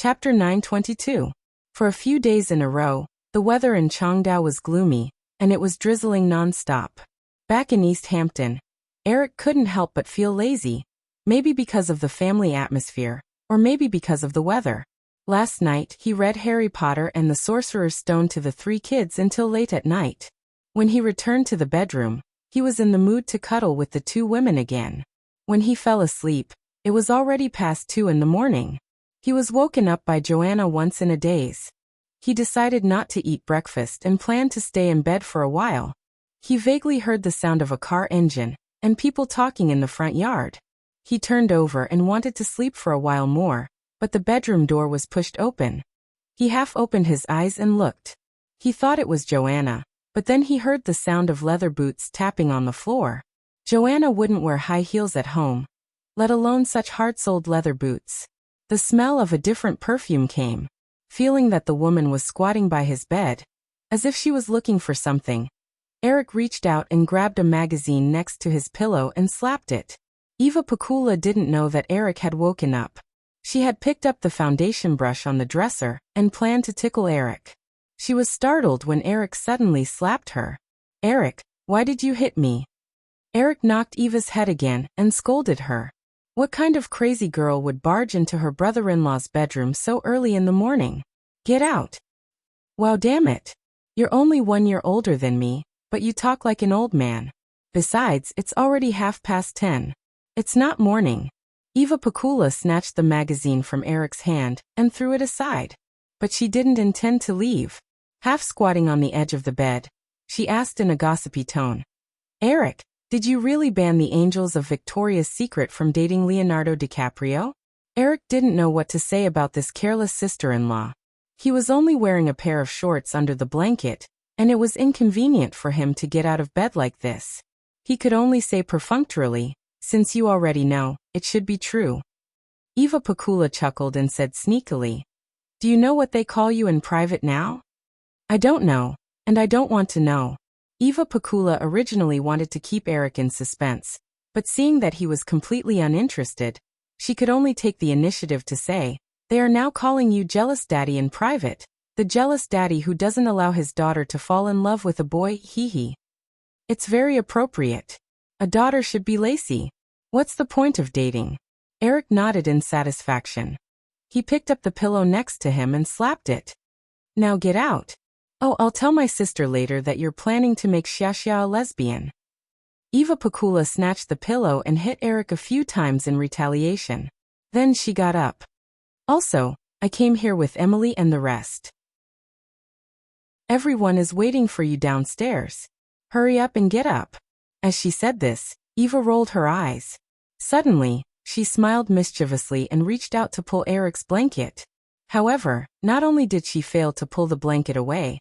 Chapter 922. For a few days in a row, the weather in Changdao was gloomy, and it was drizzling non-stop. Back in East Hampton, Eric couldn't help but feel lazy, maybe because of the family atmosphere, or maybe because of the weather. Last night, he read Harry Potter and the Sorcerer's Stone to the three kids until late at night. When he returned to the bedroom, he was in the mood to cuddle with the two women again. When he fell asleep, it was already past 2 in the morning. He was woken up by Joanna once in a daze. He decided not to eat breakfast and planned to stay in bed for a while. He vaguely heard the sound of a car engine and people talking in the front yard. He turned over and wanted to sleep for a while more, but the bedroom door was pushed open. He half opened his eyes and looked. He thought it was Joanna, but then he heard the sound of leather boots tapping on the floor. Joanna wouldn't wear high heels at home, let alone such hard-soled leather boots. The smell of a different perfume came. Feeling that the woman was squatting by his bed, as if she was looking for something, Eric reached out and grabbed a magazine next to his pillow and slapped it. Eva Pakula didn't know that Eric had woken up. She had picked up the foundation brush on the dresser and planned to tickle Eric. She was startled when Eric suddenly slapped her. "Eric, why did you hit me?" Eric knocked Eva's head again and scolded her. What kind of crazy girl would barge into her brother-in-law's bedroom so early in the morning? "Get out." "Wow, damn it. You're only 1 year older than me, but you talk like an old man. Besides, it's already 10:30. It's not morning." Eva Pakula snatched the magazine from Eric's hand and threw it aside. But she didn't intend to leave. Half squatting on the edge of the bed, she asked in a gossipy tone, "Eric, did you really ban the angels of Victoria's Secret from dating Leonardo DiCaprio?" Eric didn't know what to say about this careless sister-in-law. He was only wearing a pair of shorts under the blanket, and it was inconvenient for him to get out of bed like this. He could only say perfunctorily, "Since you already know, it should be true." Eva Pakula chuckled and said sneakily, "Do you know what they call you in private now?" "I don't know, and I don't want to know." Eva Pakula originally wanted to keep Eric in suspense, but seeing that he was completely uninterested, she could only take the initiative to say, "They are now calling you jealous daddy in private, the jealous daddy who doesn't allow his daughter to fall in love with a boy, hee." "It's very appropriate. A daughter should be lacy. What's the point of dating?" Eric nodded in satisfaction. He picked up the pillow next to him and slapped it. "Now get out. Oh, I'll tell my sister later that you're planning to make Xiaxia a lesbian." Eva Pakula snatched the pillow and hit Eric a few times in retaliation. Then she got up. "Also, I came here with Emily and the rest. Everyone is waiting for you downstairs. Hurry up and get up." As she said this, Eva rolled her eyes. Suddenly, she smiled mischievously and reached out to pull Eric's blanket. However, not only did she fail to pull the blanket away,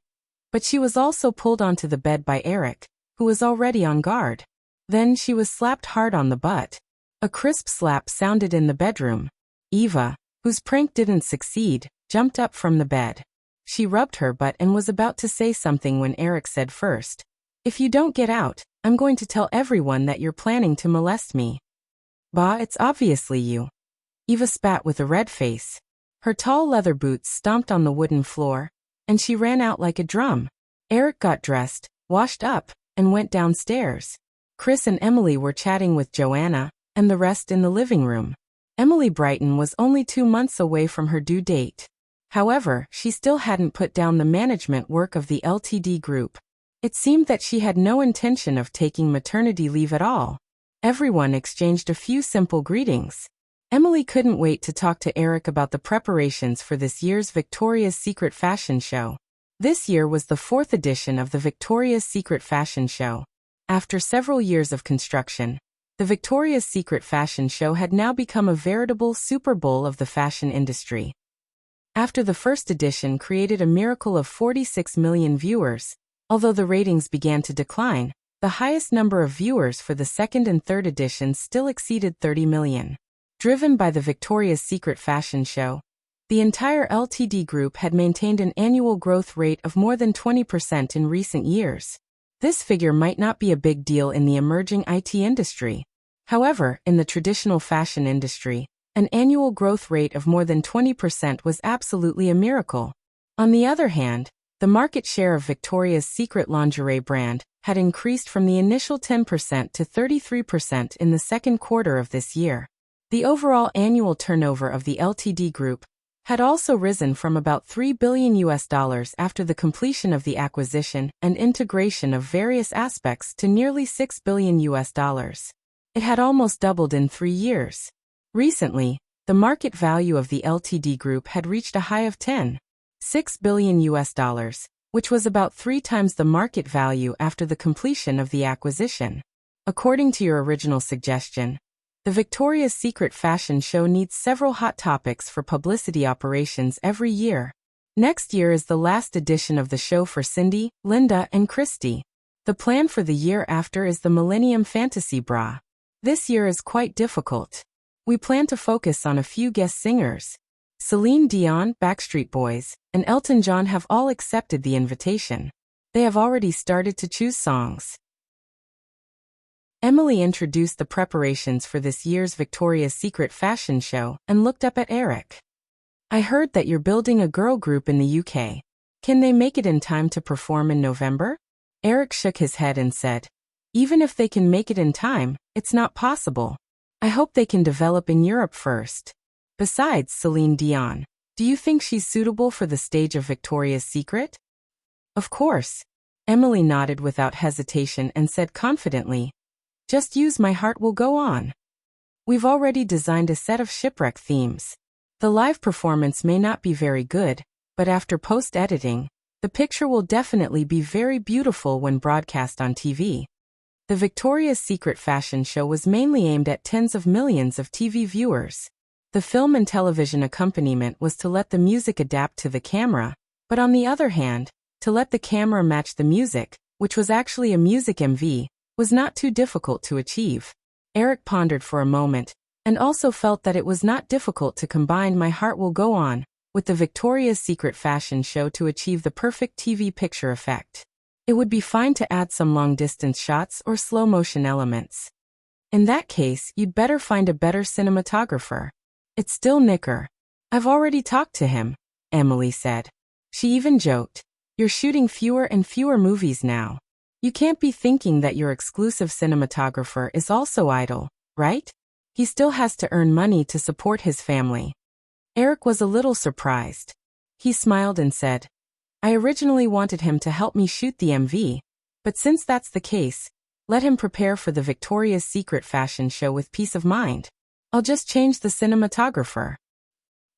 but she was also pulled onto the bed by Eric, who was already on guard. Then she was slapped hard on the butt. A crisp slap sounded in the bedroom. Eva, whose prank didn't succeed, jumped up from the bed. She rubbed her butt and was about to say something when Eric said first, "If you don't get out, I'm going to tell everyone that you're planning to molest me." "Bah, it's obviously you." Eva spat with a red face. Her tall leather boots stomped on the wooden floor, and she ran out like a drum. Eric got dressed, washed up, and went downstairs. Chris and Emily were chatting with Joanna, and the rest in the living room. Emily Brighton was only 2 months away from her due date. However, she still hadn't put down the management work of the Ltd group. It seemed that she had no intention of taking maternity leave at all. Everyone exchanged a few simple greetings. Emily couldn't wait to talk to Eric about the preparations for this year's Victoria's Secret fashion show. This year was the 4th edition of the Victoria's Secret fashion show. After several years of construction, the Victoria's Secret fashion show had now become a veritable Super Bowl of the fashion industry. After the first edition created a miracle of 46 million viewers, although the ratings began to decline, the highest number of viewers for the second and third editions still exceeded 30 million. Driven by the Victoria's Secret fashion show, the entire Ltd group had maintained an annual growth rate of more than 20% in recent years. This figure might not be a big deal in the emerging IT industry. However, in the traditional fashion industry, An annual growth rate of more than 20% was absolutely a miracle. On the other hand, the market share of Victoria's Secret lingerie brand had increased from the initial 10% to 33% in the second quarter of this year. The overall annual turnover of the Ltd group had also risen from about $3 billion after the completion of the acquisition and integration of various aspects to nearly $6 billion. It had almost doubled in 3 years. Recently, the market value of the Ltd group had reached a high of $10.6 billion, which was about 3 times the market value after the completion of the acquisition. According to your original suggestion, the Victoria's Secret fashion show needs several hot topics for publicity operations every year. Next year is the last edition of the show for Cindy, Linda, and Christy. The plan for the year after is the Millennium Fantasy Bra. This year is quite difficult. We plan to focus on a few guest singers. Celine Dion, Backstreet Boys, and Elton John have all accepted the invitation. They have already started to choose songs. Emily introduced the preparations for this year's Victoria's Secret fashion show and looked up at Eric. I heard that you're building a girl group in the UK. Can they make it in time to perform in November? Eric shook his head and said, even if they can make it in time, it's not possible. I hope they can develop in Europe first. Besides Celine Dion, do you think she's suitable for the stage of Victoria's Secret? Of course. Emily nodded without hesitation and said confidently, just use My Heart Will Go On. We've already designed a set of shipwreck themes. The live performance may not be very good, but after post-editing, the picture will definitely be very beautiful when broadcast on TV. The Victoria's Secret fashion show was mainly aimed at tens of millions of TV viewers. The film and television accompaniment was to let the music adapt to the camera, but on the other hand, to let the camera match the music, which was actually a music MV, was not too difficult to achieve. Eric pondered for a moment, and also felt that it was not difficult to combine My Heart Will Go On with the Victoria's Secret fashion show to achieve the perfect TV picture effect. It would be fine to add some long-distance shots or slow-motion elements. In that case, you'd better find a better cinematographer. It's still Nicker. I've already talked to him, Emily said. She even joked, you're shooting fewer and fewer movies now. You can't be thinking that your exclusive cinematographer is also idle, right? He still has to earn money to support his family. Eric was a little surprised. He smiled and said, I originally wanted him to help me shoot the MV, but since that's the case, let him prepare for the Victoria's Secret fashion show with peace of mind. I'll just change the cinematographer.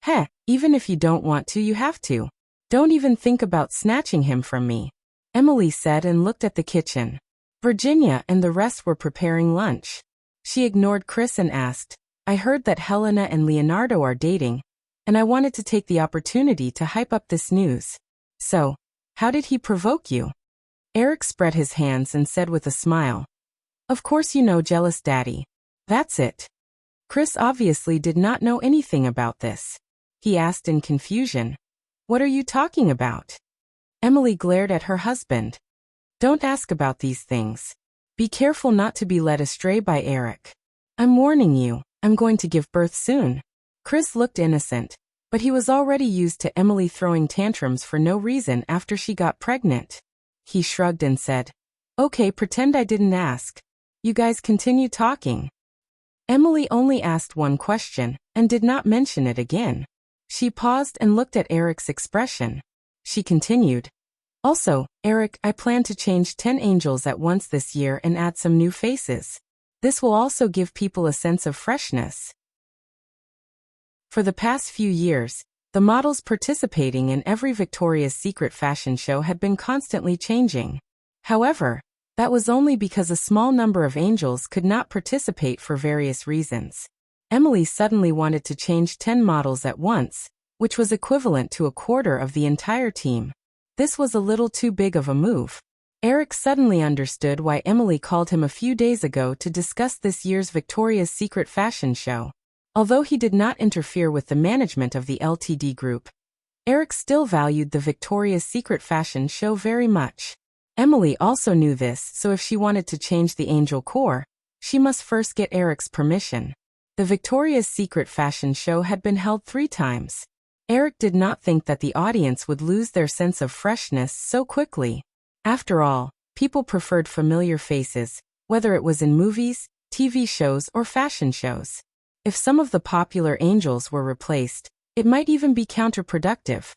Heh, even if you don't want to, you have to. Don't even think about snatching him from me, Emily said and looked at the kitchen. Virginia and the rest were preparing lunch. She ignored Chris and asked, I heard that Helena and Leonardo are dating, and I wanted to take the opportunity to hype up this news. So, how did he provoke you? Eric spread his hands and said with a smile, of course you know jealous daddy. That's it. Chris obviously did not know anything about this. He asked in confusion, what are you talking about? Emily glared at her husband. Don't ask about these things. Be careful not to be led astray by Eric. I'm warning you, I'm going to give birth soon. Chris looked innocent, but he was already used to Emily throwing tantrums for no reason after she got pregnant. He shrugged and said, okay, pretend I didn't ask. You guys continue talking. Emily only asked one question and did not mention it again. She paused and looked at Eric's expression. She continued, also, Eric, I plan to change 10 angels at once this year and add some new faces. This will also give people a sense of freshness. For the past few years, the models participating in every Victoria's Secret fashion show had been constantly changing. However, that was only because a small number of angels could not participate for various reasons. Emily suddenly wanted to change 10 models at once, which was equivalent to a quarter of the entire team. This was a little too big of a move. Eric suddenly understood why Emily called him a few days ago to discuss this year's Victoria's Secret fashion show. Although he did not interfere with the management of the Ltd group, Eric still valued the Victoria's Secret fashion show very much. Emily also knew this, so if she wanted to change the Angel Corps, she must first get Eric's permission. The Victoria's Secret fashion show had been held 3 times. Eric did not think that the audience would lose their sense of freshness so quickly. After all, people preferred familiar faces, whether it was in movies, TV shows, or fashion shows. If some of the popular angels were replaced, it might even be counterproductive.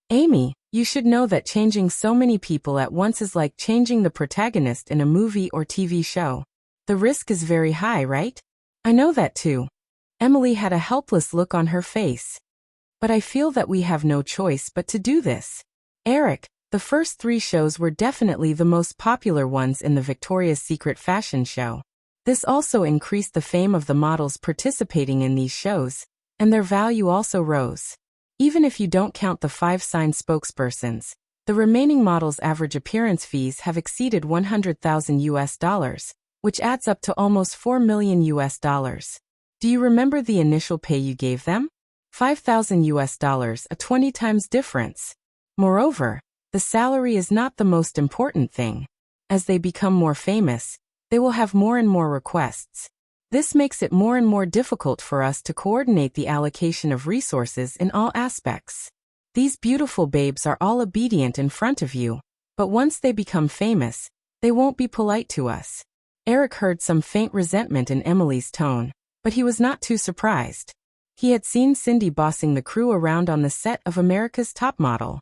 Amy, you should know that changing so many people at once is like changing the protagonist in a movie or TV show. The risk is very high, right? I know that too. Emily had a helpless look on her face. But I feel that we have no choice but to do this. Eric, the first 3 shows were definitely the most popular ones in the Victoria's Secret fashion show. This also increased the fame of the models participating in these shows, and their value also rose. Even if you don't count the 5 signed spokespersons, the remaining models' average appearance fees have exceeded $100,000, which adds up to almost $4 million. Do you remember the initial pay you gave them? $5,000, a 20 times difference. Moreover, the salary is not the most important thing. As they become more famous, they will have more and more requests. This makes it more and more difficult for us to coordinate the allocation of resources in all aspects. These beautiful babes are all obedient in front of you, but once they become famous, they won't be polite to us. Eric heard some faint resentment in Emily's tone, but he was not too surprised. He had seen Cindy bossing the crew around on the set of America's Top Model.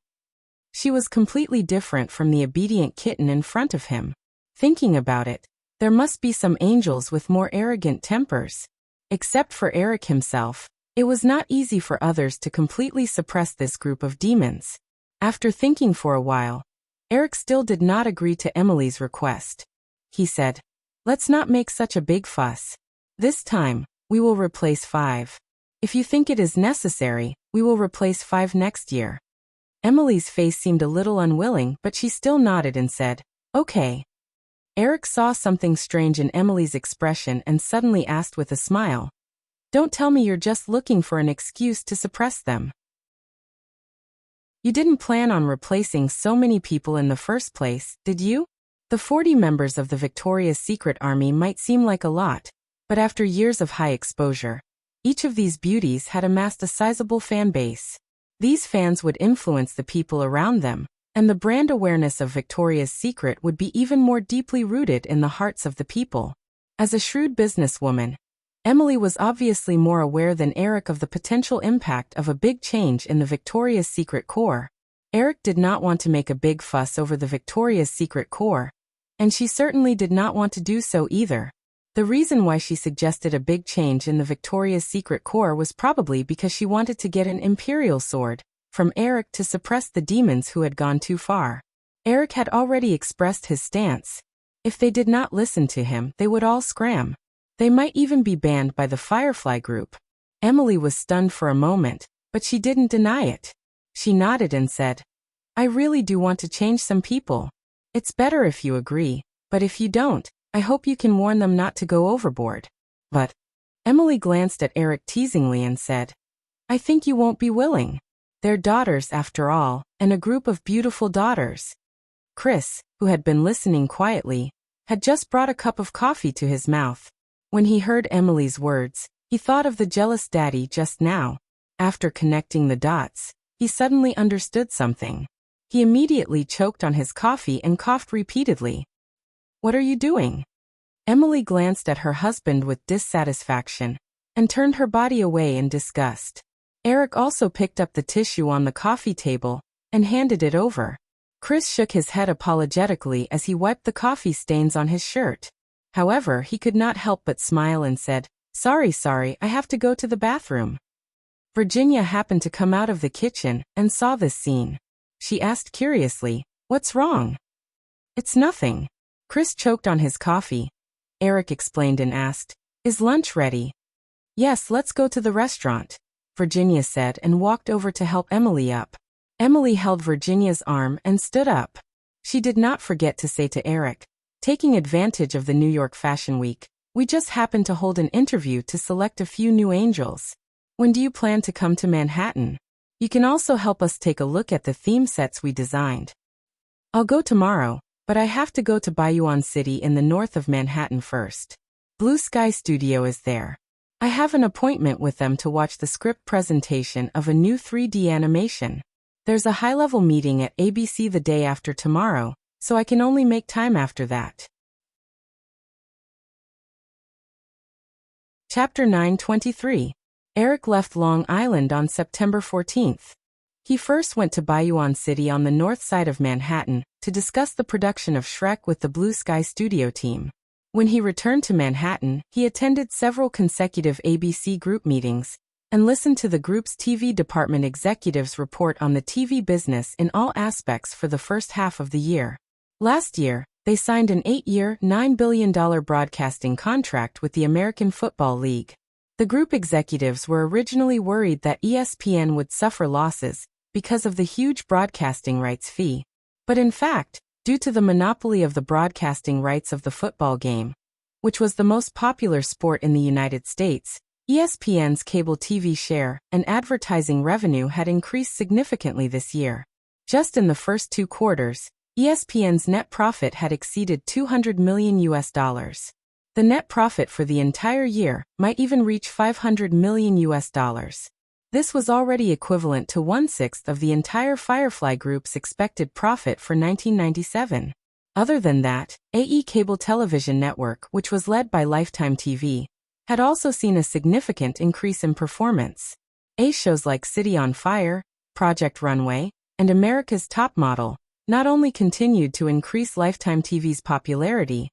She was completely different from the obedient kitten in front of him. Thinking about it, there must be some angels with more arrogant tempers. Except for Eric himself, it was not easy for others to completely suppress this group of demons. After thinking for a while, Eric still did not agree to Emily's request. He said, "Let's not make such a big fuss. This time, we will replace 5. If you think it is necessary, we will replace 5 next year." Emily's face seemed a little unwilling, but she still nodded and said, "Okay." Eric saw something strange in Emily's expression and suddenly asked with a smile, "Don't tell me you're just looking for an excuse to suppress them. You didn't plan on replacing so many people in the first place, did you?" The 40 members of the Victoria's Secret Army might seem like a lot, but after years of high exposure, each of these beauties had amassed a sizable fan base. These fans would influence the people around them, and the brand awareness of Victoria's Secret would be even more deeply rooted in the hearts of the people. As a shrewd businesswoman, Emily was obviously more aware than Eric of the potential impact of a big change in the Victoria's Secret core. Eric did not want to make a big fuss over the Victoria's Secret core, and she certainly did not want to do so either. The reason why she suggested a big change in the Victoria's Secret core was probably because she wanted to get an imperial sword from Eric to suppress the demons who had gone too far. Eric had already expressed his stance. If they did not listen to him, they would all scram. They might even be banned by the Firefly group. Emily was stunned for a moment, but she didn't deny it. She nodded and said, "I really do want to change some people. It's better if you agree, but if you don't, I hope you can warn them not to go overboard." "But," Emily glanced at Eric teasingly and said, "I think you won't be willing. They're daughters after all, and a group of beautiful daughters." Chris, who had been listening quietly, had just brought a cup of coffee to his mouth. When he heard Emily's words, he thought of the jealous daddy just now. After connecting the dots, he suddenly understood something. He immediately choked on his coffee and coughed repeatedly. "What are you doing?" Emily glanced at her husband with dissatisfaction and turned her body away in disgust. Eric also picked up the tissue on the coffee table and handed it over. Chris shook his head apologetically as he wiped the coffee stains on his shirt. However, he could not help but smile and said, Sorry, I have to go to the bathroom." Virginia happened to come out of the kitchen and saw this scene. She asked curiously, "What's wrong?" "It's nothing." Chris choked on his coffee. Eric explained and asked, "Is lunch ready?" "Yes, let's go to the restaurant," Virginia said and walked over to help Emily up. Emily held Virginia's arm and stood up. She did not forget to say to Eric, "Taking advantage of the New York Fashion Week, we just happened to hold an interview to select a few new angels. When do you plan to come to Manhattan? You can also help us take a look at the theme sets we designed." "I'll go tomorrow, but I have to go to Bayouan City in the north of Manhattan first. Blue Sky Studio is there. I have an appointment with them to watch the script presentation of a new 3D animation. There's a high-level meeting at ABC the day after tomorrow, so I can only make time after that. Chapter 923. Eric left Long Island on September 14th. He first went to Bayouan City on the north side of Manhattan to discuss the production of Shrek with the Blue Sky Studio team. When he returned to Manhattan, he attended several consecutive ABC group meetings and listened to the group's TV department executives report on the TV business in all aspects for the first half of the year. Last year, they signed an 8-year, $9 billion broadcasting contract with the American Football League. The group executives were originally worried that ESPN would suffer losses because of the huge broadcasting rights fee. But in fact, due to the monopoly of the broadcasting rights of the football game, which was the most popular sport in the United States, ESPN's cable TV share and advertising revenue had increased significantly this year. Just in the first 2 quarters, ESPN's net profit had exceeded $200 million. The net profit for the entire year might even reach $500 million. This was already equivalent to 1/6 of the entire Firefly Group's expected profit for 1997. Other than that, AE Cable Television Network, which was led by Lifetime TV, had also seen a significant increase in performance. A shows like City on Fire, Project Runway, and America's Top Model not only continued to increase Lifetime TV's popularity,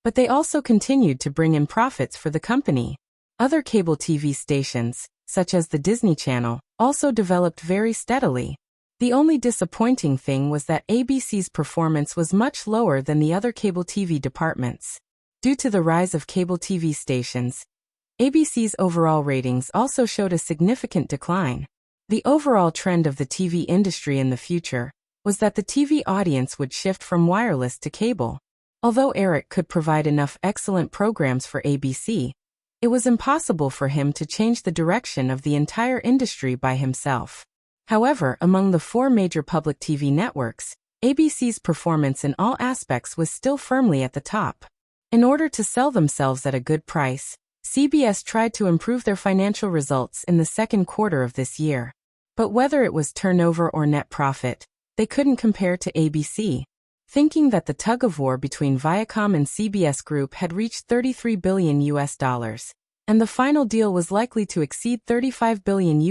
but they also continued to bring in profits for the company. Other cable TV stations, such as the Disney Channel, also developed very steadily. The only disappointing thing was that ABC's performance was much lower than the other cable TV departments. Due to the rise of cable TV stations, ABC's overall ratings also showed a significant decline. The overall trend of the TV industry in the future was that the TV audience would shift from wireless to cable. Although Eric could provide enough excellent programs for ABC, it was impossible for him to change the direction of the entire industry by himself. However, among the 4 major public TV networks, ABC's performance in all aspects was still firmly at the top. In order to sell themselves at a good price, CBS tried to improve their financial results in the second quarter of this year. But whether it was turnover or net profit, they couldn't compare to ABC. Thinking that the tug-of-war between Viacom and CBS Group had reached $33 billion, and the final deal was likely to exceed $35 billion,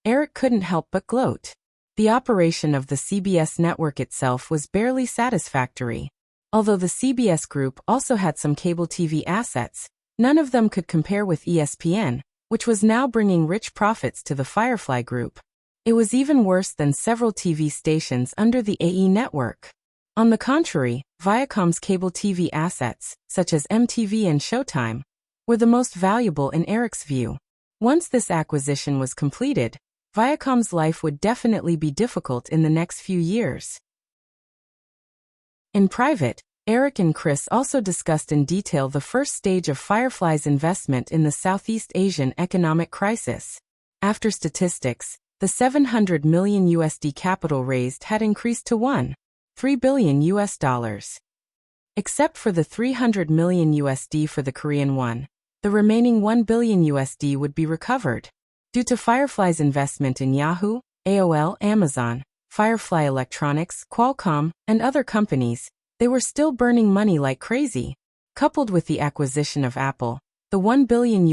Eric couldn't help but gloat. The operation of the CBS network itself was barely satisfactory. Although the CBS Group also had some cable TV assets, none of them could compare with ESPN, which was now bringing rich profits to the Firefly Group. It was even worse than several TV stations under the AE network. On the contrary, Viacom's cable TV assets, such as MTV and Showtime, were the most valuable in Eric's view. Once this acquisition was completed, Viacom's life would definitely be difficult in the next few years. In private, Eric and Chris also discussed in detail the first stage of Firefly's investment in the Southeast Asian economic crisis. After statistics, the $700 million capital raised had increased to $1.3 billion. Except for the $300 million for the Korean won, the remaining $1 billion would be recovered. Due to Firefly's investment in Yahoo, AOL, Amazon, Firefly Electronics, Qualcomm, and other companies, they were still burning money like crazy. Coupled with the acquisition of Apple, the $1 billion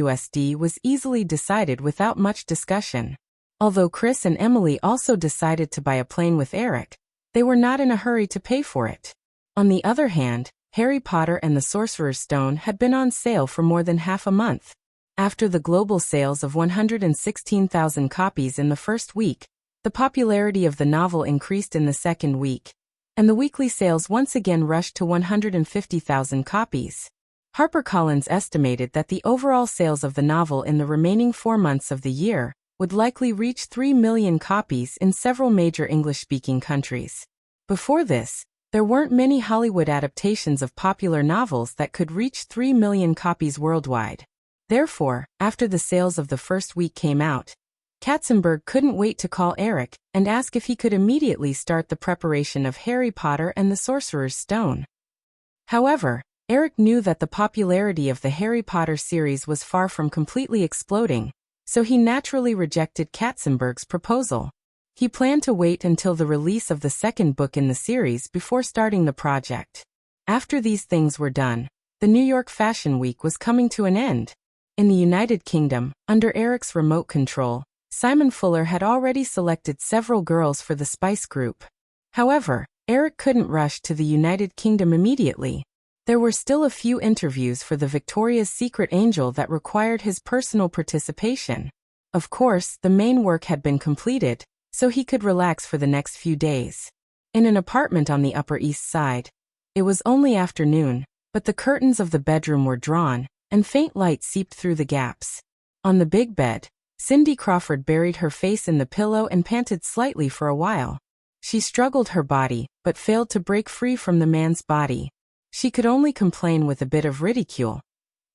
was easily decided without much discussion. Although Chris and Emily also decided to buy a plane with Eric, they were not in a hurry to pay for it. On the other hand, Harry Potter and the Sorcerer's Stone had been on sale for more than half a month. After the global sales of 116,000 copies in the first week, the popularity of the novel increased in the second week, and the weekly sales once again rushed to 150,000 copies. HarperCollins estimated that the overall sales of the novel in the remaining 4 months of the year would likely reach 3 million copies in several major English-speaking countries. Before this, there weren't many Hollywood adaptations of popular novels that could reach 3 million copies worldwide. Therefore, after the sales of the first week came out, Katzenberg couldn't wait to call Eric and ask if he could immediately start the preparation of Harry Potter and the Sorcerer's Stone. However, Eric knew that the popularity of the Harry Potter series was far from completely exploding, so he naturally rejected Katzenberg's proposal. He planned to wait until the release of the second book in the series before starting the project. After these things were done, the New York Fashion Week was coming to an end. In the United Kingdom, under Eric's remote control, Simon Fuller had already selected several girls for the Spice Group. However, Eric couldn't rush to the United Kingdom immediately. There were still a few interviews for the Victoria's Secret Angel that required his personal participation. Of course, the main work had been completed, so he could relax for the next few days. In an apartment on the Upper East Side. It was only afternoon, but the curtains of the bedroom were drawn, and faint light seeped through the gaps. On the big bed, Cindy Crawford buried her face in the pillow and panted slightly for a while. She struggled her body, but failed to break free from the man's body. She could only complain with a bit of ridicule.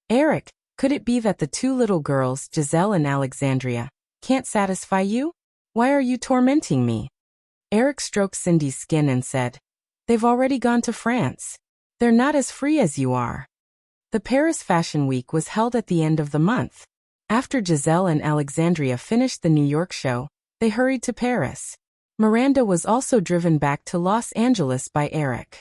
Eric, could it be that the two little girls, Giselle and Alexandria, can't satisfy you? Why are you tormenting me? Eric stroked Cindy's skin and said, they've already gone to France. They're not as free as you are. The Paris Fashion Week was held at the end of the month. After Giselle and Alexandria finished the New York show, they hurried to Paris. Miranda was also driven back to Los Angeles by Eric.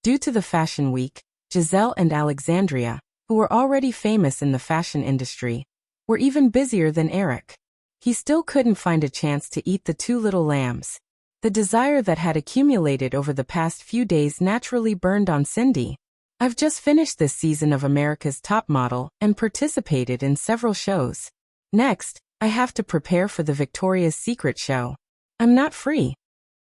Due to the Fashion Week, Giselle and Alexandria, who were already famous in the fashion industry, were even busier than Eric. He still couldn't find a chance to eat the two little lambs. The desire that had accumulated over the past few days naturally burned on Cindy. I've just finished this season of America's Top Model and participated in several shows. Next, I have to prepare for the Victoria's Secret show. I'm not free.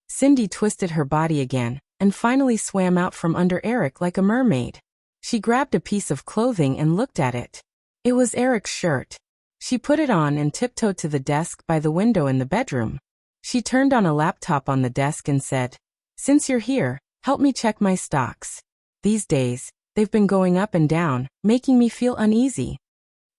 Cindy twisted her body again and finally swam out from under Eric like a mermaid. She grabbed a piece of clothing and looked at it. It was Eric's shirt. She put it on and tiptoed to the desk by the window in the bedroom. She turned on a laptop on the desk and said, since you're here, help me check my stocks. These days, they've been going up and down, making me feel uneasy.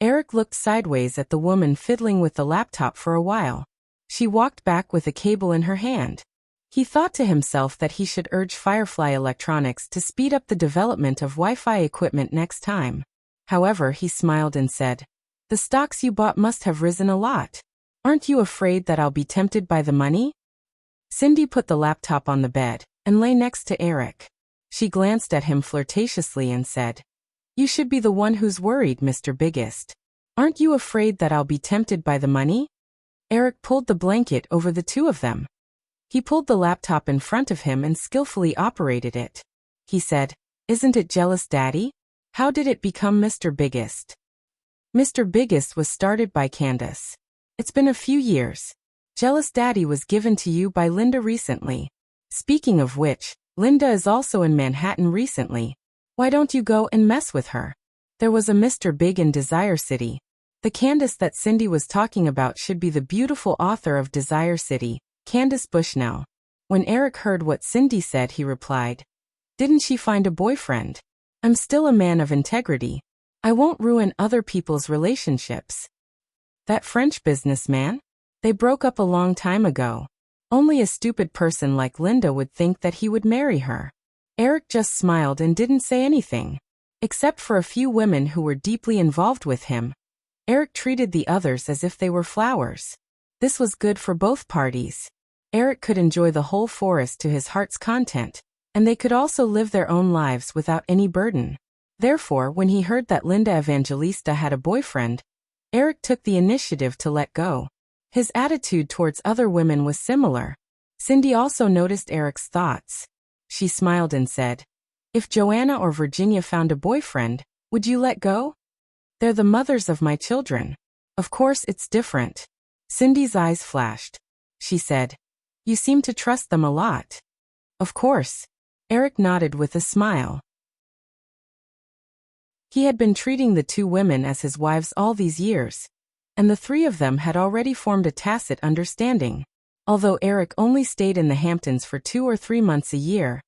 Eric looked sideways at the woman fiddling with the laptop for a while. She walked back with a cable in her hand. He thought to himself that he should urge Firefly Electronics to speed up the development of Wi-Fi equipment next time. However, he smiled and said, the stocks you bought must have risen a lot. Aren't you afraid that I'll be tempted by the money? Cindy put the laptop on the bed and lay next to Eric. She glanced at him flirtatiously and said, you should be the one who's worried, Mr. Biggest. Aren't you afraid that I'll be tempted by the money? Eric pulled the blanket over the two of them. He pulled the laptop in front of him and skillfully operated it. He said, isn't it Jealous Daddy? How did it become Mr. Biggest? Mr. Biggest was started by Candace. It's been a few years. Jealous Daddy was given to you by Linda recently. Speaking of which, Linda is also in Manhattan recently. Why don't you go and mess with her? There was a Mr. Big in Desire City. The Candace that Cindy was talking about should be the beautiful author of Desire City, Candace Bushnell. When Eric heard what Cindy said, he replied, didn't she find a boyfriend? I'm still a man of integrity. I won't ruin other people's relationships. That French businessman? They broke up a long time ago. Only a stupid person like Linda would think that he would marry her. Eric just smiled and didn't say anything. Except for a few women who were deeply involved with him, Eric treated the others as if they were flowers. This was good for both parties. Eric could enjoy the whole forest to his heart's content, and they could also live their own lives without any burden. Therefore, when he heard that Linda Evangelista had a boyfriend, Eric took the initiative to let go. His attitude towards other women was similar. Cindy also noticed Eric's thoughts. She smiled and said, if Joanna or Virginia found a boyfriend, would you let go? They're the mothers of my children. Of course it's different. Cindy's eyes flashed. She said, you seem to trust them a lot. Of course. Eric nodded with a smile. He had been treating the two women as his wives all these years, and the three of them had already formed a tacit understanding. Although Eric only stayed in the Hamptons for 2 or 3 months a year,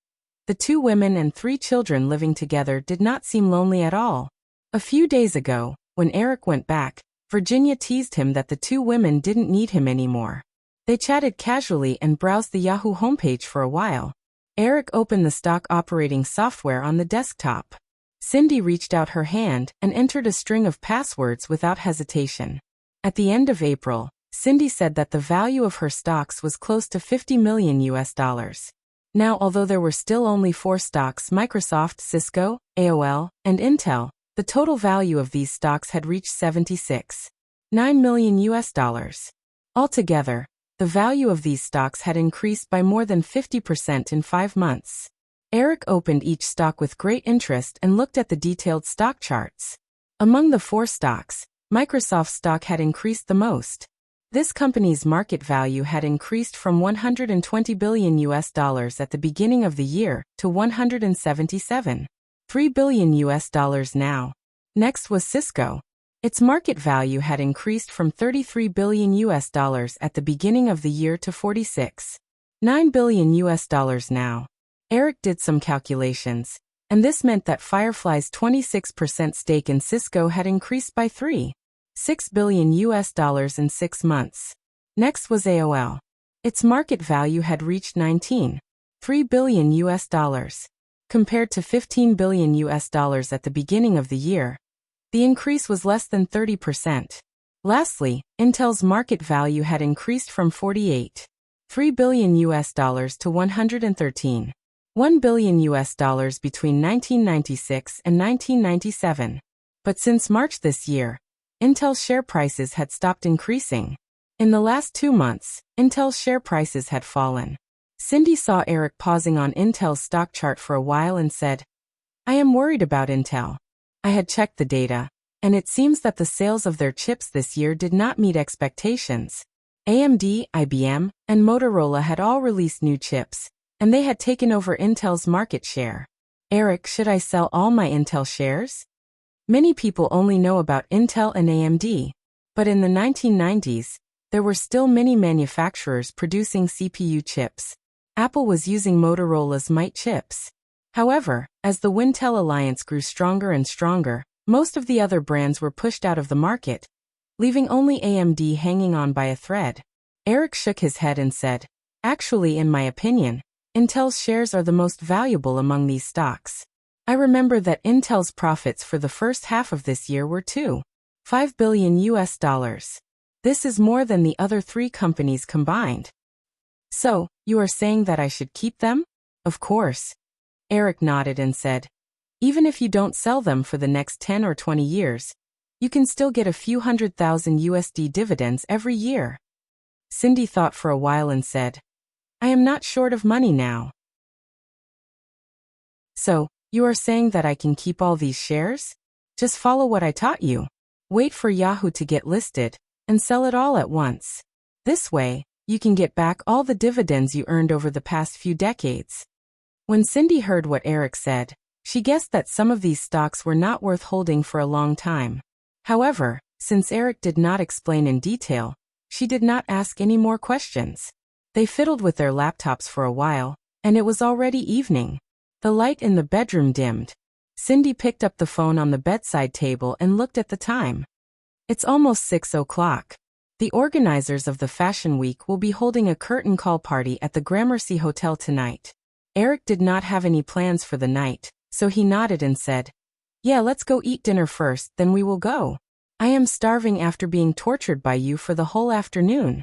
the 2 women and 3 children living together did not seem lonely at all. A few days ago, when Eric went back, Virginia teased him that the 2 women didn't need him anymore. They chatted casually and browsed the Yahoo homepage for a while. Eric opened the stock operating software on the desktop. Cindy reached out her hand and entered a string of passwords without hesitation. At the end of April, Cindy said that the value of her stocks was close to $50 million. Now, although there were still only 4 stocks, Microsoft, Cisco, AOL, and Intel, the total value of these stocks had reached $76.9 million. Altogether, the value of these stocks had increased by more than 50% in 5 months. Eric opened each stock with great interest and looked at the detailed stock charts. Among the 4 stocks, Microsoft stock had increased the most. This company's market value had increased from $120 billion at the beginning of the year to $177.3 billion now. Next was Cisco. Its market value had increased from $33 billion at the beginning of the year to $46.9 billion now. Eric did some calculations, and this meant that Firefly's 26% stake in Cisco had increased by $3.6 billion in 6 months. Next was AOL. Its market value had reached $19.3 billion. Compared to $15 billion at the beginning of the year, the increase was less than 30%. Lastly, Intel's market value had increased from $48.3 billion to $113.1 billion between 1996 and 1997. But since March this year, Intel's share prices had stopped increasing. In the last 2 months, Intel's share prices had fallen. Cindy saw Eric pausing on Intel's stock chart for a while and said, "I am worried about Intel. I had checked the data, and it seems that the sales of their chips this year did not meet expectations. AMD, IBM, and Motorola had all released new chips, and they had taken over Intel's market share. Eric, should I sell all my Intel shares?" Many people only know about Intel and AMD, but in the 1990s, there were still many manufacturers producing CPU chips. Apple was using Motorola's Might chips. However, as the Wintel alliance grew stronger and stronger, most of the other brands were pushed out of the market, leaving only AMD hanging on by a thread. Eric shook his head and said, "Actually, in my opinion, Intel's shares are the most valuable among these stocks. I remember that Intel's profits for the first half of this year were $2.5 billion. This is more than the other 3 companies combined." "So, you are saying that I should keep them?" "Of course." Eric nodded and said, "Even if you don't sell them for the next 10 or 20 years, you can still get a few $100,000 dividends every year." Cindy thought for a while and said, "I am not short of money now." "So, you are saying that I can keep all these shares? Just follow what I taught you. Wait for Yahoo to get listed, and sell it all at once. This way, you can get back all the dividends you earned over the past few decades." When Cindy heard what Eric said, she guessed that some of these stocks were not worth holding for a long time. However, since Eric did not explain in detail, she did not ask any more questions. They fiddled with their laptops for a while, and it was already evening. The light in the bedroom dimmed. Cindy picked up the phone on the bedside table and looked at the time. It's almost 6 o'clock. The organizers of the Fashion Week will be holding a curtain call party at the Gramercy Hotel tonight. Eric did not have any plans for the night, so he nodded and said, "Yeah, let's go eat dinner first, then we will go. I am starving after being tortured by you for the whole afternoon."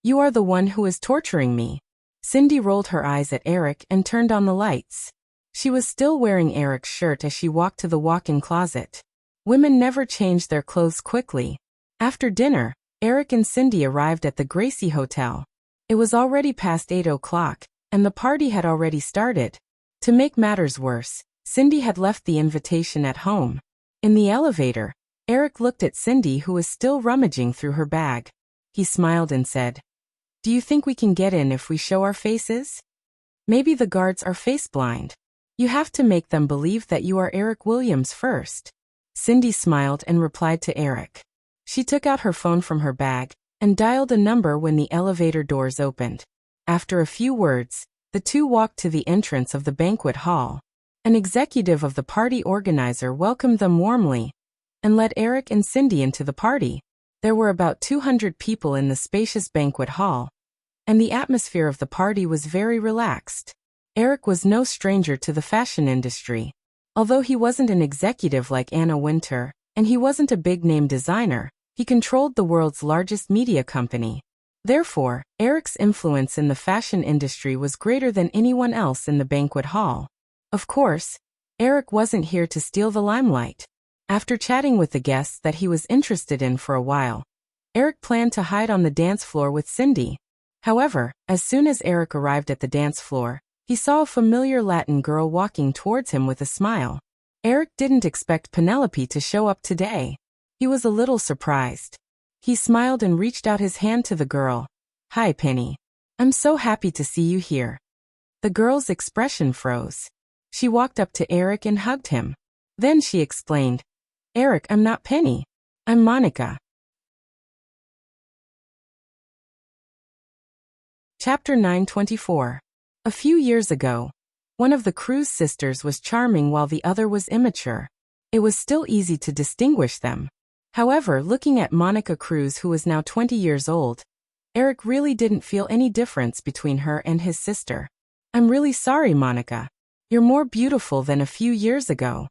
"You are the one who is torturing me." Cindy rolled her eyes at Eric and turned on the lights. She was still wearing Eric's shirt as she walked to the walk-in closet. Women never changed their clothes quickly. After dinner, Eric and Cindy arrived at the Gracie Hotel. It was already past 8 o'clock, and the party had already started. To make matters worse, Cindy had left the invitation at home. In the elevator, Eric looked at Cindy, who was still rummaging through her bag. He smiled and said, "Do you think we can get in if we show our faces? Maybe the guards are face blind. You have to make them believe that you are Eric Williams first." Cindy smiled and replied to Eric. She took out her phone from her bag and dialed a number when the elevator doors opened. After a few words, the two walked to the entrance of the banquet hall. An executive of the party organizer welcomed them warmly and led Eric and Cindy into the party. There were about 200 people in the spacious banquet hall, and the atmosphere of the party was very relaxed. Eric was no stranger to the fashion industry. Although he wasn't an executive like Anna Wintour, and he wasn't a big-name designer, he controlled the world's largest media company. Therefore, Eric's influence in the fashion industry was greater than anyone else in the banquet hall. Of course, Eric wasn't here to steal the limelight. After chatting with the guests that he was interested in for a while, Eric planned to hide on the dance floor with Cindy. However, as soon as Eric arrived at the dance floor, he saw a familiar Latin girl walking towards him with a smile. Eric didn't expect Penelope to show up today. He was a little surprised. He smiled and reached out his hand to the girl. "Hi, Penny. I'm so happy to see you here." The girl's expression froze. She walked up to Eric and hugged him. Then she explained, "Eric, I'm not Penny. I'm Monica." Chapter 924. A few years ago, one of the Cruz sisters was charming while the other was immature. It was still easy to distinguish them. However, looking at Monica Cruz, who was now 20 years old, Eric really didn't feel any difference between her and his sister. "I'm really sorry, Monica. You're more beautiful than a few years ago."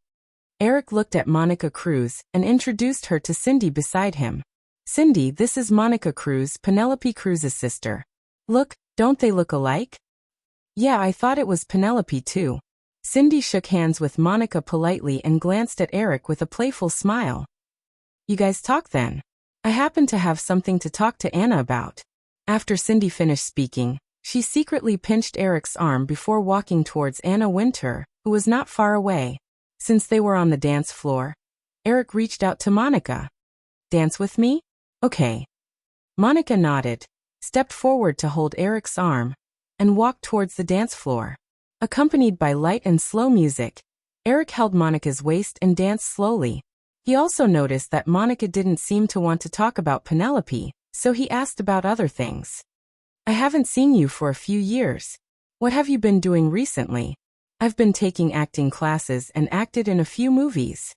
Eric looked at Monica Cruz and introduced her to Cindy beside him. "Cindy, this is Monica Cruz, Penelope Cruz's sister. Look, don't they look alike?" "Yeah, I thought it was Penelope too." Cindy shook hands with Monica politely and glanced at Eric with a playful smile. "You guys talk then. I happen to have something to talk to Anna about." After Cindy finished speaking, she secretly pinched Eric's arm before walking towards Anna Wintour, who was not far away. Since they were on the dance floor, Eric reached out to Monica. "Dance with me? Okay." Monica nodded, stepped forward to hold Eric's arm, and walked towards the dance floor. Accompanied by light and slow music, Eric held Monica's waist and danced slowly. He also noticed that Monica didn't seem to want to talk about Penelope, so he asked about other things. "I haven't seen you for a few years. What have you been doing recently?" "I've been taking acting classes and acted in a few movies."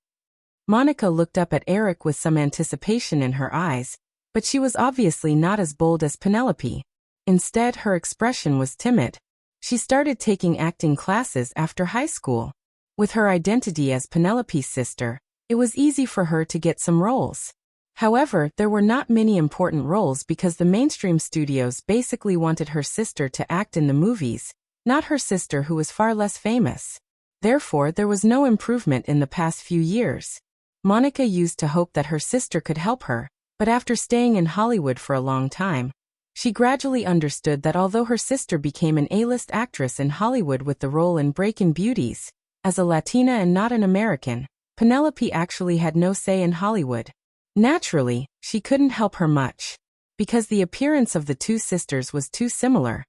Monica looked up at Eric with some anticipation in her eyes, but she was obviously not as bold as Penelope. Instead, her expression was timid. She started taking acting classes after high school. With her identity as Penelope's sister, it was easy for her to get some roles. However, there were not many important roles because the mainstream studios basically wanted her sister to act in the movies, not her sister who was far less famous. Therefore, there was no improvement in the past few years. Monica used to hope that her sister could help her, but after staying in Hollywood for a long time, she gradually understood that although her sister became an A-list actress in Hollywood with the role in Breakin' Beauties, as a Latina and not an American, Penelope actually had no say in Hollywood. Naturally, she couldn't help her much. Because the appearance of the two sisters was too similar,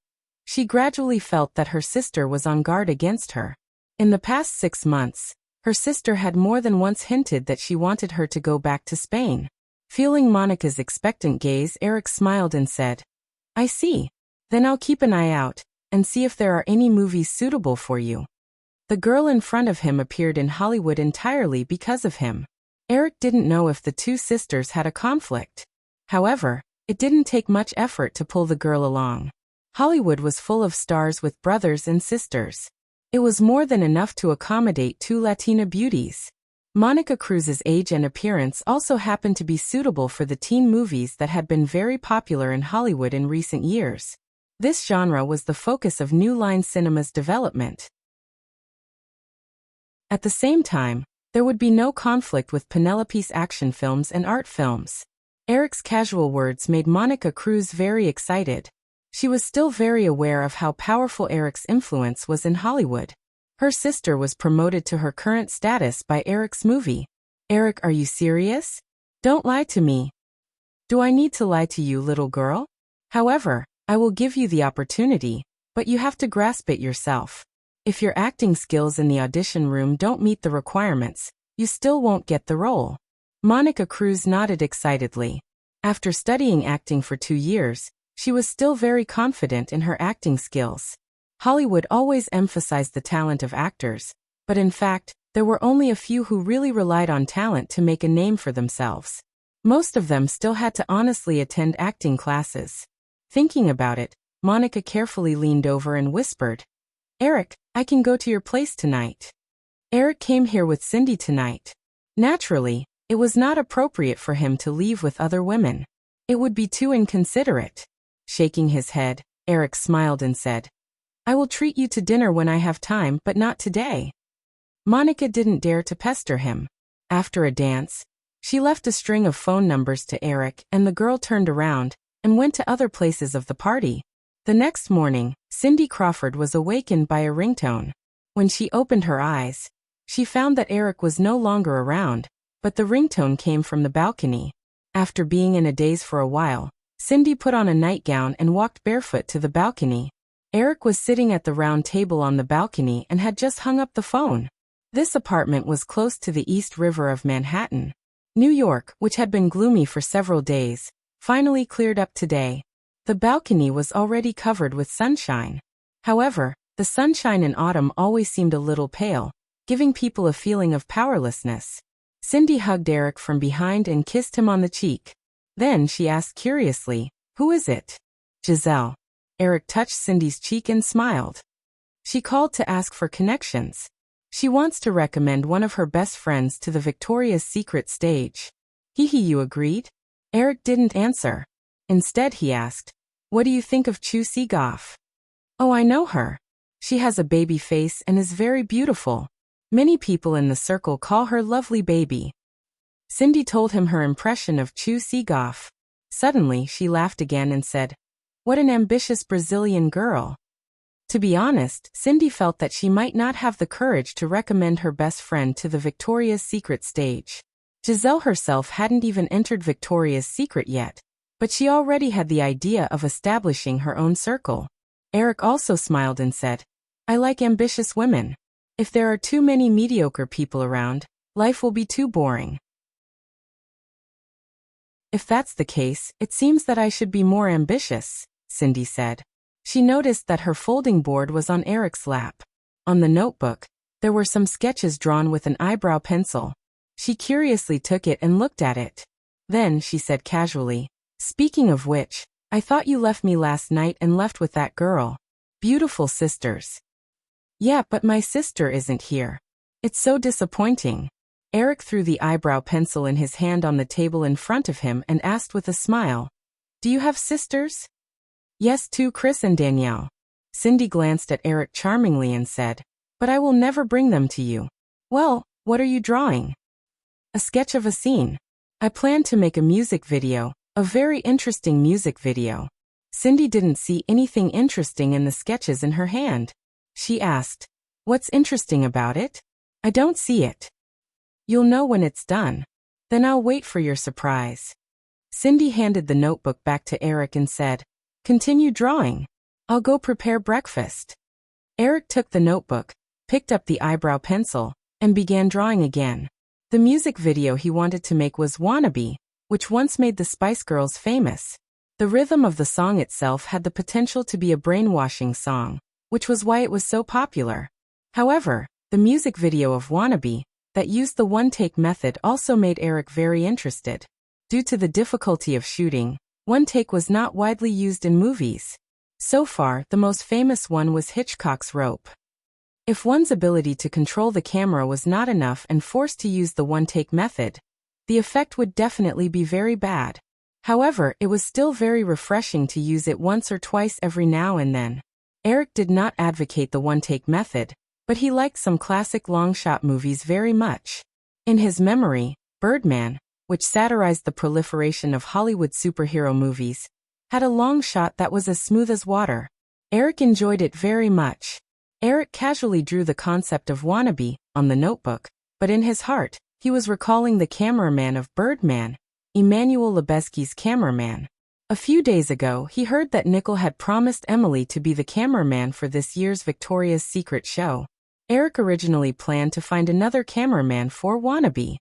she gradually felt that her sister was on guard against her. In the past 6 months, her sister had more than once hinted that she wanted her to go back to Spain. Feeling Monica's expectant gaze, Eric smiled and said, "I see. Then I'll keep an eye out and see if there are any movies suitable for you." The girl in front of him appeared in Hollywood entirely because of him. Eric didn't know if the two sisters had a conflict. However, it didn't take much effort to pull the girl along. Hollywood was full of stars with brothers and sisters. It was more than enough to accommodate two Latina beauties. Monica Cruz's age and appearance also happened to be suitable for the teen movies that had been very popular in Hollywood in recent years. This genre was the focus of New Line Cinema's development. At the same time, there would be no conflict with Penelope's action films and art films. Eric's casual words made Monica Cruz very excited. She was still very aware of how powerful Eric's influence was in Hollywood. Her sister was promoted to her current status by Eric's movie. "Eric, are you serious? Don't lie to me." "Do I need to lie to you, little girl? However, I will give you the opportunity, but you have to grasp it yourself. If your acting skills in the audition room don't meet the requirements, you still won't get the role." Monica Cruz nodded excitedly. After studying acting for 2 years, she was still very confident in her acting skills. Hollywood always emphasized the talent of actors, but in fact, there were only a few who really relied on talent to make a name for themselves. Most of them still had to honestly attend acting classes. Thinking about it, Monica carefully leaned over and whispered, Eric, I can go to your place tonight. Eric came here with Cindy tonight. Naturally, it was not appropriate for him to leave with other women. It would be too inconsiderate. Shaking his head, Eric smiled and said, I will treat you to dinner when I have time, but not today. Monica didn't dare to pester him. After a dance, she left a string of phone numbers to Eric, and the girl turned around and went to other places of the party. The next morning, Cindy Crawford was awakened by a ringtone. When she opened her eyes, she found that Eric was no longer around, but the ringtone came from the balcony. After being in a daze for a while, Cindy put on a nightgown and walked barefoot to the balcony. Eric was sitting at the round table on the balcony and had just hung up the phone. This apartment was close to the East River of Manhattan. New York, which had been gloomy for several days, finally cleared up today. The balcony was already covered with sunshine. However, the sunshine in autumn always seemed a little pale, giving people a feeling of powerlessness. Cindy hugged Eric from behind and kissed him on the cheek. Then she asked curiously, Who is it? Giselle. Eric touched Cindy's cheek and smiled. She called to ask for connections. She wants to recommend one of her best friends to the Victoria's Secret stage. You agreed? Eric didn't answer. Instead he asked, What do you think of Chu Seagoff? Oh, I know her. She has a baby face and is very beautiful. Many people in the circle call her Lovely Baby. Cindy told him her impression of Chu Seagoff. Suddenly she laughed again and said, What an ambitious Brazilian girl. To be honest, Cindy felt that she might not have the courage to recommend her best friend to the Victoria's Secret stage. Giselle herself hadn't even entered Victoria's Secret yet, but she already had the idea of establishing her own circle. Eric also smiled and said, I like ambitious women. If there are too many mediocre people around, life will be too boring. If that's the case, it seems that I should be more ambitious, Cindy said. She noticed that her folding board was on Eric's lap. On the notebook, there were some sketches drawn with an eyebrow pencil. She curiously took it and looked at it. Then she said casually, Speaking of which, I thought you left me last night and left with that girl. Beautiful sisters. Yeah, but my sister isn't here. It's so disappointing. Eric threw the eyebrow pencil in his hand on the table in front of him and asked with a smile, Do you have sisters? Yes, two, Chris and Danielle. Cindy glanced at Eric charmingly and said, But I will never bring them to you. Well, what are you drawing? A sketch of a scene. I plan to make a music video, a very interesting music video. Cindy didn't see anything interesting in the sketches in her hand. She asked, What's interesting about it? I don't see it. You'll know when it's done. Then I'll wait for your surprise. Cindy handed the notebook back to Eric and said, Continue drawing. I'll go prepare breakfast. Eric took the notebook, picked up the eyebrow pencil, and began drawing again. The music video he wanted to make was Wannabe, which once made the Spice Girls famous. The rhythm of the song itself had the potential to be a brainwashing song, which was why it was so popular. However, the music video of Wannabe, that used the one-take method, also made Eric very interested. Due to the difficulty of shooting, one take was not widely used in movies. So far, the most famous one was Hitchcock's Rope. If one's ability to control the camera was not enough and forced to use the one-take method, the effect would definitely be very bad. However, it was still very refreshing to use it once or twice every now and then. Eric did not advocate the one-take method, but he liked some classic long-shot movies very much. In his memory, Birdman, which satirized the proliferation of Hollywood superhero movies, had a long shot that was as smooth as water. Eric enjoyed it very much. Eric casually drew the concept of Wannabe on the notebook, but in his heart, he was recalling the cameraman of Birdman, Emmanuel Lubezki's cameraman. A few days ago, he heard that Nickel had promised Emily to be the cameraman for this year's Victoria's Secret show. Eric originally planned to find another cameraman for Wannabe.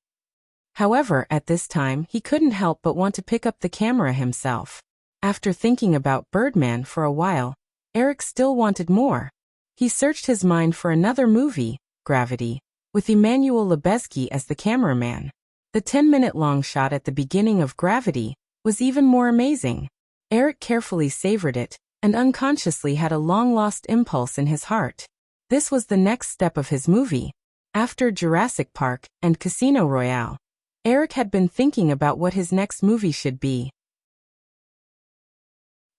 However, at this time, he couldn't help but want to pick up the camera himself. After thinking about Birdman for a while, Eric still wanted more. He searched his mind for another movie, Gravity, with Emmanuel Lubezki as the cameraman. The 10-minute long shot at the beginning of Gravity was even more amazing. Eric carefully savored it, and unconsciously had a long-lost impulse in his heart. This was the next step of his movie. After Jurassic Park and Casino Royale, Eric had been thinking about what his next movie should be.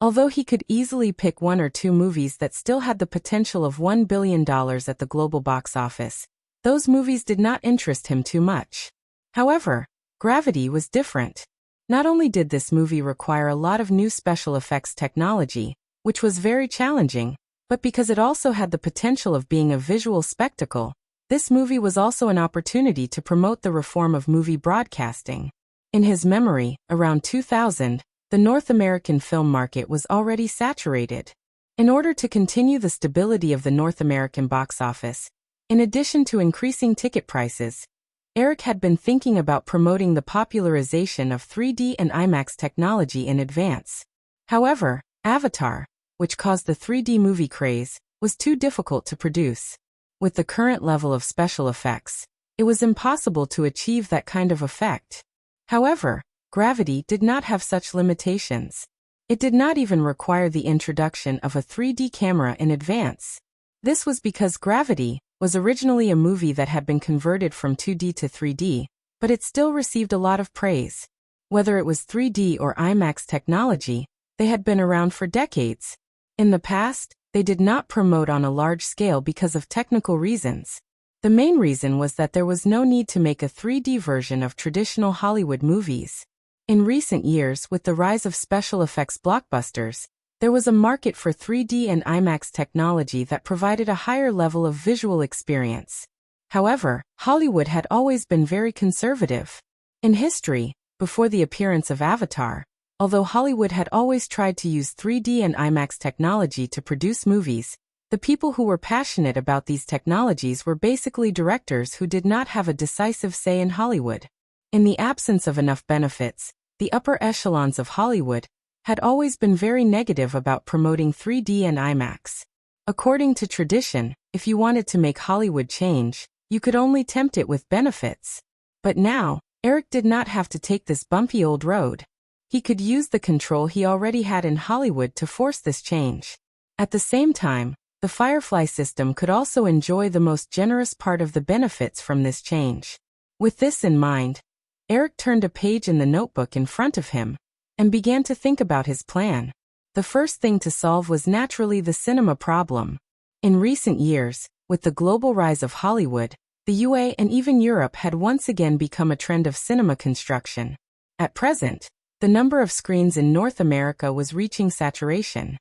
Although he could easily pick one or two movies that still had the potential of $1 billion at the global box office, those movies did not interest him too much. However, Gravity was different. Not only did this movie require a lot of new special effects technology, which was very challenging, but because it also had the potential of being a visual spectacle, this movie was also an opportunity to promote the reform of movie broadcasting. In his memory, around 2000, the North American film market was already saturated. In order to continue the stability of the North American box office, in addition to increasing ticket prices, Eric had been thinking about promoting the popularization of 3D and IMAX technology in advance. However, Avatar, which caused the 3D movie craze, was too difficult to produce. With the current level of special effects, it was impossible to achieve that kind of effect. However, Gravity did not have such limitations. It did not even require the introduction of a 3D camera in advance. This was because Gravity was originally a movie that had been converted from 2D to 3D, but it still received a lot of praise. Whether it was 3D or IMAX technology, they had been around for decades. In the past, they did not promote on a large scale because of technical reasons. The main reason was that there was no need to make a 3D version of traditional Hollywood movies. In recent years, with the rise of special effects blockbusters, there was a market for 3D and IMAX technology that provided a higher level of visual experience. However, Hollywood had always been very conservative. In history, before the appearance of Avatar, although Hollywood had always tried to use 3D and IMAX technology to produce movies, the people who were passionate about these technologies were basically directors who did not have a decisive say in Hollywood. In the absence of enough benefits, the upper echelons of Hollywood had always been very negative about promoting 3D and IMAX. According to tradition, if you wanted to make Hollywood change, you could only tempt it with benefits. But now, Eric did not have to take this bumpy old road. He could use the control he already had in Hollywood to force this change. At the same time, the Firefly system could also enjoy the most generous part of the benefits from this change. With this in mind, Eric turned a page in the notebook in front of him and began to think about his plan. The first thing to solve was naturally the cinema problem. In recent years, with the global rise of Hollywood, the UA and even Europe had once again become a trend of cinema construction. At present, the number of screens in North America was reaching saturation.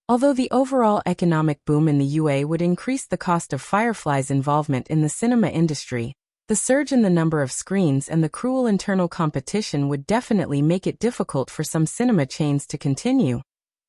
Although the overall economic boom in the UA would increase the cost of Firefly's involvement in the cinema industry, the surge in the number of screens and the cruel internal competition would definitely make it difficult for some cinema chains to continue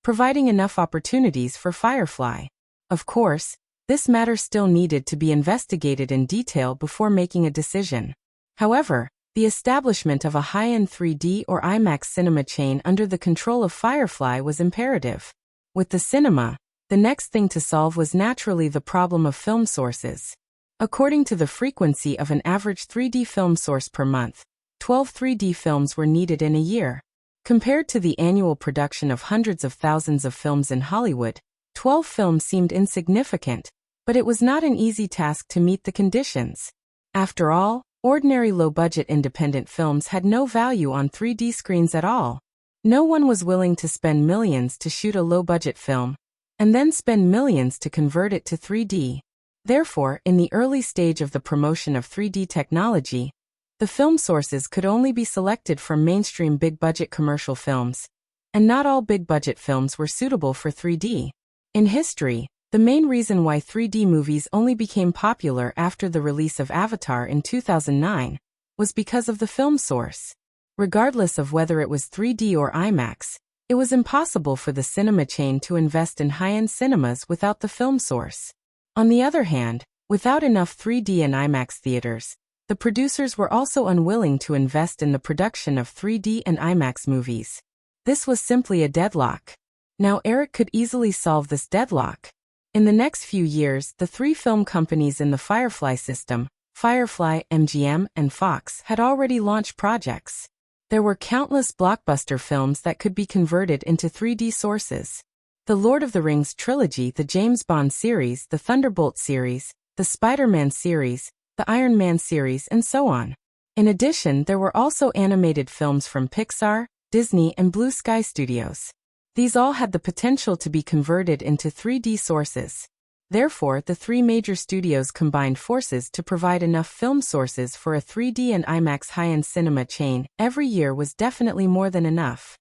providing enough opportunities for Firefly. Of course, this matter still needed to be investigated in detail before making a decision. However, the establishment of a high-end 3D or IMAX cinema chain under the control of Firefly was imperative. With the cinema, the next thing to solve was naturally the problem of film sources. According to the frequency of an average 3D film source per month, 12 3D films were needed in a year. Compared to the annual production of hundreds of thousands of films in Hollywood, 12 films seemed insignificant, but it was not an easy task to meet the conditions. After all, ordinary low-budget independent films had no value on 3D screens at all. No one was willing to spend millions to shoot a low-budget film, and then spend millions to convert it to 3D. Therefore, in the early stage of the promotion of 3D technology, the film sources could only be selected from mainstream big-budget commercial films, and not all big-budget films were suitable for 3D. In history, the main reason why 3D movies only became popular after the release of Avatar in 2009 was because of the film source. Regardless of whether it was 3D or IMAX, it was impossible for the cinema chain to invest in high-end cinemas without the film source. On the other hand, without enough 3D and IMAX theaters, the producers were also unwilling to invest in the production of 3D and IMAX movies. This was simply a deadlock. Now Eric could easily solve this deadlock. In the next few years, the three film companies in the Firefly system, Firefly, MGM, and Fox, had already launched projects. There were countless blockbuster films that could be converted into 3D sources. The Lord of the Rings trilogy, the James Bond series, the Thunderbolt series, the Spider-Man series, the Iron Man series, and so on. In addition, there were also animated films from Pixar, Disney, and Blue Sky Studios. These all had the potential to be converted into 3D sources. Therefore, the three major studios combined forces to provide enough film sources for a 3D and IMAX high-end cinema chain every year was definitely more than enough.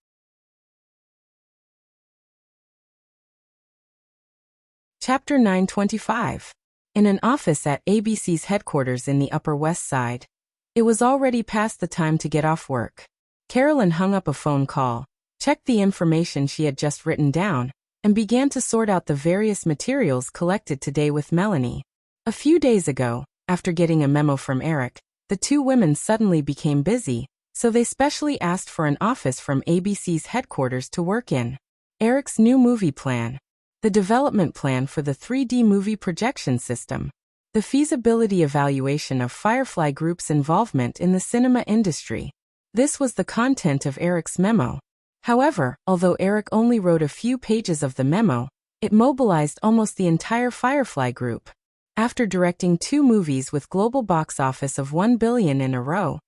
Chapter 925. In an office at ABC's headquarters in the Upper West Side. It was already past the time to get off work. Carolyn hung up a phone call, checked the information she had just written down, and began to sort out the various materials collected today with Melanie. A few days ago, after getting a memo from Eric, the two women suddenly became busy, so they specially asked for an office from ABC's headquarters to work in. Eric's new movie plan. The development plan for the 3D movie projection system. The feasibility evaluation of Firefly Group's involvement in the cinema industry. This was the content of Eric's memo. However, although Eric only wrote a few pages of the memo, it mobilized almost the entire Firefly Group. After directing 2 movies with global box office of $1 billion in a row,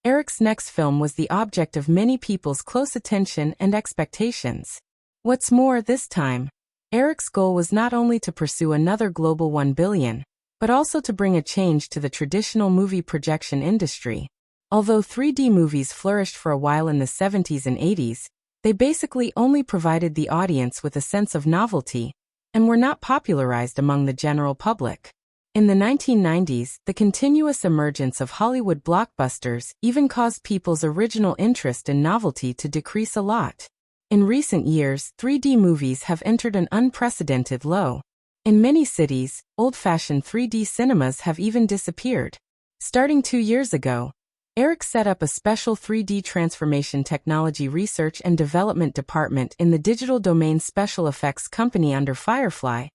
Eric's next film was the object of many people's close attention and expectations. What's more, this time, Eric's goal was not only to pursue another global $1 billion, but also to bring a change to the traditional movie projection industry. Although 3D movies flourished for a while in the 70s and 80s, they basically only provided the audience with a sense of novelty, and were not popularized among the general public. In the 1990s, the continuous emergence of Hollywood blockbusters even caused people's original interest in novelty to decrease a lot. In recent years, 3D movies have entered an unprecedented low. In many cities, old-fashioned 3D cinemas have even disappeared. Starting 2 years ago, Eric set up a special 3D transformation technology research and development department in the digital domain special effects company under Firefly,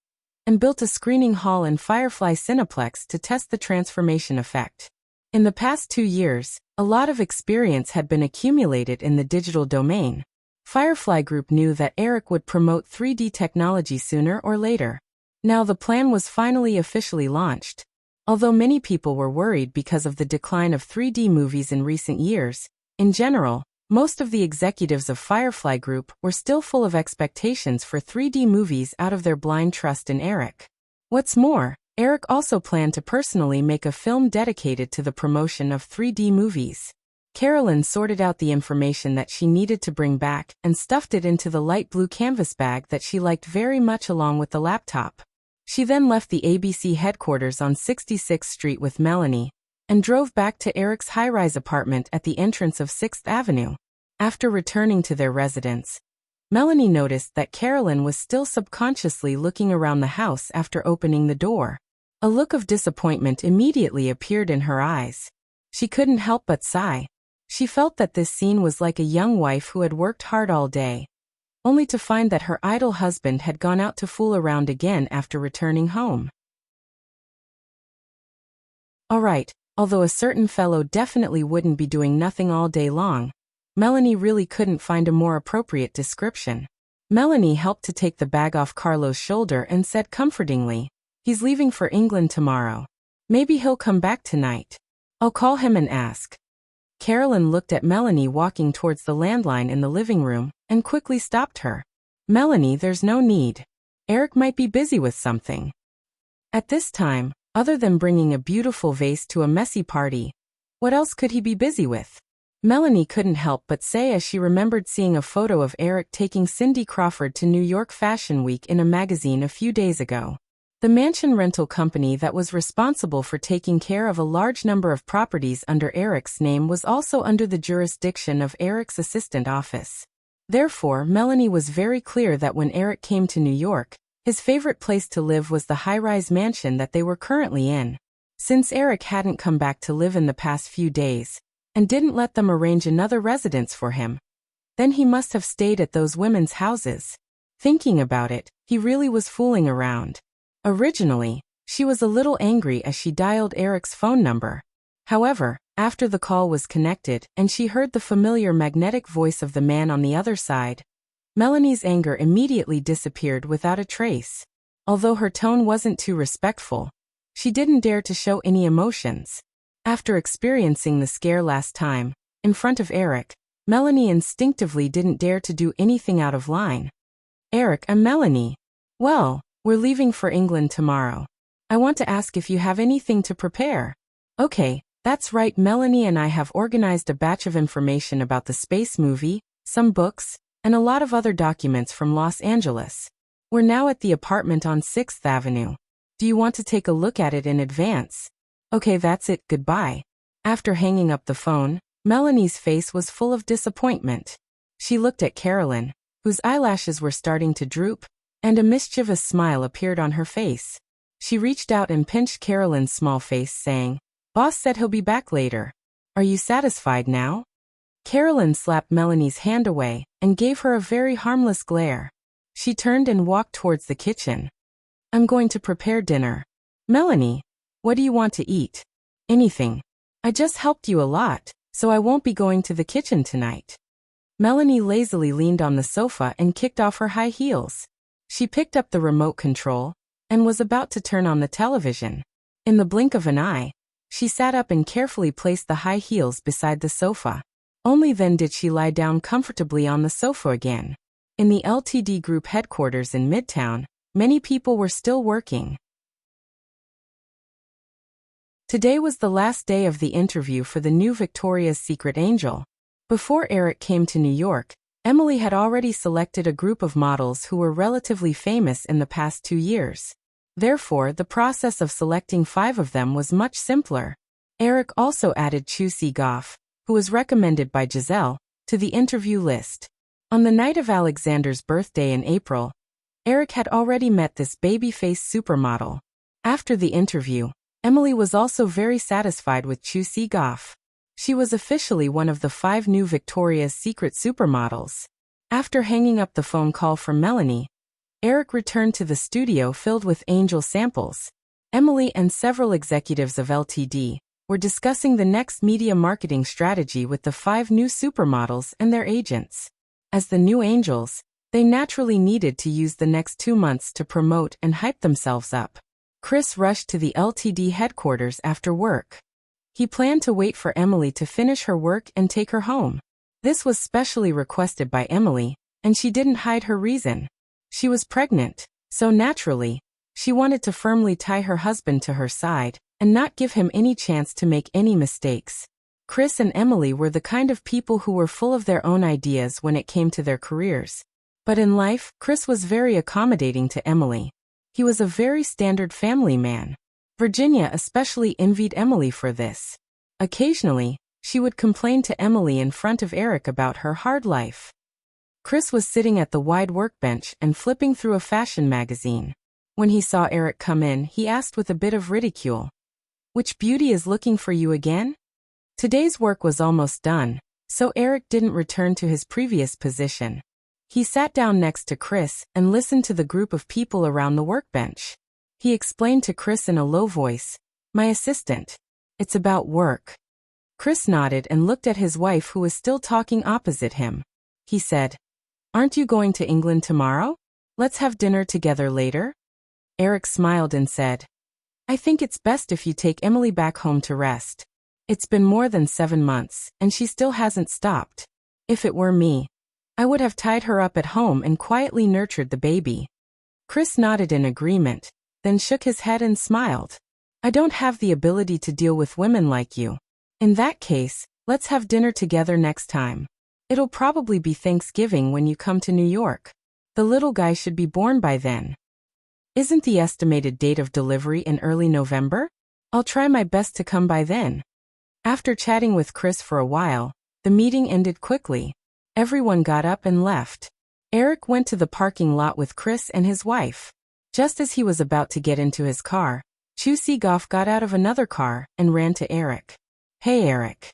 and built a screening hall in Firefly Cineplex to test the transformation effect. In the past 2 years, a lot of experience had been accumulated in the digital domain. Firefly Group knew that Eric would promote 3D technology sooner or later. Now the plan was finally officially launched. Although many people were worried because of the decline of 3D movies in recent years, in general, most of the executives of Firefly Group were still full of expectations for 3D movies out of their blind trust in Eric. What's more, Eric also planned to personally make a film dedicated to the promotion of 3D movies. Carolyn sorted out the information that she needed to bring back and stuffed it into the light blue canvas bag that she liked very much along with the laptop. She then left the ABC headquarters on 66th Street with Melanie, and drove back to Eric's high-rise apartment at the entrance of 6th Avenue. After returning to their residence, Melanie noticed that Carolyn was still subconsciously looking around the house after opening the door. A look of disappointment immediately appeared in her eyes. She couldn't help but sigh. She felt that this scene was like a young wife who had worked hard all day, only to find that her idle husband had gone out to fool around again after returning home. Alright, although a certain fellow definitely wouldn't be doing nothing all day long, Melanie really couldn't find a more appropriate description. Melanie helped to take the bag off Carlo's shoulder and said comfortingly, "He's leaving for England tomorrow. Maybe he'll come back tonight. I'll call him and ask." Carolyn looked at Melanie walking towards the landline in the living room, and quickly stopped her. "Melanie, there's no need. Eric might be busy with something." At this time, other than bringing a beautiful vase to a messy party, what else could he be busy with? Melanie couldn't help but say as she remembered seeing a photo of Eric taking Cindy Crawford to New York Fashion Week in a magazine a few days ago. The mansion rental company that was responsible for taking care of a large number of properties under Eric's name was also under the jurisdiction of Eric's assistant office. Therefore, Melanie was very clear that when Eric came to New York, his favorite place to live was the high-rise mansion that they were currently in. Since Eric hadn't come back to live in the past few days, and didn't let them arrange another residence for him, then he must have stayed at those women's houses. Thinking about it, he really was fooling around. Originally, she was a little angry as she dialed Eric's phone number. However, after the call was connected and she heard the familiar magnetic voice of the man on the other side, Melanie's anger immediately disappeared without a trace. Although her tone wasn't too respectful, she didn't dare to show any emotions. After experiencing the scare last time, in front of Eric, Melanie instinctively didn't dare to do anything out of line. Eric and Melanie. Well, we're leaving for England tomorrow. I want to ask if you have anything to prepare. Okay, that's right. Melanie and I have organized a batch of information about the space movie, some books, and a lot of other documents from Los Angeles. We're now at the apartment on 6th Avenue. Do you want to take a look at it in advance? Okay, that's it, goodbye. After hanging up the phone, Melanie's face was full of disappointment. She looked at Carolyn, whose eyelashes were starting to droop, and a mischievous smile appeared on her face. She reached out and pinched Carolyn's small face, saying, "Boss said he'll be back later. Are you satisfied now?" Carolyn slapped Melanie's hand away and gave her a very harmless glare. She turned and walked towards the kitchen. "I'm going to prepare dinner. Melanie, what do you want to eat?" "Anything. I just helped you a lot, so I won't be going to the kitchen tonight." Melanie lazily leaned on the sofa and kicked off her high heels. She picked up the remote control and was about to turn on the television. In the blink of an eye, she sat up and carefully placed the high heels beside the sofa. Only then did she lie down comfortably on the sofa again. In the LTD Group headquarters in Midtown, many people were still working. Today was the last day of the interview for the new Victoria's Secret Angel. Before Eric came to New York, Emily had already selected a group of models who were relatively famous in the past 2 years. Therefore, the process of selecting 5 of them was much simpler. Eric also added Chu Si-goff, who was recommended by Giselle, to the interview list. On the night of Alexander's birthday in April, Eric had already met this baby-faced supermodel. After the interview, Emily was also very satisfied with Chu Si-goff. She was officially one of the 5 new Victoria's Secret supermodels. After hanging up the phone call from Melanie, Eric returned to the studio filled with angel samples. Emily and several executives of LTD were discussing the next media marketing strategy with the 5 new supermodels and their agents. As the new angels, they naturally needed to use the next 2 months to promote and hype themselves up. Chris rushed to the LTD headquarters after work. He planned to wait for Emily to finish her work and take her home. This was specially requested by Emily, and she didn't hide her reason. She was pregnant, so naturally, she wanted to firmly tie her husband to her side and not give him any chance to make any mistakes. Chris and Emily were the kind of people who were full of their own ideas when it came to their careers. But in life, Chris was very accommodating to Emily. He was a very standard family man. Virginia especially envied Emily for this. Occasionally, she would complain to Emily in front of Eric about her hard life. Chris was sitting at the wide workbench and flipping through a fashion magazine. When he saw Eric come in, he asked with a bit of ridicule, "Which beauty is looking for you again?" Today's work was almost done, so Eric didn't return to his previous position. He sat down next to Chris and listened to the group of people around the workbench. He explained to Chris in a low voice, "My assistant. It's about work." Chris nodded and looked at his wife, who was still talking opposite him. He said, "Aren't you going to England tomorrow? Let's have dinner together later." Eric smiled and said, "I think it's best if you take Emily back home to rest. It's been more than 7 months, and she still hasn't stopped. If it were me, I would have tied her up at home and quietly nurtured the baby." Chris nodded in agreement, then shook his head and smiled. "I don't have the ability to deal with women like you. In that case, let's have dinner together next time. It'll probably be Thanksgiving when you come to New York. The little guy should be born by then. Isn't the estimated date of delivery in early November? I'll try my best to come by then." After chatting with Chris for a while, the meeting ended quickly. Everyone got up and left. Eric went to the parking lot with Chris and his wife. Just as he was about to get into his car, Chu Si-goff got out of another car and ran to Eric. "Hey, Eric."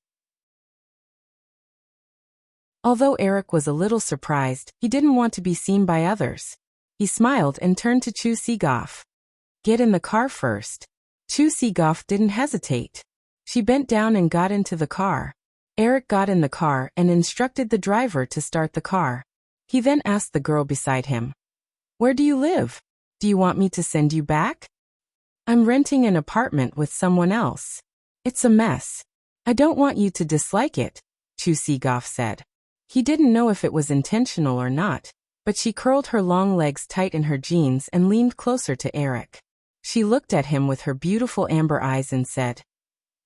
Although Eric was a little surprised, he didn't want to be seen by others. He smiled and turned to Chu Si-goff. "Get in the car first." Chu Si-goff didn't hesitate. She bent down and got into the car. Eric got in the car and instructed the driver to start the car. He then asked the girl beside him, "Where do you live? Do you want me to send you back?" "I'm renting an apartment with someone else. It's a mess. I don't want you to dislike it," Chu Si-goff said. He didn't know if it was intentional or not, but she curled her long legs tight in her jeans and leaned closer to Eric. She looked at him with her beautiful amber eyes and said,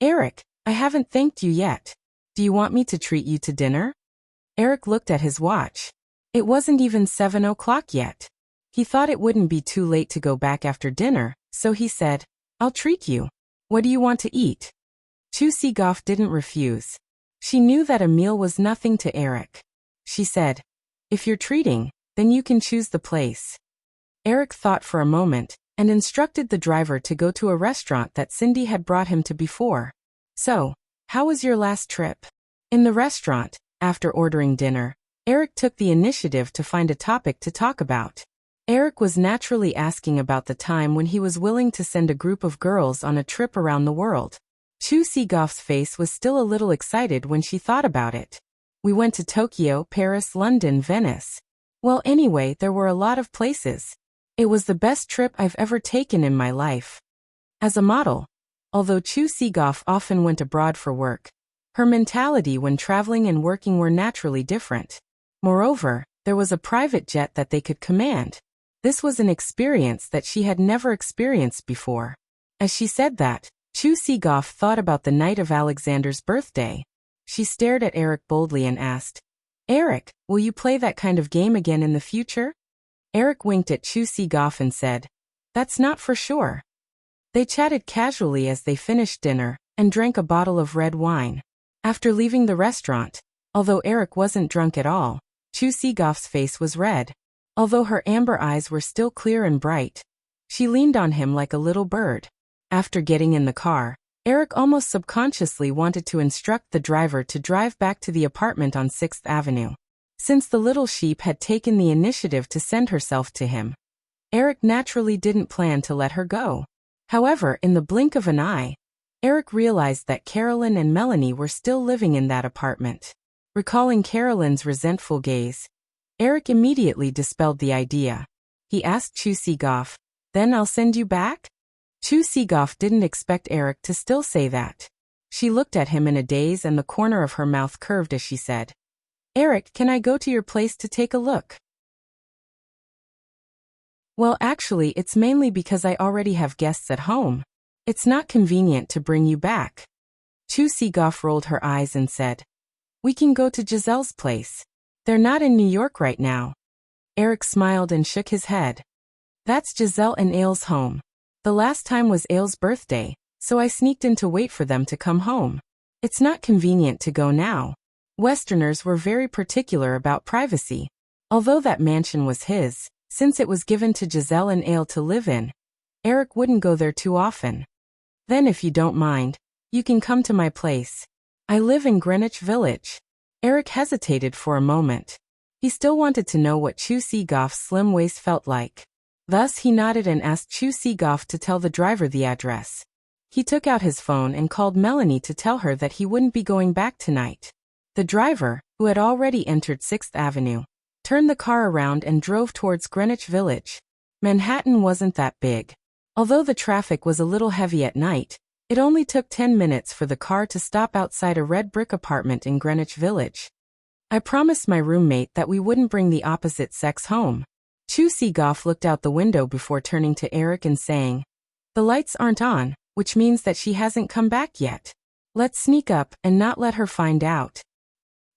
"Eric, I haven't thanked you yet. Do you want me to treat you to dinner?" Eric looked at his watch. It wasn't even 7 o'clock yet. He thought it wouldn't be too late to go back after dinner, so he said, "I'll treat you. What do you want to eat?" Chu Si-goff didn't refuse. She knew that a meal was nothing to Eric. She said, "If you're treating, then you can choose the place." Eric thought for a moment and instructed the driver to go to a restaurant that Cindy had brought him to before. "So, how was your last trip?" In the restaurant, after ordering dinner, Eric took the initiative to find a topic to talk about. Eric was naturally asking about the time when he was willing to send a group of girls on a trip around the world. Chu Si-goff's face was still a little excited when she thought about it. "We went to Tokyo, Paris, London, Venice. Well, anyway, there were a lot of places. It was the best trip I've ever taken in my life." As a model, although Chu Si-goff often went abroad for work, her mentality when traveling and working were naturally different. Moreover, there was a private jet that they could command. This was an experience that she had never experienced before. As she said that, Chu Si-goff thought about the night of Alexander's birthday. She stared at Eric boldly and asked, "Eric, will you play that kind of game again in the future?" Eric winked at Chu Si-goff and said, "That's not for sure." They chatted casually as they finished dinner and drank a bottle of red wine. After leaving the restaurant, although Eric wasn't drunk at all, Chu Si-goff's face was red. Although her amber eyes were still clear and bright, she leaned on him like a little bird. After getting in the car, Eric almost subconsciously wanted to instruct the driver to drive back to the apartment on 6th Avenue. Since the little sheep had taken the initiative to send herself to him, Eric naturally didn't plan to let her go. However, in the blink of an eye, Eric realized that Carolyn and Melanie were still living in that apartment. Recalling Carolyn's resentful gaze, Eric immediately dispelled the idea. He asked Chu Si-goff, "Then I'll send you back?" Chu Si-goff didn't expect Eric to still say that. She looked at him in a daze and the corner of her mouth curved as she said, "Eric, can I go to your place to take a look?" "Well, actually, it's mainly because I already have guests at home. It's not convenient to bring you back." Chu Si-goff rolled her eyes and said, "We can go to Giselle's place. They're not in New York right now." Eric smiled and shook his head. "That's Giselle and Aile's home. The last time was Aile's birthday, so I sneaked in to wait for them to come home. It's not convenient to go now." Westerners were very particular about privacy. Although that mansion was his, since it was given to Giselle and Aile to live in, Eric wouldn't go there too often. "Then if you don't mind, you can come to my place. I live in Greenwich Village." Eric hesitated for a moment. He still wanted to know what Chu Si-goff's slim waist felt like. Thus he nodded and asked Chu Si-goff to tell the driver the address. He took out his phone and called Melanie to tell her that he wouldn't be going back tonight. The driver, who had already entered 6th Avenue, turned the car around and drove towards Greenwich Village. Manhattan wasn't that big. Although the traffic was a little heavy at night, it only took 10 minutes for the car to stop outside a red brick apartment in Greenwich Village. "I promised my roommate that we wouldn't bring the opposite sex home." Chu Si-goff looked out the window before turning to Eric and saying, "The lights aren't on, which means that she hasn't come back yet. Let's sneak up and not let her find out."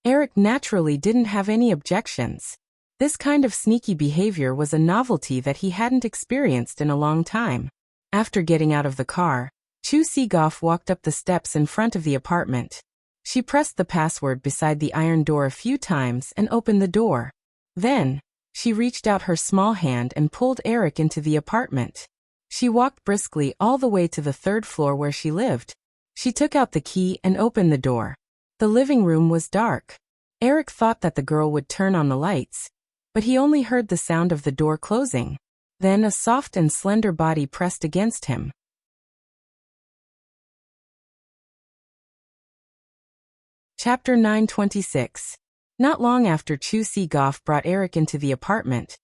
Eric naturally didn't have any objections. This kind of sneaky behavior was a novelty that he hadn't experienced in a long time. After getting out of the car, Chu Si-goff walked up the steps in front of the apartment. She pressed the password beside the iron door a few times and opened the door. Then, she reached out her small hand and pulled Eric into the apartment. She walked briskly all the way to the 3rd floor where she lived. She took out the key and opened the door. The living room was dark. Eric thought that the girl would turn on the lights, but he only heard the sound of the door closing. Then a soft and slender body pressed against him. Chapter 926. Not long after Chu Goff brought Eric into the apartment,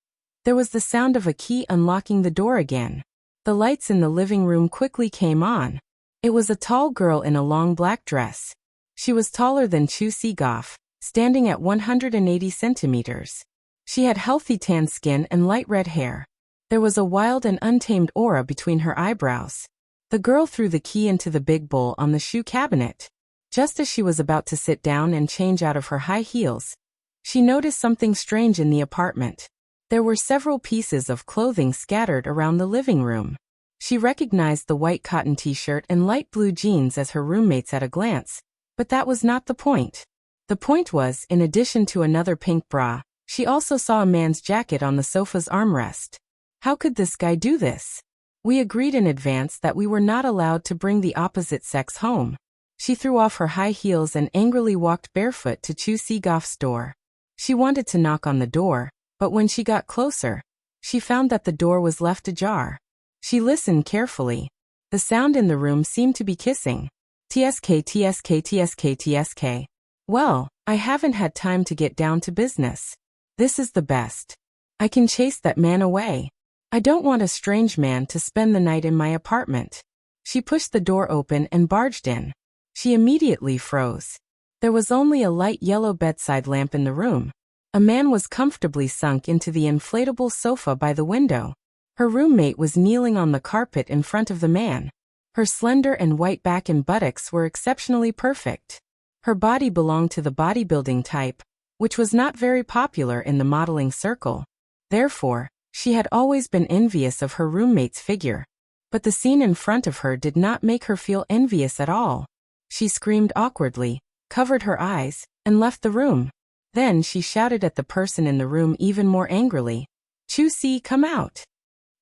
there was the sound of a key unlocking the door again. The lights in the living room quickly came on. It was a tall girl in a long black dress. She was taller than Chu Goff, standing at 180 centimeters. She had healthy tan skin and light red hair. There was a wild and untamed aura between her eyebrows. The girl threw the key into the big bowl on the shoe cabinet. Just as she was about to sit down and change out of her high heels, she noticed something strange in the apartment. There were several pieces of clothing scattered around the living room. She recognized the white cotton t-shirt and light blue jeans as her roommates at a glance, but that was not the point. The point was, in addition to another pink bra, she also saw a man's jacket on the sofa's armrest. How could this guy do this? We agreed in advance that we were not allowed to bring the opposite sex home. She threw off her high heels and angrily walked barefoot to Chu Goff's door. She wanted to knock on the door, but when she got closer, she found that the door was left ajar. She listened carefully. The sound in the room seemed to be kissing. TSK, TSK, TSK, TSK. Well, I haven't had time to get down to business. This is the best. I can chase that man away. I don't want a strange man to spend the night in my apartment. She pushed the door open and barged in. She immediately froze. There was only a light yellow bedside lamp in the room. A man was comfortably sunk into the inflatable sofa by the window. Her roommate was kneeling on the carpet in front of the man. Her slender and white back and buttocks were exceptionally perfect. Her body belonged to the bodybuilding type, which was not very popular in the modeling circle. Therefore, she had always been envious of her roommate's figure. But the scene in front of her did not make her feel envious at all. She screamed awkwardly, covered her eyes, and left the room. Then she shouted at the person in the room even more angrily. Chu, come out.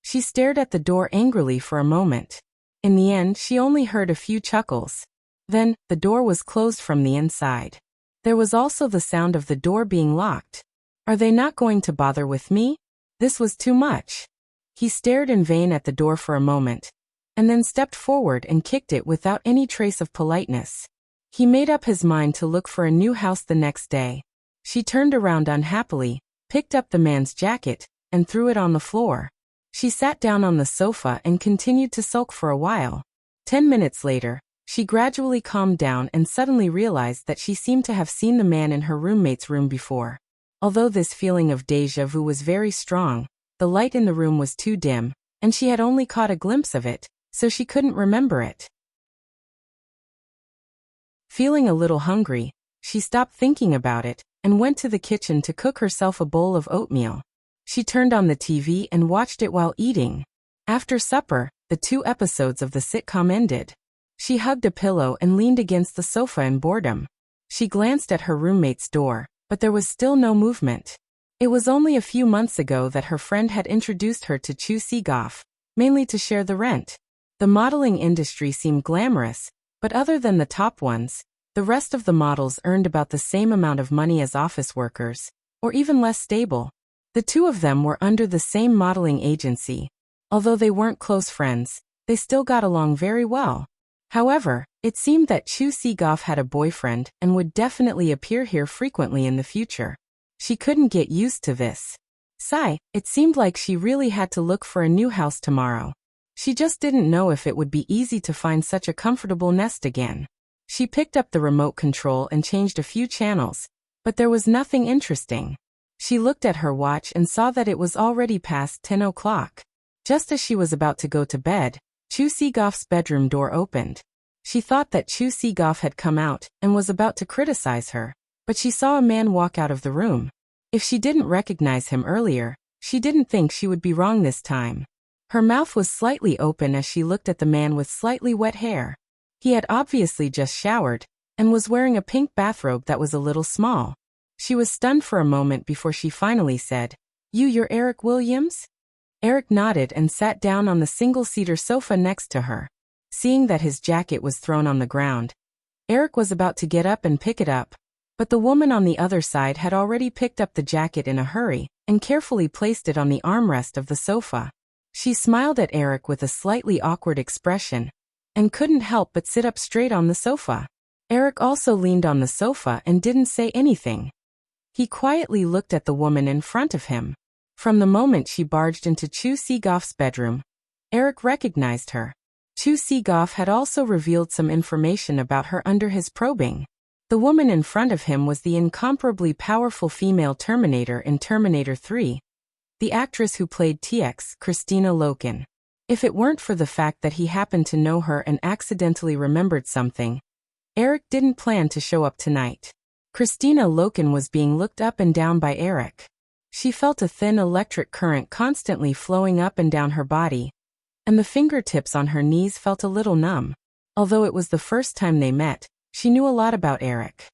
She stared at the door angrily for a moment. In the end, she only heard a few chuckles. Then, the door was closed from the inside. There was also the sound of the door being locked. Are they not going to bother with me? This was too much. He stared in vain at the door for a moment, and then stepped forward and kicked it without any trace of politeness. He made up his mind to look for a new house the next day. She turned around unhappily, picked up the man's jacket, and threw it on the floor. She sat down on the sofa and continued to sulk for a while. 10 minutes later, she gradually calmed down and suddenly realized that she seemed to have seen the man in her roommate's room before. Although this feeling of déjà vu was very strong, the light in the room was too dim, and she had only caught a glimpse of it, so she couldn't remember it. Feeling a little hungry, she stopped thinking about it and went to the kitchen to cook herself a bowl of oatmeal. She turned on the TV and watched it while eating. After supper, the 2 episodes of the sitcom ended. She hugged a pillow and leaned against the sofa in boredom. She glanced at her roommate's door, but there was still no movement. It was only a few months ago that her friend had introduced her to Chu Goff, mainly to share the rent. The modeling industry seemed glamorous, but other than the top ones, the rest of the models earned about the same amount of money as office workers, or even less stable. The 2 of them were under the same modeling agency. Although they weren't close friends, they still got along very well. However, it seemed that Chu Goff had a boyfriend and would definitely appear here frequently in the future. She couldn't get used to this. It seemed like she really had to look for a new house tomorrow. She just didn't know if it would be easy to find such a comfortable nest again. She picked up the remote control and changed a few channels, but there was nothing interesting. She looked at her watch and saw that it was already past 10 o'clock. Just as she was about to go to bed, Chu Goff's bedroom door opened. She thought that Chu Goff had come out and was about to criticize her, but she saw a man walk out of the room. If she didn't recognize him earlier, she didn't think she would be wrong this time. Her mouth was slightly open as she looked at the man with slightly wet hair. He had obviously just showered, and was wearing a pink bathrobe that was a little small. She was stunned for a moment before she finally said, You're Eric Williams? Eric nodded and sat down on the single-seater sofa next to her. Seeing that his jacket was thrown on the ground, Eric was about to get up and pick it up, but the woman on the other side had already picked up the jacket in a hurry and carefully placed it on the armrest of the sofa. She smiled at Eric with a slightly awkward expression and couldn't help but sit up straight on the sofa. Eric also leaned on the sofa and didn't say anything. He quietly looked at the woman in front of him. From the moment she barged into Chu Seagoff's bedroom, Eric recognized her. Chu Seagoff had also revealed some information about her under his probing. The woman in front of him was the incomparably powerful female Terminator in Terminator 3, the actress who played TX, Christina Loken. If it weren't for the fact that he happened to know her and accidentally remembered something, Eric didn't plan to show up tonight. Christina Loken was being looked up and down by Eric. She felt a thin electric current constantly flowing up and down her body, and the fingertips on her knees felt a little numb. Although it was the first time they met, she knew a lot about Eric.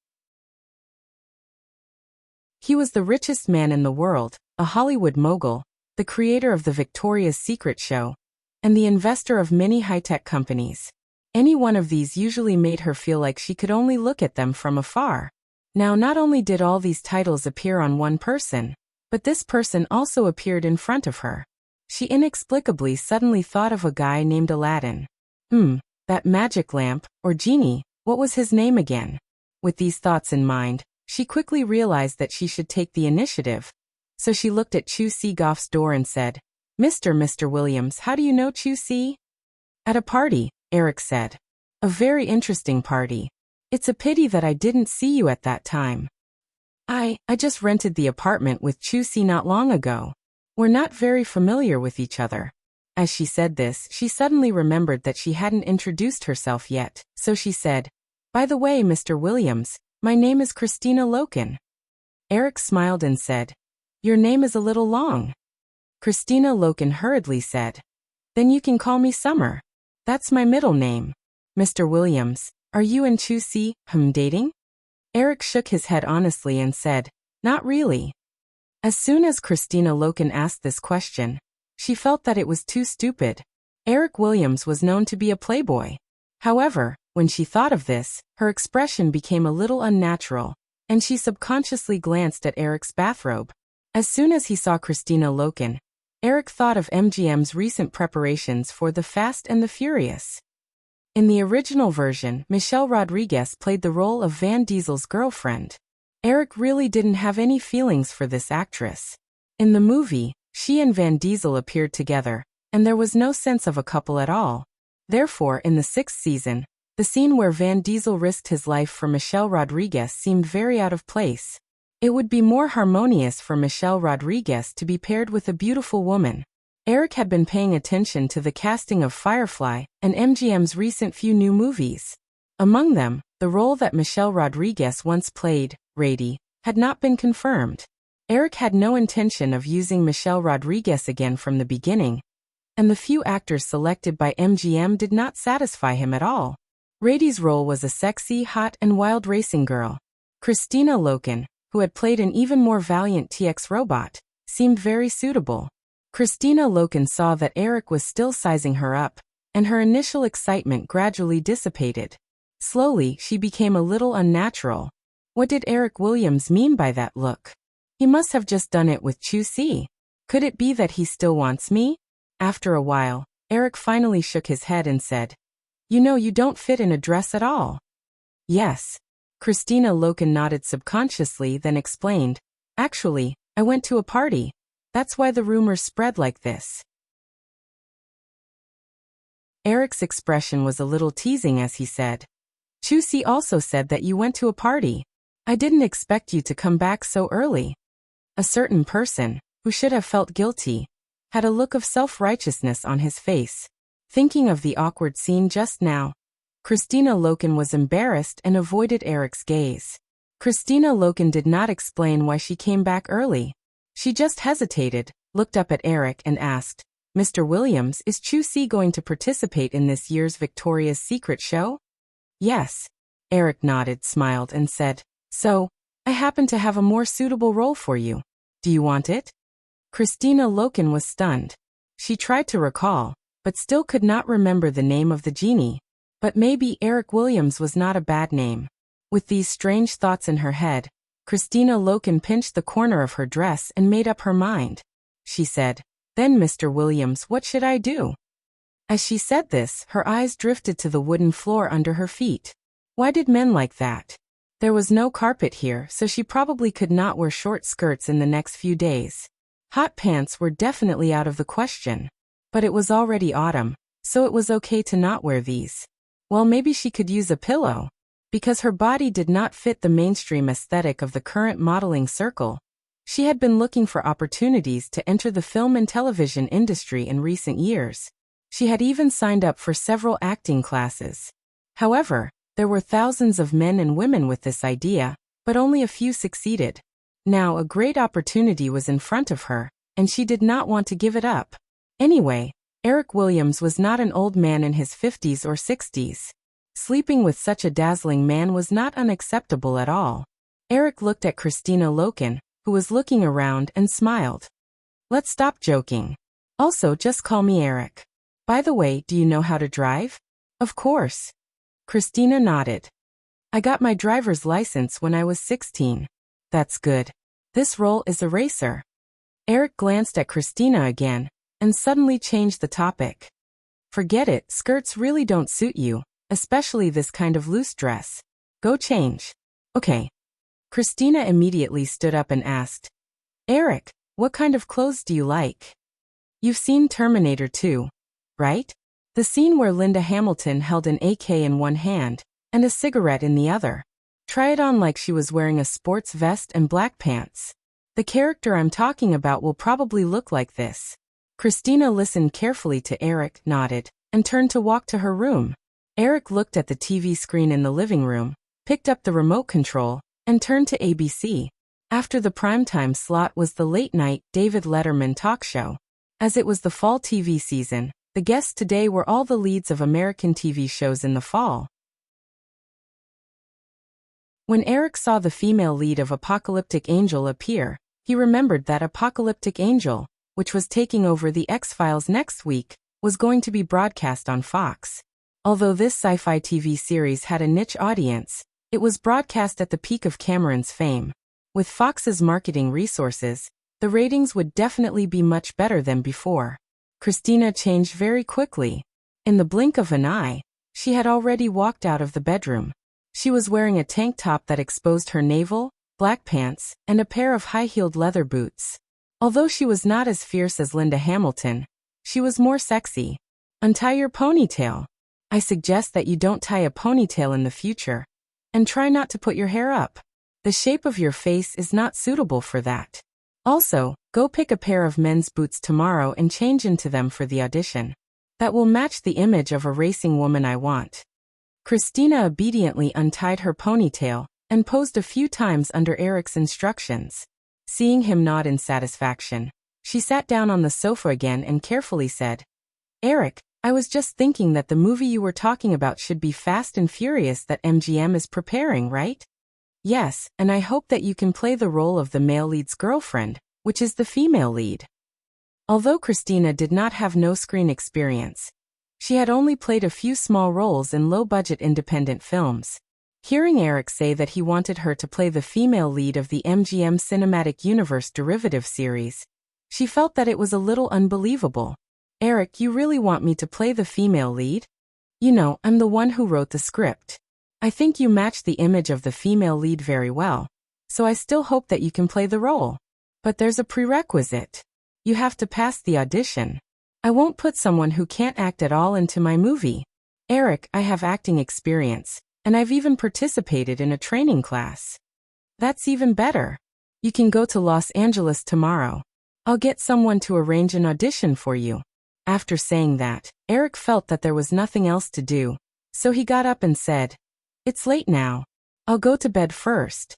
He was the richest man in the world, a Hollywood mogul, the creator of the Victoria's Secret show, and the investor of many high-tech companies. Any one of these usually made her feel like she could only look at them from afar. Now, not only did all these titles appear on one person, but this person also appeared in front of her. She inexplicably suddenly thought of a guy named Aladdin. That magic lamp, or genie, what was his name again? With these thoughts in mind, she quickly realized that she should take the initiative. So she looked at Chu Seagoff's door and said, Mr. Williams, how do you know Chu See? At a party, Eric said. A very interesting party. It's a pity that I didn't see you at that time. I just rented the apartment with Chu See not long ago. We're not very familiar with each other. As she said this, she suddenly remembered that she hadn't introduced herself yet, so she said, By the way, Mr. Williams, my name is Christina Loken. Eric smiled and said, Your name is a little long. Christina Loken hurriedly said, Then you can call me Summer. That's my middle name. Mr. Williams, are you and Chu See dating? Eric shook his head honestly and said, Not really. As soon as Christina Loken asked this question, she felt that it was too stupid. Eric Williams was known to be a playboy. However, when she thought of this, her expression became a little unnatural, and she subconsciously glanced at Eric's bathrobe. As soon as he saw Christina Loken, Eric thought of MGM's recent preparations for The Fast and the Furious. In the original version, Michelle Rodriguez played the role of Van Diesel's girlfriend. Eric really didn't have any feelings for this actress. In the movie, she and Van Diesel appeared together, and there was no sense of a couple at all. Therefore, in the 6th season, the scene where Van Diesel risked his life for Michelle Rodriguez seemed very out of place. It would be more harmonious for Michelle Rodriguez to be paired with a beautiful woman. Eric had been paying attention to the casting of Firefly and MGM's recent few new movies. Among them, the role that Michelle Rodriguez once played, Rady, had not been confirmed. Eric had no intention of using Michelle Rodriguez again from the beginning, and the few actors selected by MGM did not satisfy him at all. Rady's role was a sexy, hot, and wild racing girl. Christina Loken, who had played an even more valiant TX robot, seemed very suitable. Christina Loken saw that Eric was still sizing her up, and her initial excitement gradually dissipated. Slowly, she became a little unnatural. What did Eric Williams mean by that look? He must have just done it with Chu See. Could it be that he still wants me? After a while, Eric finally shook his head and said, You know you don't fit in a dress at all. Yes. Christina Loken nodded subconsciously, then explained, Actually, I went to a party. That's why the rumors spread like this. Eric's expression was a little teasing as he said, Chu See also said that you went to a party. I didn't expect you to come back so early. A certain person, who should have felt guilty, had a look of self-righteousness on his face. Thinking of the awkward scene just now, Christina Loken was embarrassed and avoided Eric's gaze. Christina Loken did not explain why she came back early. She just hesitated, looked up at Eric and asked, Mr. Williams, is Chu See going to participate in this year's Victoria's Secret show? Yes. Eric nodded, smiled, and said, So, I happen to have a more suitable role for you. Do you want it? Christina Loken was stunned. She tried to recall, but still could not remember the name of the genie. But maybe Eric Williams was not a bad name. With these strange thoughts in her head, Christina Loken pinched the corner of her dress and made up her mind. She said, Then Mr. Williams, what should I do? As she said this, her eyes drifted to the wooden floor under her feet. Why did men like that? There was no carpet here, so she probably could not wear short skirts in the next few days. Hot pants were definitely out of the question. But it was already autumn, so it was okay to not wear these. Well, maybe she could use a pillow. Because her body did not fit the mainstream aesthetic of the current modeling circle. She had been looking for opportunities to enter the film and television industry in recent years. She had even signed up for several acting classes. However, there were thousands of men and women with this idea, but only a few succeeded. Now a great opportunity was in front of her, and she did not want to give it up. Anyway, Eric Williams was not an old man in his 50s or 60s. Sleeping with such a dazzling man was not unacceptable at all. Eric looked at Christina Loken, who was looking around, and smiled. Let's stop joking. Also, just call me Eric. By the way, do you know how to drive? Of course. Christina nodded. I got my driver's license when I was 16. That's good. This role is a racer. Eric glanced at Christina again, and suddenly changed the topic. Forget it, skirts really don't suit you, especially this kind of loose dress. Go change. Okay. Christina immediately stood up and asked, Eric, what kind of clothes do you like? You've seen Terminator 2, right? The scene where Linda Hamilton held an AK in one hand and a cigarette in the other. Try it on like she was wearing a sports vest and black pants. The character I'm talking about will probably look like this. Christina listened carefully to Eric, nodded, and turned to walk to her room. Eric looked at the TV screen in the living room, picked up the remote control, and turned to ABC. After the primetime slot was the late-night David Letterman talk show. As it was the fall TV season, the guests today were all the leads of American TV shows in the fall. When Eric saw the female lead of Apocalyptic Angel appear, he remembered that Apocalyptic Angel, which was taking over the X-Files next week, was going to be broadcast on Fox. Although this sci-fi TV series had a niche audience, it was broadcast at the peak of Cameron's fame. With Fox's marketing resources, the ratings would definitely be much better than before. Christina changed very quickly. In the blink of an eye, she had already walked out of the bedroom. She was wearing a tank top that exposed her navel, black pants, and a pair of high-heeled leather boots. Although she was not as fierce as Linda Hamilton, she was more sexy. Untie your ponytail. I suggest that you don't tie a ponytail in the future. And try not to put your hair up. The shape of your face is not suitable for that. Also, go pick a pair of men's boots tomorrow and change into them for the audition. That will match the image of a racing woman I want. Christina obediently untied her ponytail and posed a few times under Eric's instructions. Seeing him nod in satisfaction, she sat down on the sofa again and carefully said, Eric, I was just thinking that the movie you were talking about should be Fast and Furious that MGM is preparing, right? Yes, and I hope that you can play the role of the male lead's girlfriend, which is the female lead. Although Christina did not have no screen experience, she had only played a few small roles in low-budget independent films. Hearing Eric say that he wanted her to play the female lead of the MGM Cinematic Universe derivative series, she felt that it was a little unbelievable. Eric, you really want me to play the female lead? You know, I'm the one who wrote the script. I think you match the image of the female lead very well, so I still hope that you can play the role. But there's a prerequisite. You have to pass the audition. I won't put someone who can't act at all into my movie. Eric, I have acting experience, and I've even participated in a training class. That's even better. You can go to Los Angeles tomorrow. I'll get someone to arrange an audition for you. After saying that, Eric felt that there was nothing else to do, so he got up and said, It's late now. I'll go to bed first.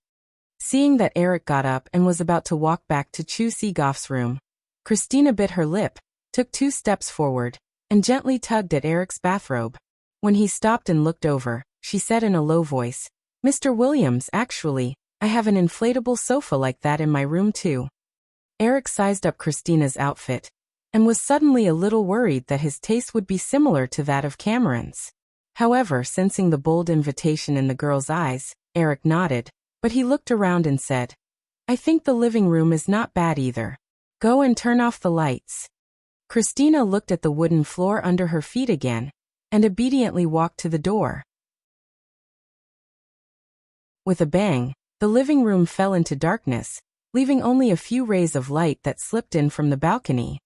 Seeing that Eric got up and was about to walk back to Chu Seagoff's room, Christina bit her lip, took 2 steps forward, and gently tugged at Eric's bathrobe. When he stopped and looked over, she said in a low voice, Mr. Williams, actually, I have an inflatable sofa like that in my room too. Eric sized up Christina's outfit, and was suddenly a little worried that his taste would be similar to that of Cameron's. However, sensing the bold invitation in the girl's eyes, Eric nodded, but he looked around and said, I think the living room is not bad either. Go and turn off the lights. Christina looked at the wooden floor under her feet again, and obediently walked to the door. With a bang, the living room fell into darkness, leaving only a few rays of light that slipped in from the balcony.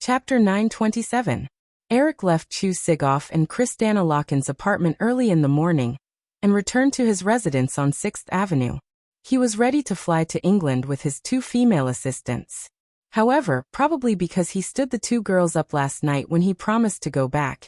Chapter 927. Eric left Chu Sigoff and Kristana Locken's apartment early in the morning and returned to his residence on 6th Avenue. He was ready to fly to England with his 2 female assistants. However, probably because he stood the 2 girls up last night when he promised to go back,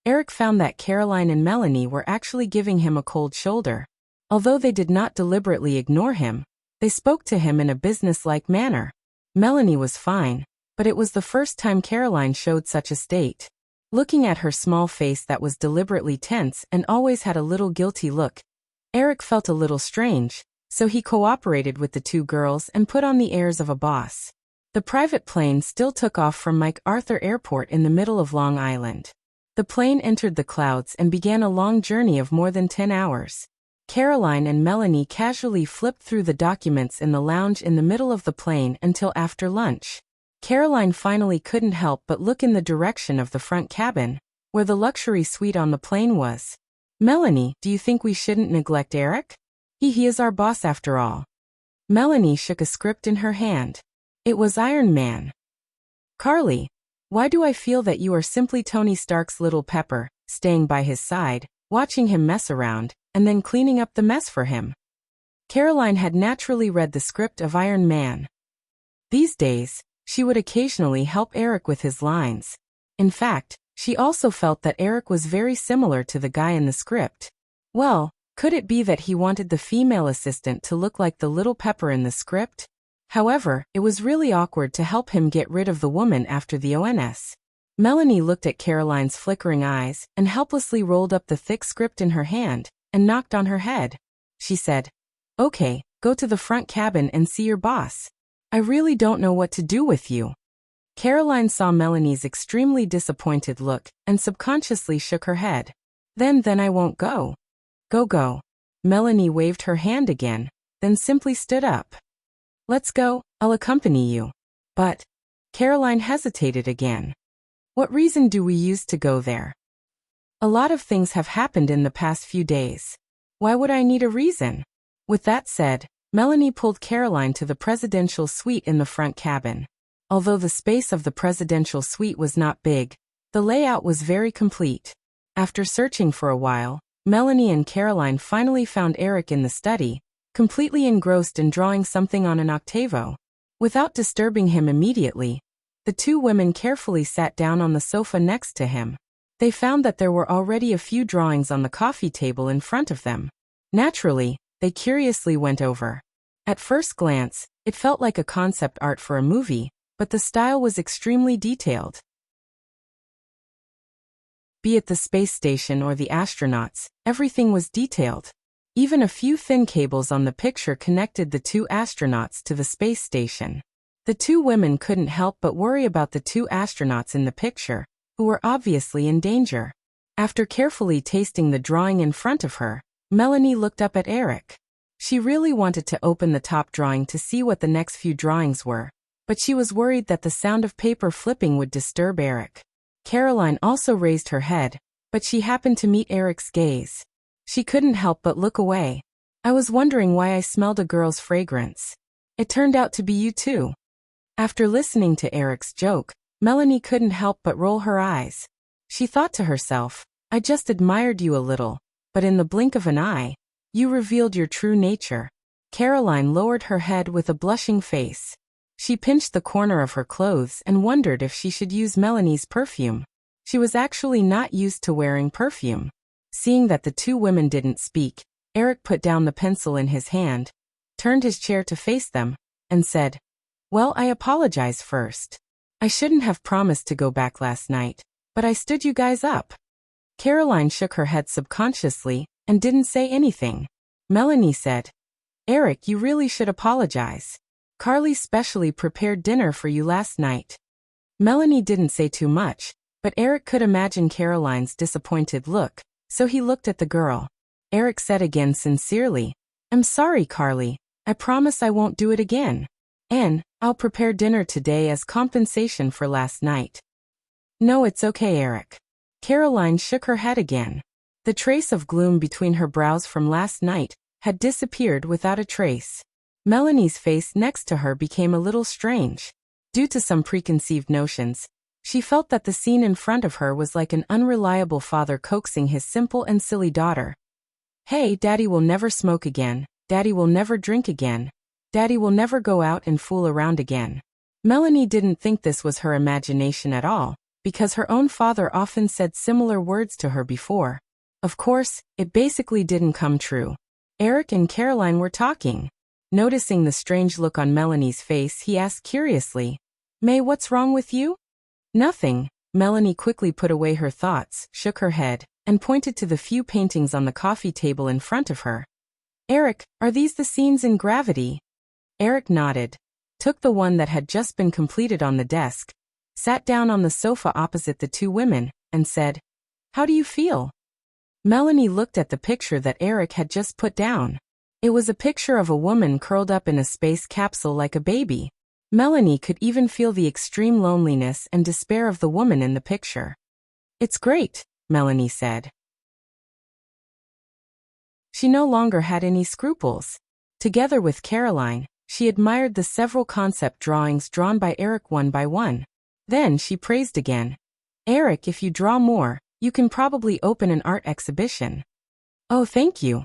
Eric found that Caroline and Melanie were actually giving him a cold shoulder. Although they did not deliberately ignore him, they spoke to him in a business-like manner. Melanie was fine, but it was the first time Caroline showed such a state. Looking at her small face that was deliberately tense and always had a little guilty look, Eric felt a little strange, so he cooperated with the 2 girls and put on the airs of a boss. The private plane still took off from MacArthur Airport in the middle of Long Island. The plane entered the clouds and began a long journey of more than 10 hours. Caroline and Melanie casually flipped through the documents in the lounge in the middle of the plane until after lunch. Caroline finally couldn't help but look in the direction of the front cabin, where the luxury suite on the plane was. "Melanie, do you think we shouldn't neglect Eric? He is our boss after all." Melanie shook a script in her hand. It was Iron Man. "Carly, why do I feel that you are simply Tony Stark's little pepper, staying by his side, watching him mess around, and then cleaning up the mess for him?" Caroline had naturally read the script of Iron Man. These days, she would occasionally help Eric with his lines. In fact, she also felt that Eric was very similar to the guy in the script. Well, could it be that he wanted the female assistant to look like the little pepper in the script? However, it was really awkward to help him get rid of the woman after the ONS. Melanie looked at Caroline's flickering eyes and helplessly rolled up the thick script in her hand and knocked on her head. She said, "Okay, go to the front cabin and see your boss. I really don't know what to do with you." Caroline saw Melanie's extremely disappointed look and subconsciously shook her head. Then I won't go." Go. Melanie waved her hand again, then simply stood up. "Let's go, I'll accompany you." "But..." Caroline hesitated again. "What reason do we use to go there? A lot of things have happened in the past few days. Why would I need a reason?" With that said, Melanie pulled Caroline to the presidential suite in the front cabin. Although the space of the presidential suite was not big, the layout was very complete. After searching for a while, Melanie and Caroline finally found Eric in the study, completely engrossed in drawing something on an octavo. Without disturbing him immediately, the 2 women carefully sat down on the sofa next to him. They found that there were already a few drawings on the coffee table in front of them. Naturally, they curiously went over. At first glance, it felt like a concept art for a movie, but the style was extremely detailed. Be it the space station or the astronauts, everything was detailed. Even a few thin cables on the picture connected the 2 astronauts to the space station. The 2 women couldn't help but worry about the 2 astronauts in the picture, who were obviously in danger. After carefully tasting the drawing in front of her, Melanie looked up at Eric. She really wanted to open the top drawing to see what the next few drawings were, but she was worried that the sound of paper flipping would disturb Eric. Caroline also raised her head, but she happened to meet Eric's gaze. She couldn't help but look away. "I was wondering why I smelled a girl's fragrance. It turned out to be you too." After listening to Eric's joke, Melanie couldn't help but roll her eyes. She thought to herself, "I just admired you a little, but in the blink of an eye, you revealed your true nature." Caroline lowered her head with a blushing face. She pinched the corner of her clothes and wondered if she should use Melanie's perfume. She was actually not used to wearing perfume. Seeing that the 2 women didn't speak, Eric put down the pencil in his hand, turned his chair to face them, and said, "Well, I apologize first. I shouldn't have promised to go back last night, but I stood you guys up." Caroline shook her head subconsciously and didn't say anything. Melanie said, "Eric, you really should apologize. Carly specially prepared dinner for you last night." Melanie didn't say too much, but Eric could imagine Caroline's disappointed look, so he looked at the girl. Eric said again sincerely, "I'm sorry, Carly. I promise I won't do it again. And I'll prepare dinner today as compensation for last night." "No, it's okay, Eric." Caroline shook her head again. The trace of gloom between her brows from last night had disappeared without a trace. Melanie's face next to her became a little strange. Due to some preconceived notions, she felt that the scene in front of her was like an unreliable father coaxing his simple and silly daughter. Hey, Daddy will never smoke again. Daddy will never drink again. Daddy will never go out and fool around again. Melanie didn't think this was her imagination at all, because her own father often said similar words to her before. Of course, it basically didn't come true. Eric and Caroline were talking. Noticing the strange look on Melanie's face, he asked curiously, May, what's wrong with you? Nothing. Melanie quickly put away her thoughts, shook her head, and pointed to the few paintings on the coffee table in front of her. Eric, are these the scenes in Gravity? Eric nodded, took the one that had just been completed on the desk, sat down on the sofa opposite the two women, and said, How do you feel? Melanie looked at the picture that Eric had just put down. It was a picture of a woman curled up in a space capsule like a baby. Melanie could even feel the extreme loneliness and despair of the woman in the picture. It's great, Melanie said. She no longer had any scruples. Together with Caroline, she admired the several concept drawings drawn by Eric one by one. Then she praised again. Eric, if you draw more, you can probably open an art exhibition. Oh, thank you.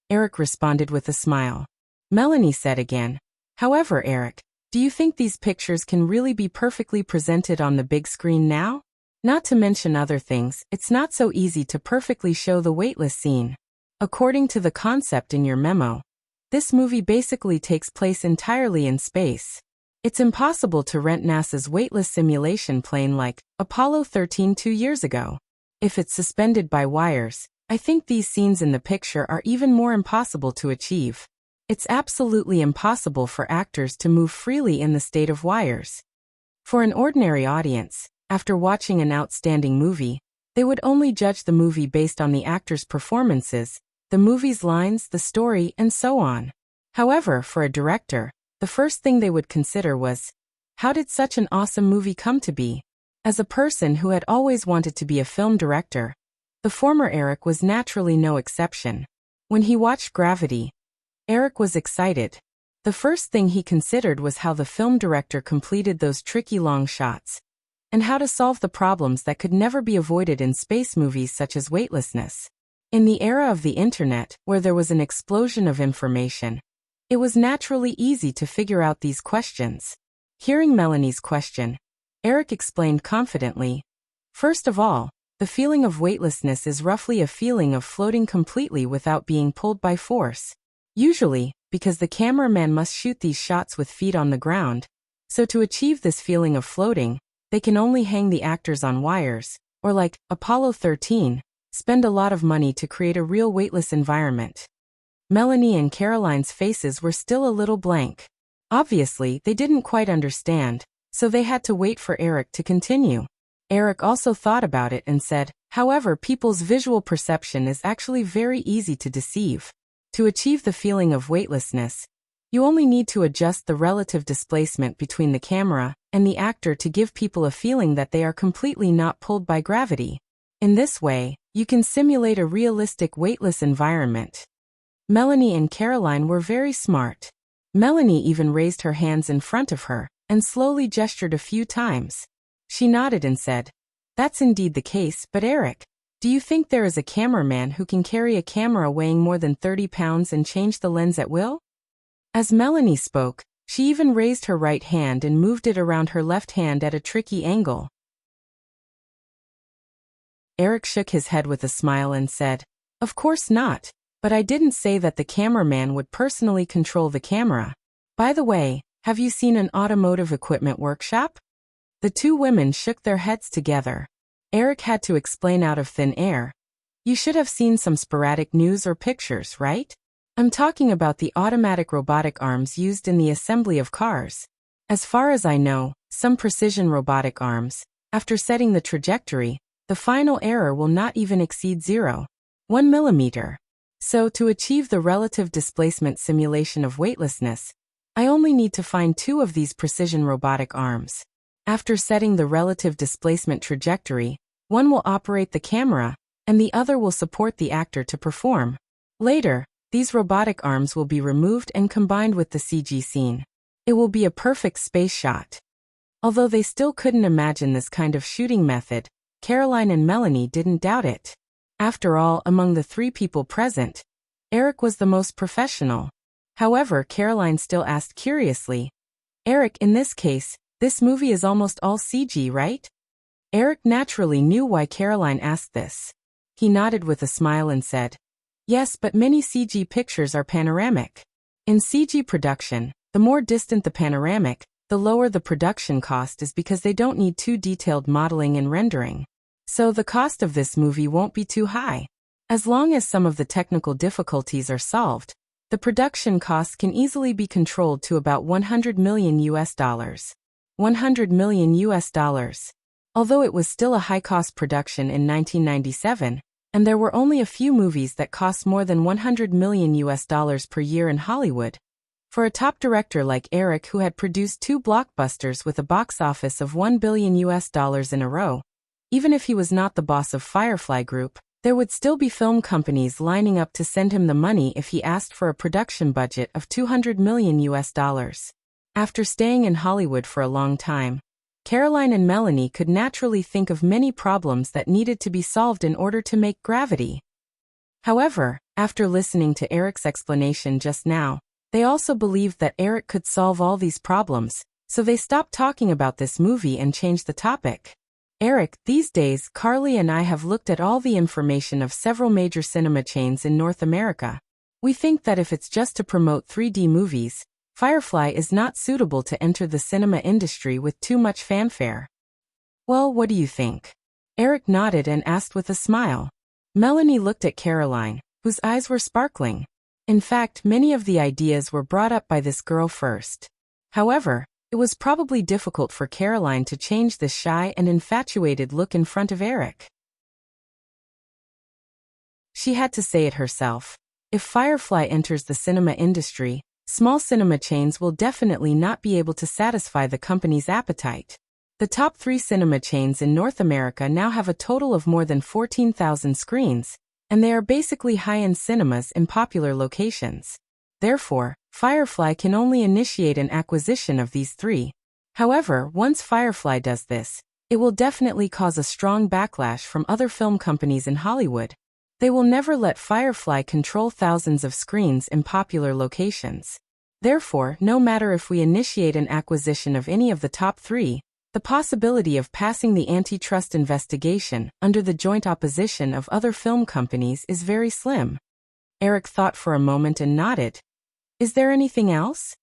Eric responded with a smile. Melanie said again, However, Eric, do you think these pictures can really be perfectly presented on the big screen now? Not to mention other things, it's not so easy to perfectly show the weightless scene. According to the concept in your memo, this movie basically takes place entirely in space. It's impossible to rent NASA's weightless simulation plane like Apollo 13 2 years ago. If it's suspended by wires, I think these scenes in the picture are even more impossible to achieve. It's absolutely impossible for actors to move freely in the state of wires. For an ordinary audience, after watching an outstanding movie, they would only judge the movie based on the actors' performances, the movie's lines, the story, and so on. However, for a director, the first thing they would consider was, how did such an awesome movie come to be? As a person who had always wanted to be a film director, the former Eric was naturally no exception. When he watched Gravity, Eric was excited. The first thing he considered was how the film director completed those tricky long shots, and how to solve the problems that could never be avoided in space movies such as weightlessness. In the era of the internet, where there was an explosion of information, it was naturally easy to figure out these questions. Hearing Melanie's question, Eric explained confidently, First of all, the feeling of weightlessness is roughly a feeling of floating completely without being pulled by force. Usually, because the cameraman must shoot these shots with feet on the ground, so to achieve this feeling of floating, they can only hang the actors on wires, or like Apollo 13, spend a lot of money to create a real weightless environment. Melanie and Caroline's faces were still a little blank. Obviously, they didn't quite understand, so they had to wait for Eric to continue. Eric also thought about it and said, However, people's visual perception is actually very easy to deceive. To achieve the feeling of weightlessness, you only need to adjust the relative displacement between the camera and the actor to give people a feeling that they are completely not pulled by gravity. In this way, you can simulate a realistic weightless environment. Melanie and Caroline were very smart. Melanie even raised her hands in front of her and slowly gestured a few times. She nodded and said, That's indeed the case, but Eric, do you think there is a cameraman who can carry a camera weighing more than 30 pounds and change the lens at will? As Melanie spoke, she even raised her right hand and moved it around her left hand at a tricky angle. Eric shook his head with a smile and said, Of course not, but I didn't say that the cameraman would personally control the camera. By the way, have you seen an automotive equipment workshop? The two women shook their heads together. Eric had to explain out of thin air. You should have seen some sporadic news or pictures, right? I'm talking about the automatic robotic arms used in the assembly of cars. As far as I know, some precision robotic arms, after setting the trajectory, the final error will not even exceed 0.1 millimeter. So to achieve the relative displacement simulation of weightlessness, I only need to find 2 of these precision robotic arms. After setting the relative displacement trajectory, One will operate the camera, and the other will support the actor to perform. Later, these robotic arms will be removed and combined with the CG scene. It will be a perfect space shot. Although they still couldn't imagine this kind of shooting method, Caroline and Melanie didn't doubt it. After all, among the three people present, Eric was the most professional. However, Caroline still asked curiously, "Eric, in this case, this movie is almost all CG, right?" Eric naturally knew why Caroline asked this. He nodded with a smile and said, "Yes, but many CG pictures are panoramic. In CG production, the more distant the panoramic, the lower the production cost is because they don't need too detailed modeling and rendering. So the cost of this movie won't be too high. As long as some of the technical difficulties are solved, the production costs can easily be controlled to about $100 million US. $100 million US. Although it was still a high-cost production in 1997, and there were only a few movies that cost more than $100 million US per year in Hollywood. For a top director like Eric, who had produced 2 blockbusters with a box office of $1 billion US in a row, even if he was not the boss of Firefly Group, there would still be film companies lining up to send him the money if he asked for a production budget of $200 million US. After staying in Hollywood for a long time, Caroline and Melanie could naturally think of many problems that needed to be solved in order to make Gravity. However, after listening to Eric's explanation just now, they also believed that Eric could solve all these problems, so they stopped talking about this movie and changed the topic. "Eric, these days Carly and I have looked at all the information of several major cinema chains in North America. We think that if it's just to promote 3D movies, Firefly is not suitable to enter the cinema industry with too much fanfare. Well, what do you think?" Eric nodded and asked with a smile. Melanie looked at Caroline, whose eyes were sparkling. In fact, many of the ideas were brought up by this girl first. However, it was probably difficult for Caroline to change this shy and infatuated look in front of Eric. She had to say it herself. If Firefly enters the cinema industry, small cinema chains will definitely not be able to satisfy the company's appetite. The top 3 cinema chains in North America now have a total of more than 14,000 screens, and they are basically high-end cinemas in popular locations. Therefore, Firefly can only initiate an acquisition of these 3. However, once Firefly does this, it will definitely cause a strong backlash from other film companies in Hollywood. They will never let Firefly control thousands of screens in popular locations. Therefore, no matter if we initiate an acquisition of any of the top 3, the possibility of passing the antitrust investigation under the joint opposition of other film companies is very slim. Eric thought for a moment and nodded. "Is there anything else?"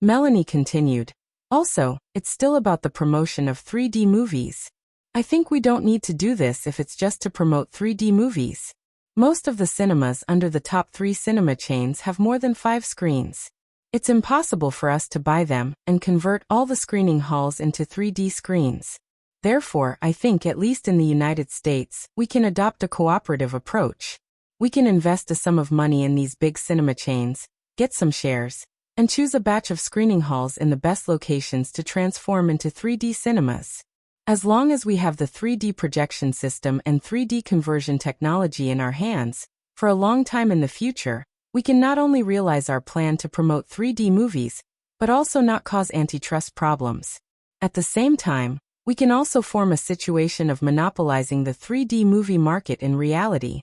Melanie continued. "Also, it's still about the promotion of 3D movies. I think we don't need to do this if it's just to promote 3D movies. Most of the cinemas under the top 3 cinema chains have more than 5 screens. It's impossible for us to buy them and convert all the screening halls into 3D screens. Therefore, I think at least in the United States, we can adopt a cooperative approach. We can invest a sum of money in these big cinema chains, get some shares, and choose a batch of screening halls in the best locations to transform into 3D cinemas. As long as we have the 3D projection system and 3D conversion technology in our hands, for a long time in the future, we can not only realize our plan to promote 3D movies, but also not cause antitrust problems. At the same time, we can also form a situation of monopolizing the 3D movie market in reality."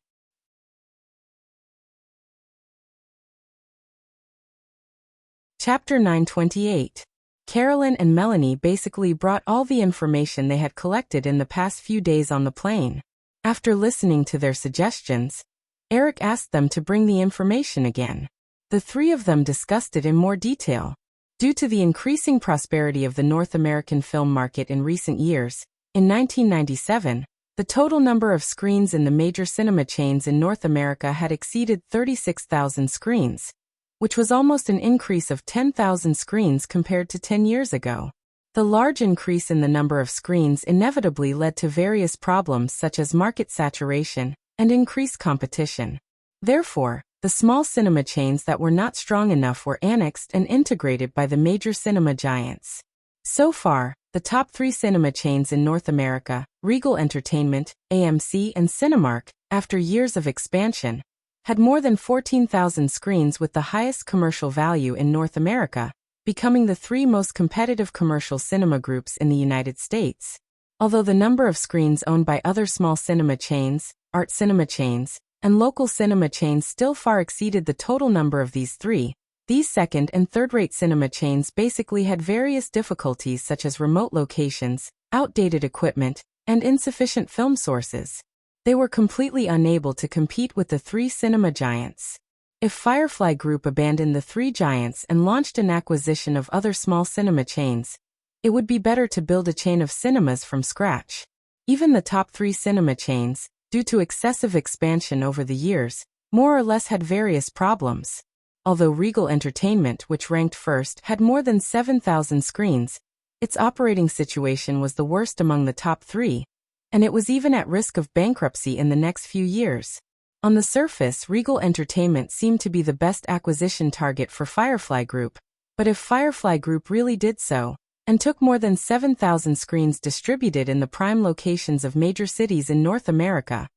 Chapter 928. Carolyn and Melanie basically brought all the information they had collected in the past few days on the plane. After listening to their suggestions, Eric asked them to bring the information again. The 3 of them discussed it in more detail. Due to the increasing prosperity of the North American film market in recent years, in 1997, the total number of screens in the major cinema chains in North America had exceeded 36,000 screens, which was almost an increase of 10,000 screens compared to 10 years ago. The large increase in the number of screens inevitably led to various problems such as market saturation and increased competition. Therefore, the small cinema chains that were not strong enough were annexed and integrated by the major cinema giants. So far, the top 3 cinema chains in North America, Regal Entertainment, AMC, and Cinemark, after years of expansion, had more than 14,000 screens with the highest commercial value in North America, becoming the 3 most competitive commercial cinema groups in the United States. Although the number of screens owned by other small cinema chains, art cinema chains, and local cinema chains still far exceeded the total number of these 3, these second- and third-rate cinema chains basically had various difficulties such as remote locations, outdated equipment, and insufficient film sources. They were completely unable to compete with the 3 cinema giants. If Firefly Group abandoned the 3 giants and launched an acquisition of other small cinema chains, it would be better to build a chain of cinemas from scratch. Even the top 3 cinema chains, due to excessive expansion over the years, more or less had various problems. Although Regal Entertainment, which ranked first, had more than 7,000 screens, its operating situation was the worst among the top 3, and it was even at risk of bankruptcy in the next few years. On the surface, Regal Entertainment seemed to be the best acquisition target for Firefly Group, but if Firefly Group really did so, and took more than 7,000 screens distributed in the prime locations of major cities in North America,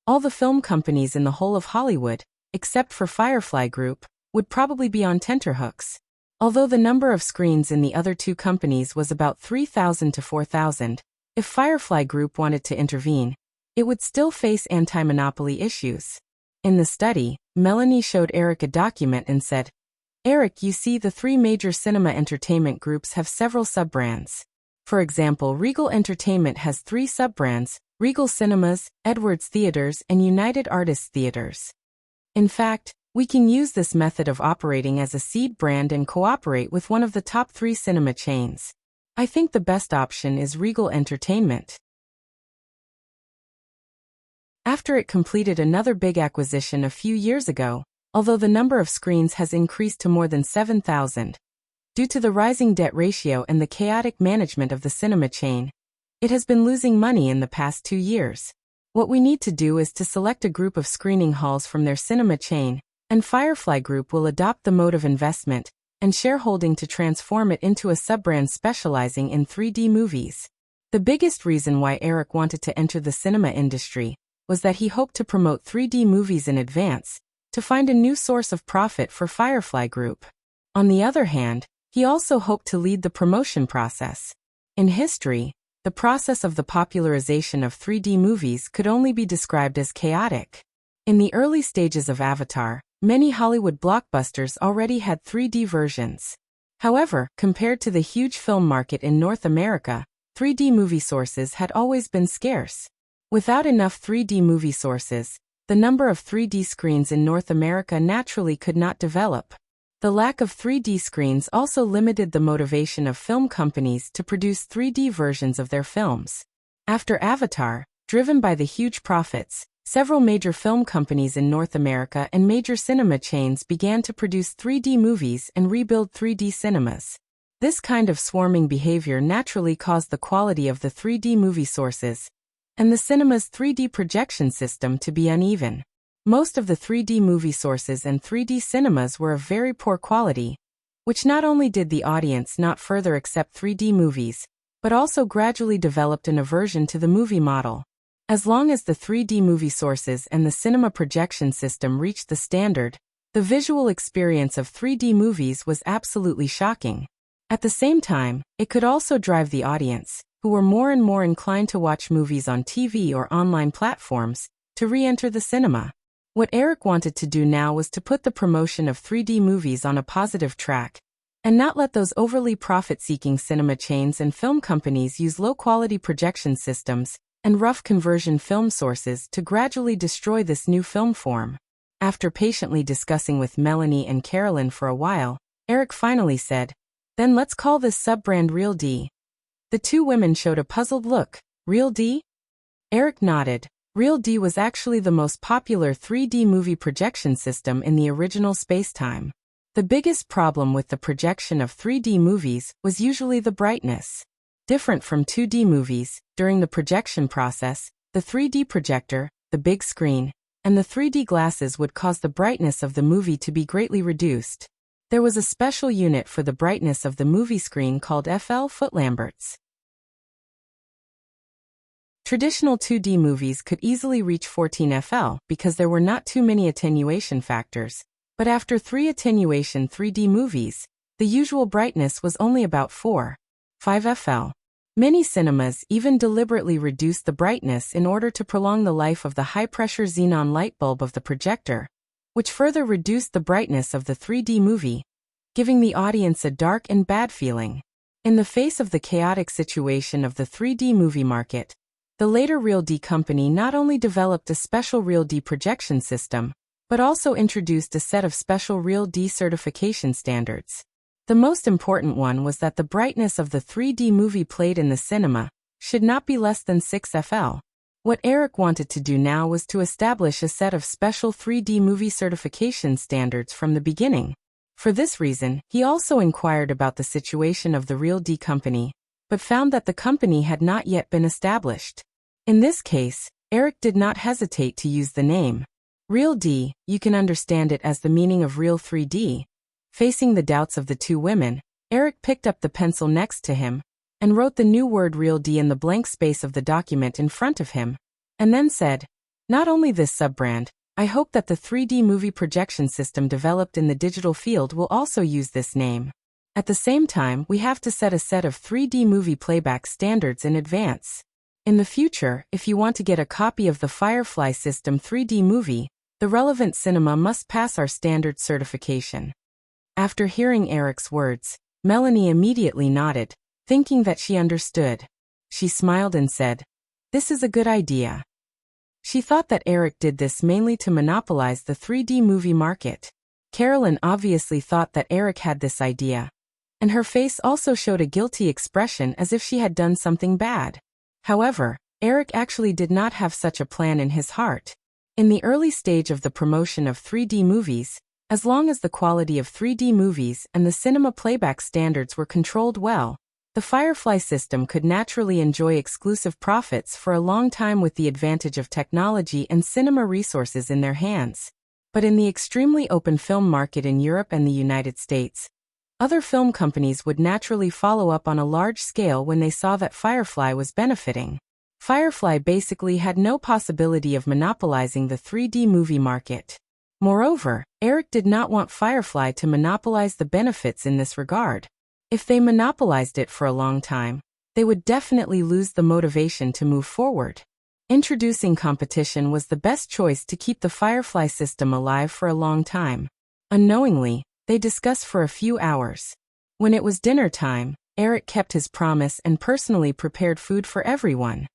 all the film companies in the whole of Hollywood, except for Firefly Group, would probably be on tenterhooks. Although the number of screens in the other 2 companies was about 3,000 to 4,000, if Firefly Group wanted to intervene, it would still face anti-monopoly issues. In the study, Melanie showed Eric a document and said, "Eric, you see the 3 major cinema entertainment groups have several sub-brands. For example, Regal Entertainment has 3 sub-brands, Regal Cinemas, Edwards Theaters, and United Artists Theaters. In fact, we can use this method of operating as a seed brand and cooperate with one of the top 3 cinema chains. I think the best option is Regal Entertainment." After it completed another big acquisition a few years ago, although the number of screens has increased to more than 7,000, due to the rising debt ratio and the chaotic management of the cinema chain, it has been losing money in the past 2 years. What we need to do is to select a group of screening halls from their cinema chain, and Firefly Group will adopt the mode of investment and shareholding to transform it into a sub-brand specializing in 3D movies. The biggest reason why Eric wanted to enter the cinema industry was that he hoped to promote 3D movies in advance, to find a new source of profit for Firefly Group. On the other hand, he also hoped to lead the promotion process. In history, the process of the popularization of 3D movies could only be described as chaotic. In the early stages of Avatar, many Hollywood blockbusters already had 3D versions. However, compared to the huge film market in North America, 3D movie sources had always been scarce. Without enough 3D movie sources, the number of 3D screens in North America naturally could not develop. The lack of 3D screens also limited the motivation of film companies to produce 3D versions of their films. After Avatar, driven by the huge profits, several major film companies in North America and major cinema chains began to produce 3D movies and rebuild 3D cinemas. This kind of swarming behavior naturally caused the quality of the 3D movie sources and the cinema's 3D projection system to be uneven. Most of the 3D movie sources and 3D cinemas were of very poor quality, which not only did the audience not further accept 3D movies, but also gradually developed an aversion to the movie model. As long as the 3D movie sources and the cinema projection system reached the standard, the visual experience of 3D movies was absolutely shocking. At the same time, it could also drive the audience, who were more and more inclined to watch movies on TV or online platforms, to re-enter the cinema. What Eric wanted to do now was to put the promotion of 3D movies on a positive track, and not let those overly profit-seeking cinema chains and film companies use low-quality projection systems and rough conversion film sources to gradually destroy this new film form. After patiently discussing with Melanie and Carolyn for a while, Eric finally said, "Then let's call this sub-brand Real D." The 2 women showed a puzzled look. "Real D?" Eric nodded. Real D was actually the most popular 3D movie projection system in the original space-time. The biggest problem with the projection of 3D movies was usually the brightness. Different from 2D movies, during the projection process, the 3D projector, the big screen, and the 3D glasses would cause the brightness of the movie to be greatly reduced. There was a special unit for the brightness of the movie screen called FL foot-lamberts. Traditional 2D movies could easily reach 14 FL because there were not too many attenuation factors, but after 3 attenuation 3D movies, the usual brightness was only about 4.5 FL. Many cinemas even deliberately reduced the brightness in order to prolong the life of the high-pressure xenon light bulb of the projector, which further reduced the brightness of the 3D movie, giving the audience a dark and bad feeling. In the face of the chaotic situation of the 3D movie market, the later Real D company not only developed a special Real D projection system, but also introduced a set of special Real D certification standards. The most important one was that the brightness of the 3D movie played in the cinema should not be less than 6 FL. What Eric wanted to do now was to establish a set of special 3D movie certification standards from the beginning. For this reason, he also inquired about the situation of the Real D company, but found that the company had not yet been established. In this case, Eric did not hesitate to use the name Real D. You can understand it as the meaning of Real 3D. Facing the doubts of the two women, Eric picked up the pencil next to him and wrote the new word Real D in the blank space of the document in front of him, and then said, "Not only this sub-brand, I hope that the 3D movie projection system developed in the digital field will also use this name. At the same time, we have to set a set of 3D movie playback standards in advance. In the future, if you want to get a copy of the Firefly System 3D movie, the relevant cinema must pass our standard certification." After hearing Eric's words, Melanie immediately nodded, thinking that she understood. She smiled and said, "This is a good idea." She thought that Eric did this mainly to monopolize the 3D movie market. Carolyn obviously thought that Eric had this idea, and her face also showed a guilty expression as if she had done something bad. However, Eric actually did not have such a plan in his heart. In the early stage of the promotion of 3D movies, as long as the quality of 3D movies and the cinema playback standards were controlled well, the Firefly system could naturally enjoy exclusive profits for a long time with the advantage of technology and cinema resources in their hands. But in the extremely open film market in Europe and the United States, other film companies would naturally follow up on a large scale when they saw that Firefly was benefiting. Firefly basically had no possibility of monopolizing the 3D movie market. Moreover, Eric did not want Firefly to monopolize the benefits in this regard. If they monopolized it for a long time, they would definitely lose the motivation to move forward. Introducing competition was the best choice to keep the Firefly system alive for a long time. Unknowingly, they discussed for a few hours. When it was dinner time, Eric kept his promise and personally prepared food for everyone.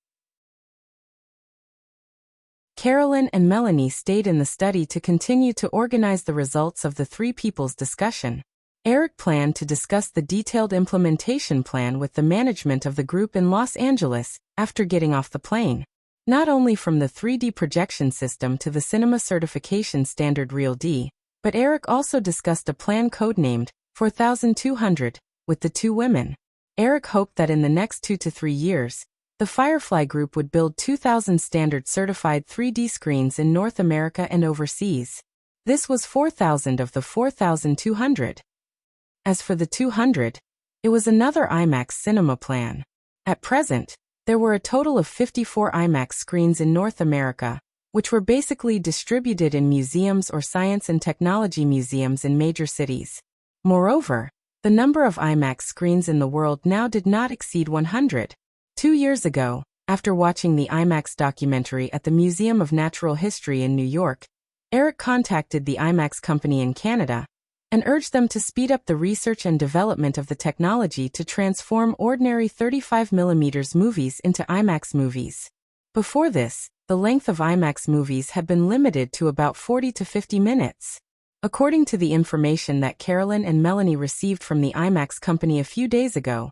Carolyn and Melanie stayed in the study to continue to organize the results of the three people's discussion. Eric planned to discuss the detailed implementation plan with the management of the group in Los Angeles after getting off the plane. Not only from the 3D projection system to the cinema certification standard Real D, but Eric also discussed a plan codenamed 4200 with the two women. Eric hoped that in the next 2 to 3 years, the Firefly Group would build 2,000 standard certified 3D screens in North America and overseas. This was 4,000 of the 4,200. As for the 200, it was another IMAX cinema plan. At present, there were a total of 54 IMAX screens in North America, which were basically distributed in museums or science and technology museums in major cities. Moreover, the number of IMAX screens in the world now did not exceed 100. 2 years ago, after watching the IMAX documentary at the Museum of Natural History in New York, Eric contacted the IMAX company in Canada and urged them to speed up the research and development of the technology to transform ordinary 35mm movies into IMAX movies. Before this, the length of IMAX movies had been limited to about 40 to 50 minutes. According to the information that Carolyn and Melanie received from the IMAX company a few days ago,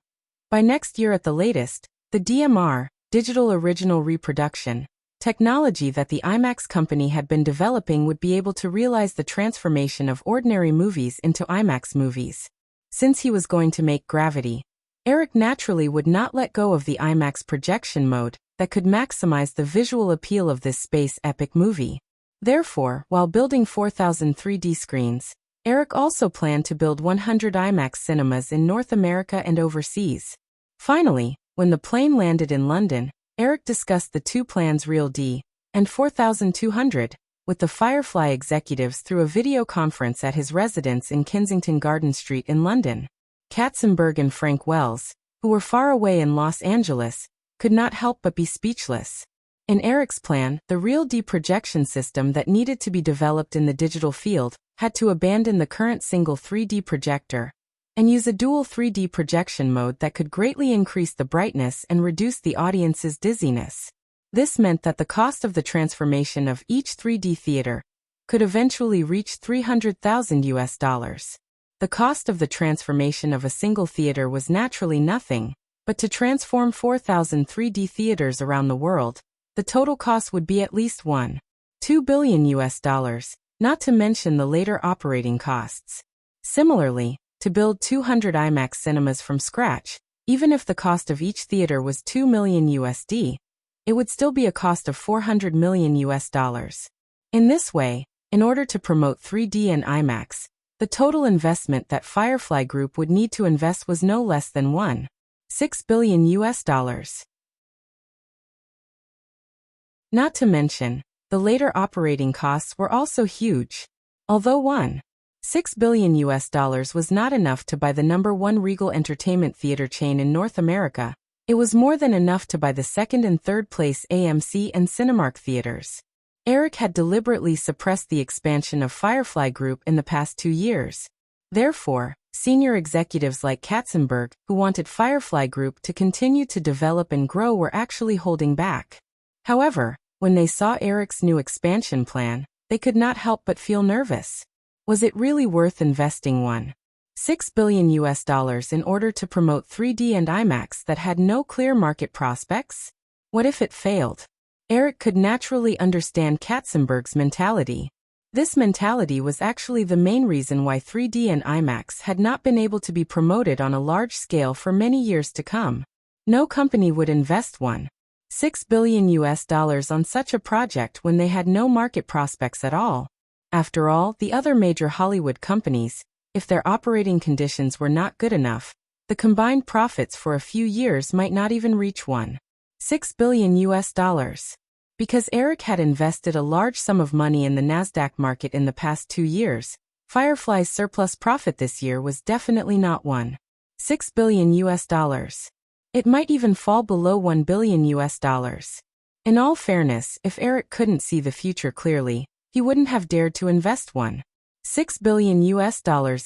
by next year at the latest, the DMR, digital original reproduction, technology that the IMAX company had been developing would be able to realize the transformation of ordinary movies into IMAX movies. Since he was going to make Gravity, Eric naturally would not let go of the IMAX projection mode that could maximize the visual appeal of this space epic movie. Therefore, while building 4,000 3D screens, Eric also planned to build 100 IMAX cinemas in North America and overseas. Finally, when the plane landed in London, Eric discussed the two plans Real D and 4200 with the Firefly executives through a video conference at his residence in Kensington Gardens Street in London. Katzenberg and Frank Wells, who were far away in Los Angeles, could not help but be speechless. In Eric's plan, the Real D projection system that needed to be developed in the digital field had to abandon the current single 3D projector and use a dual 3D projection mode that could greatly increase the brightness and reduce the audience's dizziness. This meant that the cost of the transformation of each 3D theater could eventually reach $300,000. The cost of the transformation of a single theater was naturally nothing, but to transform 4,000 3D theaters around the world, the total cost would be at least $1.2 billion, not to mention the later operating costs. Similarly, to build 200 IMAX cinemas from scratch, even if the cost of each theater was $2 million, it would still be a cost of $400 million. In this way, in order to promote 3D and IMAX, the total investment that Firefly Group would need to invest was no less than $1.6 billion. Not to mention, the later operating costs were also huge. Although $1.6 billion was not enough to buy the #1 Regal Entertainment theater chain in North America, it was more than enough to buy the second and third place AMC and Cinemark theaters. Eric had deliberately suppressed the expansion of Firefly Group in the past 2 years. Therefore, senior executives like Katzenberg, who wanted Firefly Group to continue to develop and grow, were actually holding back. However, when they saw Eric's new expansion plan, they could not help but feel nervous. Was it really worth investing $1.6 billion in order to promote 3D and IMAX that had no clear market prospects? What if it failed? Eric could naturally understand Katzenberg's mentality. This mentality was actually the main reason why 3D and IMAX had not been able to be promoted on a large scale for many years to come. No company would invest $1.6 billion on such a project when they had no market prospects at all. After all, the other major Hollywood companies, if their operating conditions were not good enough, the combined profits for a few years might not even reach $1.6 billion. Because Eric had invested a large sum of money in the NASDAQ market in the past 2 years, Firefly's surplus profit this year was definitely not $1.6 billion. It might even fall below $1 billion. In all fairness, if Eric couldn't see the future clearly, he wouldn't have dared to invest $1.6 billion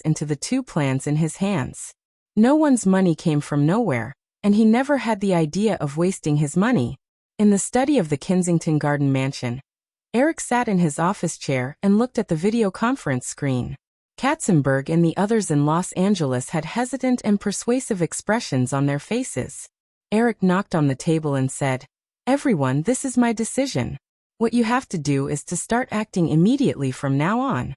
into the two plans in his hands. No one's money came from nowhere, and he never had the idea of wasting his money. In the study of the Kensington Garden Mansion, Eric sat in his office chair and looked at the video conference screen. Katzenberg and the others in Los Angeles had hesitant and persuasive expressions on their faces. Eric knocked on the table and said, "Everyone, this is my decision. What you have to do is to start acting immediately from now on.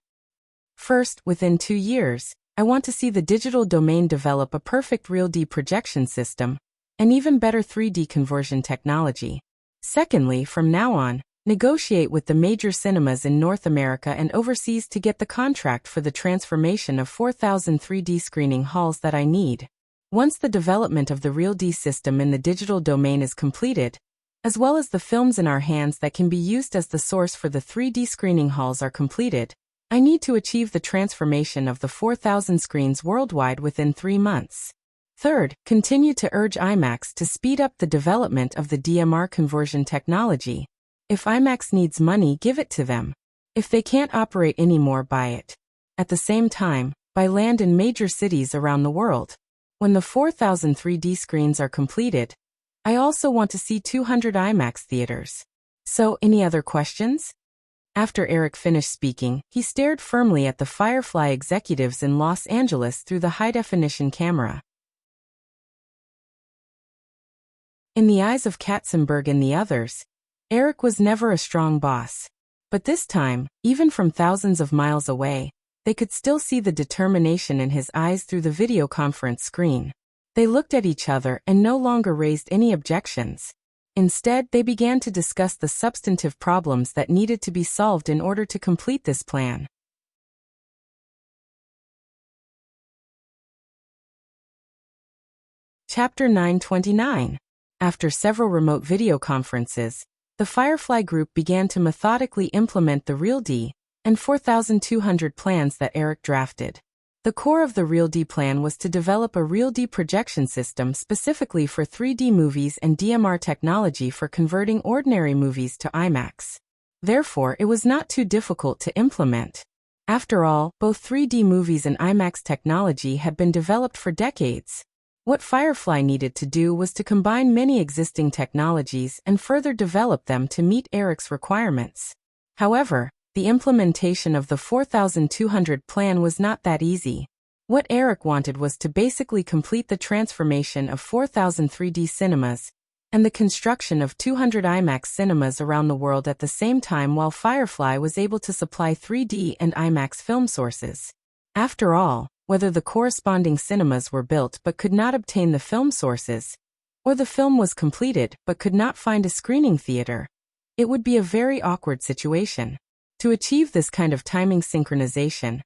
First, within 2 years, I want to see the digital domain develop a perfect Real D projection system, and even better 3D conversion technology. Secondly, from now on, negotiate with the major cinemas in North America and overseas to get the contract for the transformation of 4,000 3D screening halls that I need. Once the development of the Real D system in the digital domain is completed, as well as the films in our hands that can be used as the source for the 3D screening halls are completed, I need to achieve the transformation of the 4,000 screens worldwide within 3 months. Third, continue to urge IMAX to speed up the development of the DMR conversion technology. If IMAX needs money, give it to them. If they can't operate anymore, buy it. At the same time, buy land in major cities around the world. When the 4,000 3D screens are completed, I also want to see 200 IMAX theaters. So, any other questions?" After Eric finished speaking, he stared firmly at the Firefly executives in Los Angeles through the high-definition camera. In the eyes of Katzenberg and the others, Eric was never a strong boss. But this time, even from thousands of miles away, they could still see the determination in his eyes through the video conference screen. They looked at each other and no longer raised any objections. Instead, they began to discuss the substantive problems that needed to be solved in order to complete this plan. Chapter 929. After several remote video conferences, the Firefly Group began to methodically implement the Real D and 4,200 plans that Eric drafted. The core of the Real D plan was to develop a Real D projection system specifically for 3D movies and DMR technology for converting ordinary movies to IMAX. Therefore, it was not too difficult to implement. After all, both 3D movies and IMAX technology had been developed for decades. What Firefly needed to do was to combine many existing technologies and further develop them to meet Eric's requirements. However, the implementation of the 4,200 plan was not that easy. What Eric wanted was to basically complete the transformation of 4,000 3D cinemas and the construction of 200 IMAX cinemas around the world at the same time, while Firefly was able to supply 3D and IMAX film sources. After all, whether the corresponding cinemas were built but could not obtain the film sources, or the film was completed but could not find a screening theater, it would be a very awkward situation. To achieve this kind of timing synchronization,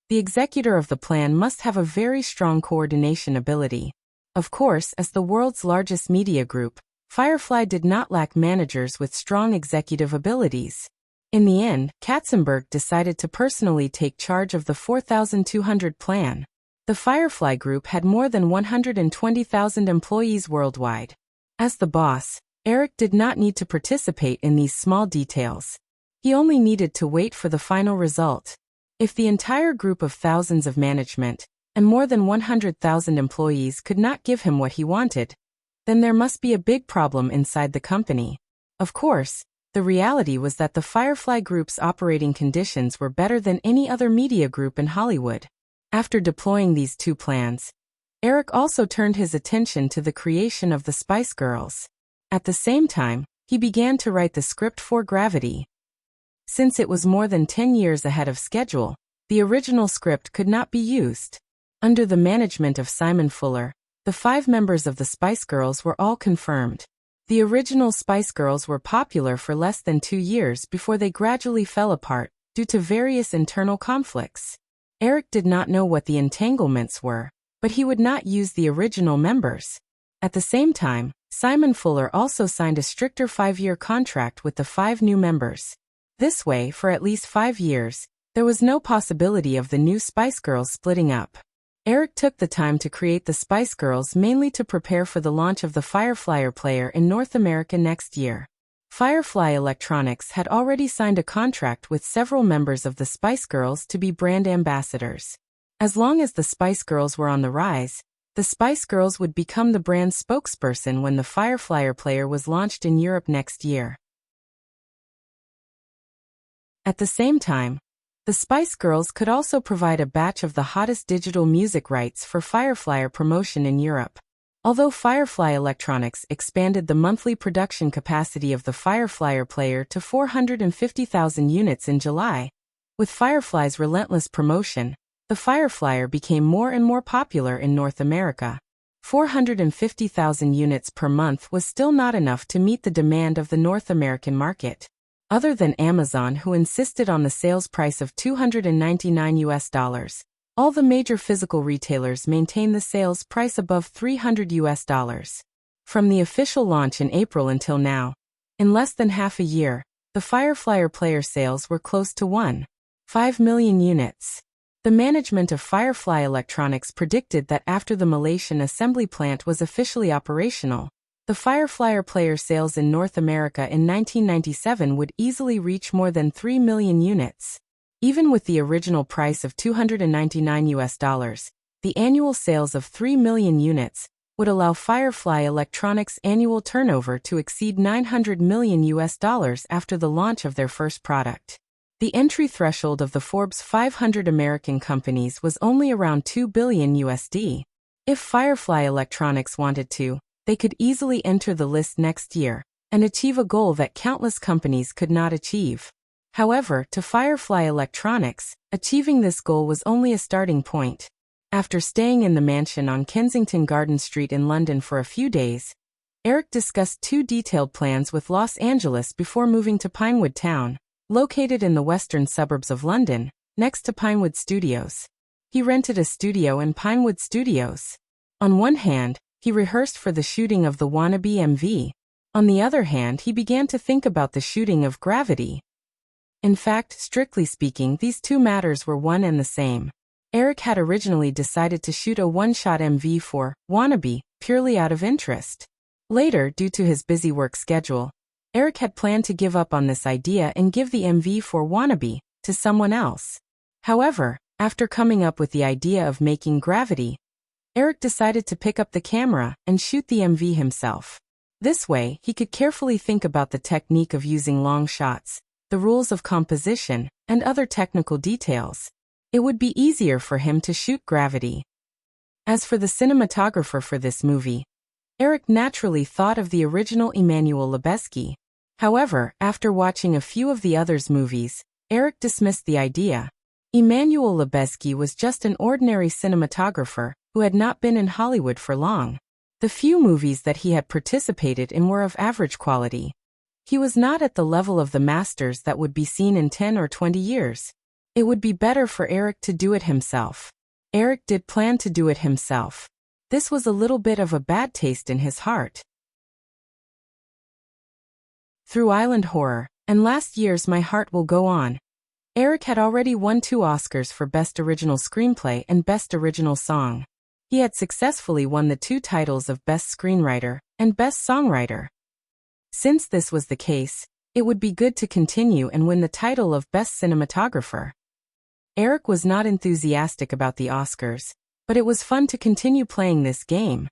the executor of the plan must have a very strong coordination ability. Of course, as the world's largest media group, Firefly did not lack managers with strong executive abilities. In the end, Katzenberg decided to personally take charge of the 4,200 plan. The Firefly Group had more than 120,000 employees worldwide. As the boss, Eric did not need to participate in these small details. He only needed to wait for the final result. If the entire group of thousands of management and more than 100,000 employees could not give him what he wanted, then there must be a big problem inside the company. Of course, the reality was that the Firefly Group's operating conditions were better than any other media group in Hollywood. After deploying these two plans, Eric also turned his attention to the creation of the Spice Girls. At the same time, he began to write the script for Gravity. Since it was more than 10 years ahead of schedule, the original script could not be used. Under the management of Simon Fuller, the 5 members of the Spice Girls were all confirmed. The original Spice Girls were popular for less than 2 years before they gradually fell apart due to various internal conflicts. Eric did not know what the entanglements were, but he would not use the original members. At the same time, Simon Fuller also signed a stricter 5-year contract with the 5 new members. This way, for at least 5 years, there was no possibility of the new Spice Girls splitting up. Eric took the time to create the Spice Girls mainly to prepare for the launch of the Firefly player in North America next year. Firefly Electronics had already signed a contract with several members of the Spice Girls to be brand ambassadors. As long as the Spice Girls were on the rise, the Spice Girls would become the brand's spokesperson when the Firefly player was launched in Europe next year. At the same time, the Spice Girls could also provide a batch of the hottest digital music rights for Firefly promotion in Europe. Although Firefly Electronics expanded the monthly production capacity of the Firefly player to 450,000 units in July, with Firefly's relentless promotion, the Firefly became more and more popular in North America. 450,000 units per month was still not enough to meet the demand of the North American market. Other than Amazon, who insisted on the sales price of $299, all the major physical retailers maintain the sales price above $300. From the official launch in April until now, in less than half a year, the Firefly player sales were close to 1.5 million units. The management of Firefly Electronics predicted that after the Malaysian assembly plant was officially operational, the Firefly player sales in North America in 1997 would easily reach more than 3 million units. Even with the original price of $299, the annual sales of 3 million units would allow Firefly Electronics' annual turnover to exceed $900 million after the launch of their first product. The entry threshold of the Forbes 500 American companies was only around $2 billion. If Firefly Electronics wanted to, they could easily enter the list next year and achieve a goal that countless companies could not achieve. However, to Firefly Electronics, achieving this goal was only a starting point. After staying in the mansion on Kensington Garden Street in London for a few days, Eric discussed 2 detailed plans with Los Angeles before moving to Pinewood Town, located in the western suburbs of London, next to Pinewood Studios. He rented a studio in Pinewood Studios. On one hand, He rehearsed for the shooting of the Wannabe MV. On the other hand, he began to think about the shooting of Gravity. In fact, strictly speaking, these two matters were one and the same. Eric had originally decided to shoot a one-shot MV for Wannabe, purely out of interest. Later, due to his busy work schedule, Eric had planned to give up on this idea and give the MV for Wannabe to someone else. However, after coming up with the idea of making Gravity, Eric decided to pick up the camera and shoot the MV himself. This way, he could carefully think about the technique of using long shots, the rules of composition, and other technical details. It would be easier for him to shoot Gravity. As for the cinematographer for this movie, Eric naturally thought of the original Emmanuel Lubezki. However, after watching a few of the others' movies, Eric dismissed the idea. Emmanuel Lubezki was just an ordinary cinematographer who had not been in Hollywood for long. The few movies that he had participated in were of average quality. He was not at the level of the masters that would be seen in 10 or 20 years. It would be better for Eric to do it himself. Eric did plan to do it himself. This was a little bit of a bad taste in his heart. Through Island Horror and last year's My Heart Will Go On, Eric had already won 2 Oscars for Best Original Screenplay and Best Original Song. He had successfully won the 2 titles of Best Screenwriter and Best Songwriter. Since this was the case, it would be good to continue and win the title of Best Cinematographer. Eric was not enthusiastic about the Oscars, but it was fun to continue playing this game.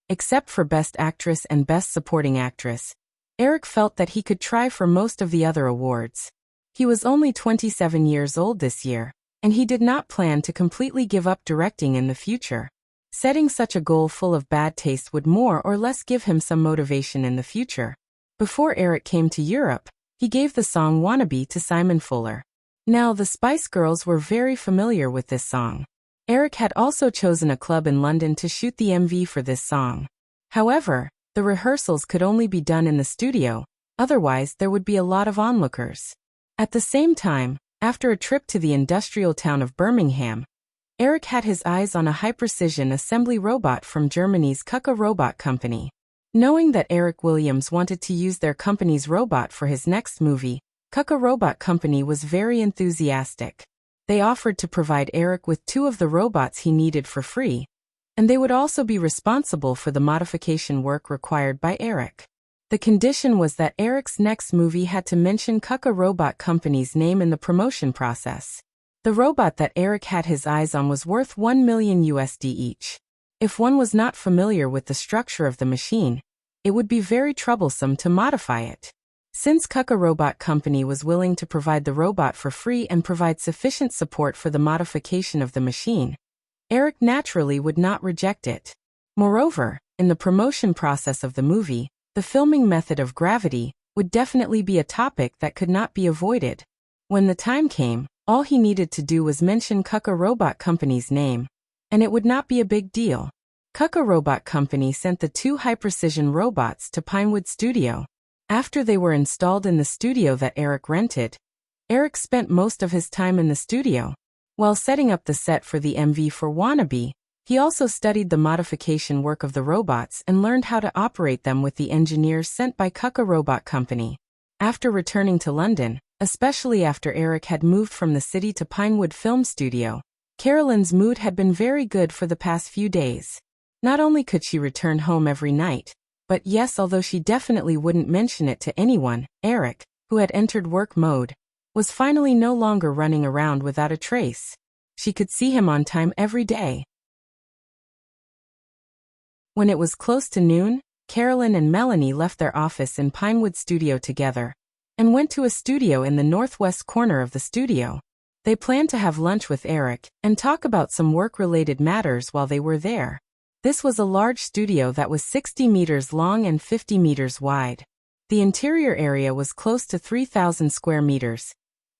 Except for Best Actress and Best Supporting Actress, Eric felt that he could try for most of the other awards. He was only 27 years old this year, and he did not plan to completely give up directing in the future. Setting such a goal full of bad taste would more or less give him some motivation in the future. Before Eric came to Europe, he gave the song Wannabe to Simon Fuller. Now, the Spice Girls were very familiar with this song. Eric had also chosen a club in London to shoot the MV for this song. However, the rehearsals could only be done in the studio, otherwise there would be a lot of onlookers. At the same time, after a trip to the industrial town of Birmingham, Eric had his eyes on a high-precision assembly robot from Germany's Kuka Robot Company. Knowing that Eric Williams wanted to use their company's robot for his next movie, Kuka Robot Company was very enthusiastic. They offered to provide Eric with 2 of the robots he needed for free, and they would also be responsible for the modification work required by Eric. The condition was that Eric's next movie had to mention Kuka Robot Company's name in the promotion process. The robot that Eric had his eyes on was worth $1 million each. If one was not familiar with the structure of the machine, it would be very troublesome to modify it. Since Kuka Robot Company was willing to provide the robot for free and provide sufficient support for the modification of the machine, Eric naturally would not reject it. Moreover, in the promotion process of the movie, the filming method of Gravity would definitely be a topic that could not be avoided. When the time came, all he needed to do was mention Kuka Robot Company's name, and it would not be a big deal. Kuka Robot Company sent the 2 high-precision robots to Pinewood Studio. After they were installed in the studio that Eric rented, Eric spent most of his time in the studio. While setting up the set for the MV for Wannabe, he also studied the modification work of the robots and learned how to operate them with the engineers sent by Kuka Robot Company. After returning to London, especially after Eric had moved from the city to Pinewood Film Studio, Carolyn's mood had been very good for the past few days. Not only could she return home every night, but yes, although she definitely wouldn't mention it to anyone, Eric, who had entered work mode, was finally no longer running around without a trace. She could see him on time every day. When it was close to noon, Carolyn and Melanie left their office in Pinewood Studio together and went to a studio in the northwest corner of the studio. They planned to have lunch with Eric and talk about some work-related matters while they were there. This was a large studio that was 60 meters long and 50 meters wide. The interior area was close to 3,000 square meters,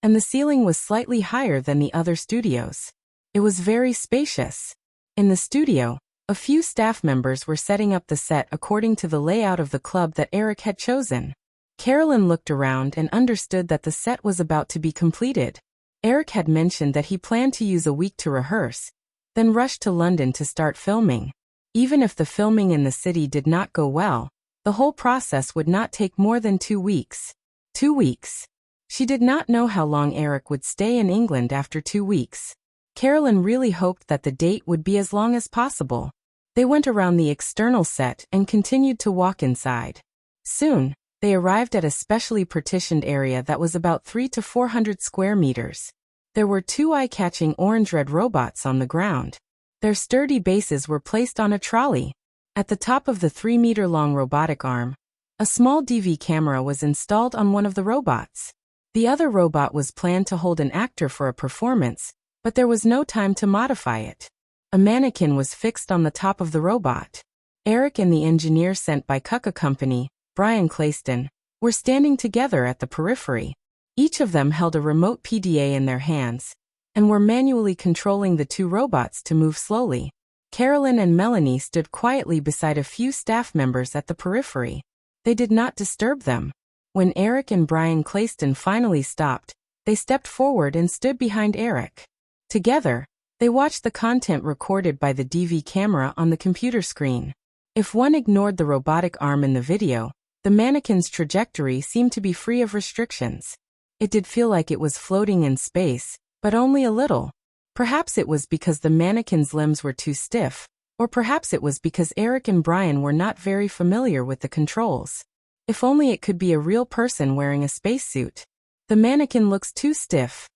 and the ceiling was slightly higher than the other studios. It was very spacious. In the studio, a few staff members were setting up the set according to the layout of the club that Eric had chosen. Carolyn looked around and understood that the set was about to be completed. Eric had mentioned that he planned to use a week to rehearse, then rush to London to start filming. Even if the filming in the city did not go well, the whole process would not take more than 2 weeks. 2 weeks. She did not know how long Eric would stay in England after 2 weeks. Carolyn really hoped that the date would be as long as possible. They went around the external set and continued to walk inside. Soon, they arrived at a specially partitioned area that was about 300 to 400 square meters. There were 2 eye-catching orange-red robots on the ground. Their sturdy bases were placed on a trolley. At the top of the 3-meter-long robotic arm, a small DV camera was installed on one of the robots. The other robot was planned to hold an actor for a performance, but there was no time to modify it. A mannequin was fixed on the top of the robot. Eric and the engineer sent by Kuka Company, Brian Clayston, were standing together at the periphery. Each of them held a remote PDA in their hands, and were manually controlling the 2 robots to move slowly. Carolyn and Melanie stood quietly beside a few staff members at the periphery. They did not disturb them. When Eric and Brian Clayston finally stopped, they stepped forward and stood behind Eric. Together, they watched the content recorded by the DV camera on the computer screen. If one ignored the robotic arm in the video, the mannequin's trajectory seemed to be free of restrictions. It did feel like it was floating in space, but only a little. Perhaps it was because the mannequin's limbs were too stiff, or perhaps it was because Eric and Brian were not very familiar with the controls. If only it could be a real person wearing a spacesuit. The mannequin looks too stiff,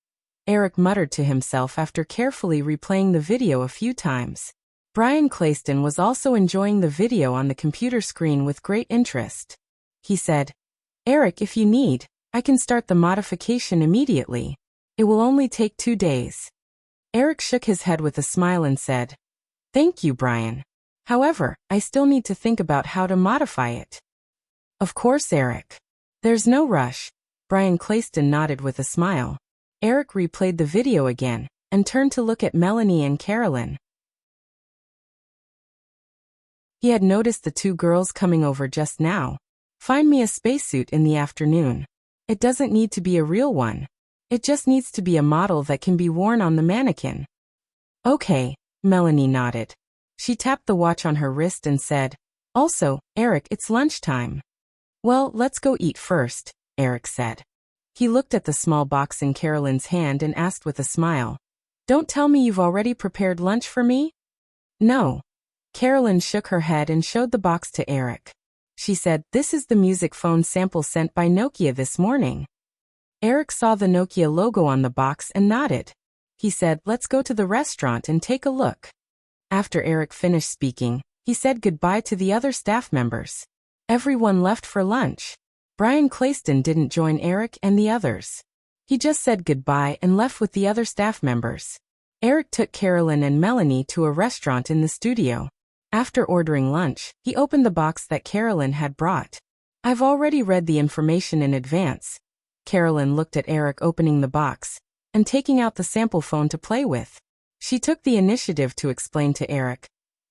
Eric muttered to himself after carefully replaying the video a few times. Brian Clayston was also enjoying the video on the computer screen with great interest. He said, "Eric, if you need, I can start the modification immediately. It will only take 2 days." Eric shook his head with a smile and said, "Thank you, Brian. However, I still need to think about how to modify it." "Of course, Eric. There's no rush." Brian Clayston nodded with a smile. Eric replayed the video again, and turned to look at Melanie and Carolyn. He had noticed the 2 girls coming over just now. "Find me a spacesuit in the afternoon. It doesn't need to be a real one. It just needs to be a model that can be worn on the mannequin." "Okay," Melanie nodded. She tapped the watch on her wrist and said, "Also, Eric, it's lunchtime." "Well, let's go eat first," Eric said. He looked at the small box in Carolyn's hand and asked with a smile, "Don't tell me you've already prepared lunch for me?" "No." Carolyn shook her head and showed the box to Eric. She said, "This is the music phone sample sent by Nokia this morning." Eric saw the Nokia logo on the box and nodded. He said, "Let's go to the restaurant and take a look." After Eric finished speaking, he said goodbye to the other staff members. Everyone left for lunch. Brian Clayston didn't join Eric and the others. He just said goodbye and left with the other staff members. Eric took Carolyn and Melanie to a restaurant in the studio. After ordering lunch, he opened the box that Carolyn had brought. "I've already read the information in advance." Carolyn looked at Eric opening the box and taking out the sample phone to play with. She took the initiative to explain to Eric,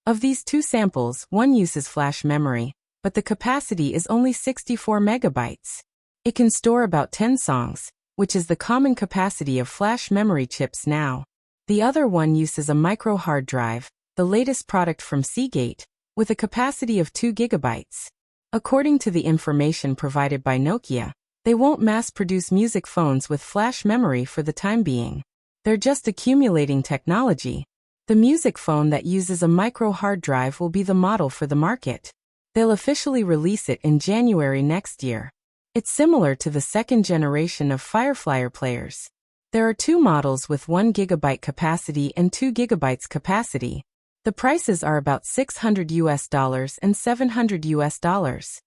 "Of these 2 samples, one uses flash memory, but the capacity is only 64 megabytes. It can store about 10 songs, which is the common capacity of flash memory chips now. The other one uses a micro hard drive, the latest product from Seagate, with a capacity of 2 gigabytes. According to the information provided by Nokia, they won't mass-produce music phones with flash memory for the time being. They're just accumulating technology. The music phone that uses a micro hard drive will be the model for the market. They'll officially release it in January next year. It's similar to the 2nd generation of Fireflyer players. There are 2 models with 1 gigabyte capacity and 2 gigabytes capacity. The prices are about $600 and $700.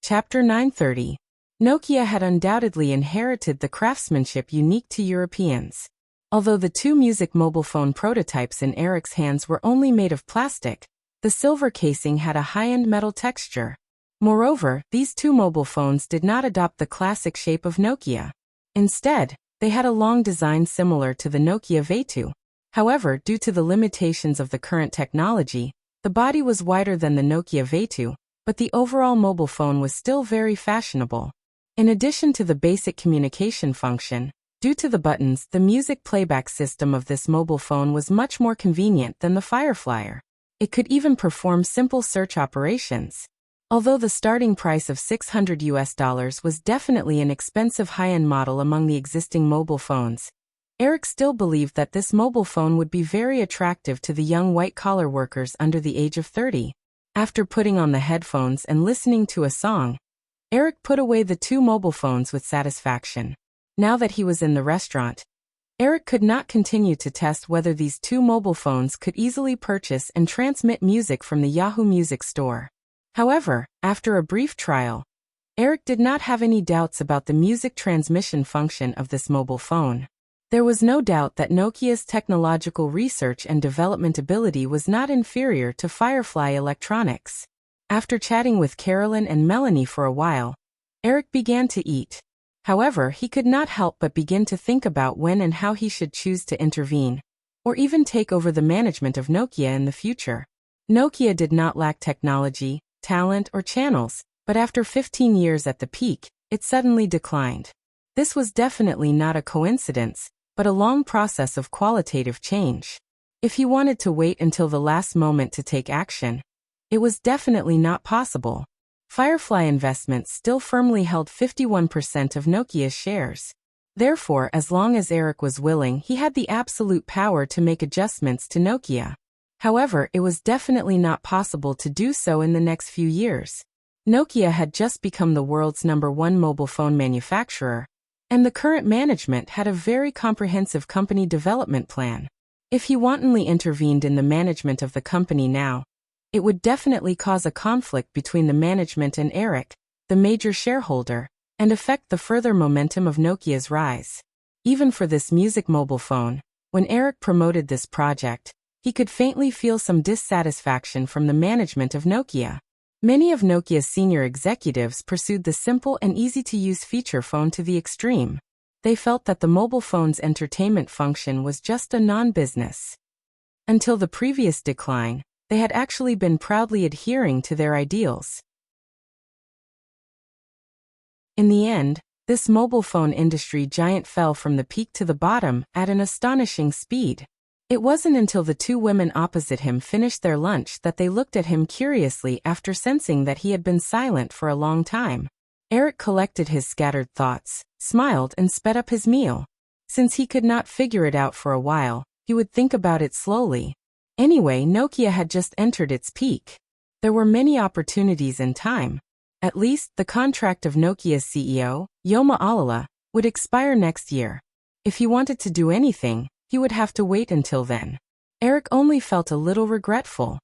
Chapter 930. Nokia had undoubtedly inherited the craftsmanship unique to Europeans. Although the 2 music mobile phone prototypes in Eric's hands were only made of plastic, the silver casing had a high-end metal texture. Moreover, these 2 mobile phones did not adopt the classic shape of Nokia. Instead, they had a long design similar to the Nokia V2. However, due to the limitations of the current technology, the body was wider than the Nokia V2, but the overall mobile phone was still very fashionable. In addition to the basic communication function, Due to the buttons, the music playback system of this mobile phone was much more convenient than the Fireflyer. It could even perform simple search operations. Although the starting price of $600 was definitely an expensive high-end model among the existing mobile phones, Eric still believed that this mobile phone would be very attractive to the young white-collar workers under the age of 30. After putting on the headphones and listening to a song, Eric put away the two mobile phones with satisfaction. Now that he was in the restaurant, Eric could not continue to test whether these two mobile phones could easily purchase and transmit music from the Yahoo Music store. However, after a brief trial, Eric did not have any doubts about the music transmission function of this mobile phone. There was no doubt that Nokia's technological research and development ability was not inferior to Firefly Electronics. After chatting with Carolyn and Melanie for a while, Eric began to eat. However, he could not help but begin to think about when and how he should choose to intervene, or even take over the management of Nokia in the future. Nokia did not lack technology, talent, or channels, but after 15 years at the peak, it suddenly declined. This was definitely not a coincidence, but a long process of qualitative change. If he wanted to wait until the last moment to take action, it was definitely not possible. Firefly Investments still firmly held 51% of Nokia's shares. Therefore, as long as Eric was willing, he had the absolute power to make adjustments to Nokia. However, it was definitely not possible to do so in the next few years. Nokia had just become the world's #1 mobile phone manufacturer, and the current management had a very comprehensive company development plan. If he wantonly intervened in the management of the company now, it would definitely cause a conflict between the management and Eric, the major shareholder, and affect the further momentum of Nokia's rise. Even for this music mobile phone, when Eric promoted this project, he could faintly feel some dissatisfaction from the management of Nokia. Many of Nokia's senior executives pursued the simple and easy-to-use feature phone to the extreme. They felt that the mobile phone's entertainment function was just a non-business. Until the previous decline, they had actually been proudly adhering to their ideals. In the end, this mobile phone industry giant fell from the peak to the bottom at an astonishing speed. It wasn't until the two women opposite him finished their lunch that they looked at him curiously after sensing that he had been silent for a long time. Eric collected his scattered thoughts, smiled, and sped up his meal. Since he could not figure it out for a while, he would think about it slowly. Anyway, Nokia had just entered its peak. There were many opportunities in time. At least, the contract of Nokia's CEO, Yoma Alala, would expire next year. If he wanted to do anything, he would have to wait until then. Eric only felt a little regretful.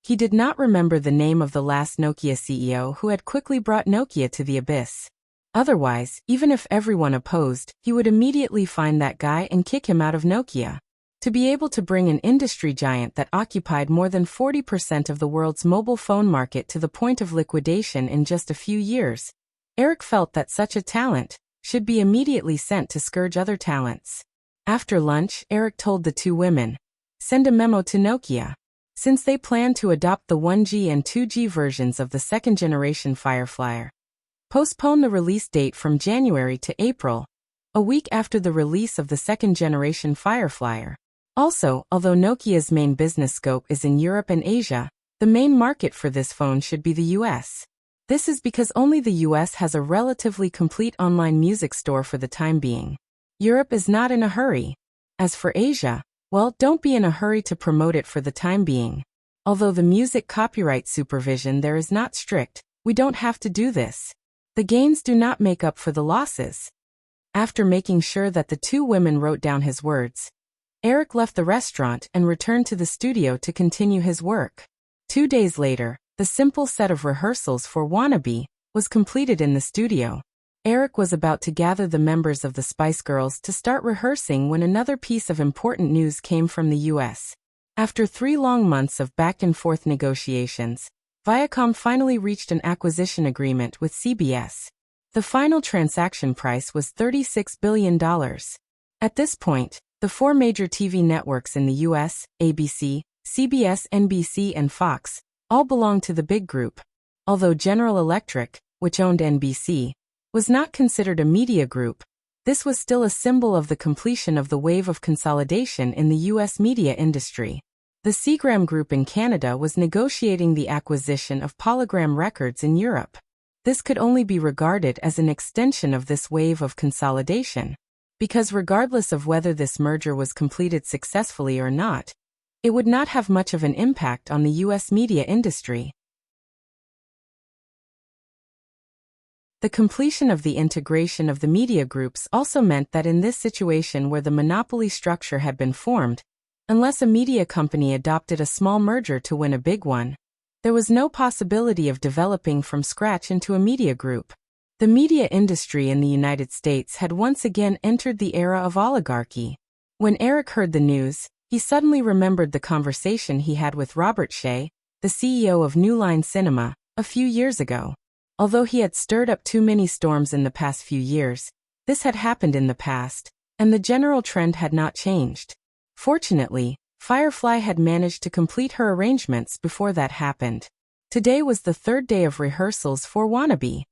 He did not remember the name of the last Nokia CEO who had quickly brought Nokia to the abyss. Otherwise, even if everyone opposed, he would immediately find that guy and kick him out of Nokia. To be able to bring an industry giant that occupied more than 40% of the world's mobile phone market to the point of liquidation in just a few years, Eric felt that such a talent should be immediately sent to scourge other talents. After lunch, Eric told the two women, "Send a memo to Nokia." Since they planned to adopt the 1G and 2G versions of the second-generation Fireflyer, postpone the release date from January to April, a week after the release of the second-generation Fireflyer. Also, although Nokia's main business scope is in Europe and Asia, the main market for this phone should be the US. This is because only the US has a relatively complete online music store for the time being. Europe is not in a hurry. As for Asia, well, don't be in a hurry to promote it for the time being. Although the music copyright supervision there is not strict, we don't have to do this. The gains do not make up for the losses. After making sure that the two women wrote down his words, Eric left the restaurant and returned to the studio to continue his work. 2 days later, the simple set of rehearsals for Wannabe was completed in the studio. Eric was about to gather the members of the Spice Girls to start rehearsing when another piece of important news came from the US. After 3 long months of back-and-forth negotiations, Viacom finally reached an acquisition agreement with CBS. The final transaction price was $36 billion. At this point, the 4 major TV networks in the US, ABC, CBS, NBC, and Fox, all belonged to the big group. Although General Electric, which owned NBC, was not considered a media group, This was still a symbol of the completion of the wave of consolidation in the U.S. media industry. The Seagram Group in Canada was negotiating the acquisition of Polygram Records in Europe. This could only be regarded as an extension of this wave of consolidation, because regardless of whether this merger was completed successfully or not, it would not have much of an impact on the U.S. media industry. The completion of the integration of the media groups also meant that in this situation where the monopoly structure had been formed, unless a media company adopted a small merger to win a big one, there was no possibility of developing from scratch into a media group. The media industry in the United States had once again entered the era of oligarchy. When Eric heard the news, he suddenly remembered the conversation he had with Robert Shea, the CEO of New Line Cinema, a few years ago. Although he had stirred up too many storms in the past few years, this had happened in the past, and the general trend had not changed. Fortunately, Firefly had managed to complete her arrangements before that happened. Today was the third day of rehearsals for Wannabe.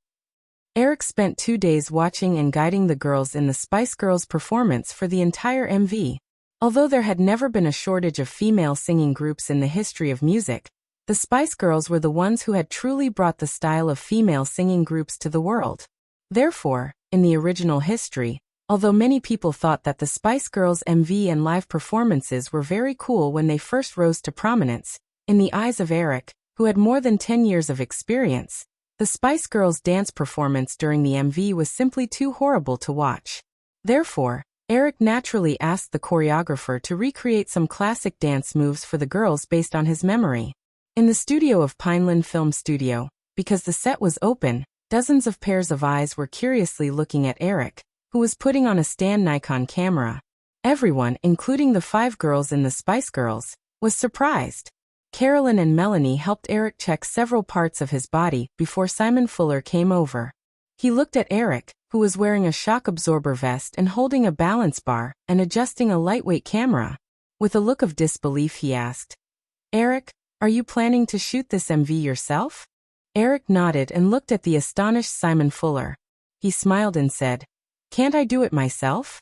Eric spent 2 days watching and guiding the girls in the Spice Girls performance for the entire MV. Although there had never been a shortage of female singing groups in the history of music, the Spice Girls were the ones who had truly brought the style of female singing groups to the world. Therefore, in the original history, although many people thought that the Spice Girls MV and live performances were very cool when they first rose to prominence, in the eyes of Eric, who had more than 10 years of experience, the Spice Girls dance performance during the MV was simply too horrible to watch. Therefore, Eric naturally asked the choreographer to recreate some classic dance moves for the girls based on his memory. In the studio of Pineland Film Studio, because the set was open, dozens of pairs of eyes were curiously looking at Eric, who was putting on a stand Nikon camera. Everyone, including the 5 girls in the Spice Girls, was surprised. Carolyn and Melanie helped Eric check several parts of his body before Simon Fuller came over. He looked at Eric, who was wearing a shock absorber vest and holding a balance bar and adjusting a lightweight camera. With a look of disbelief he asked, "Eric, are you planning to shoot this MV yourself?" Eric nodded and looked at the astonished Simon Fuller. He smiled and said, "Can't I do it myself?"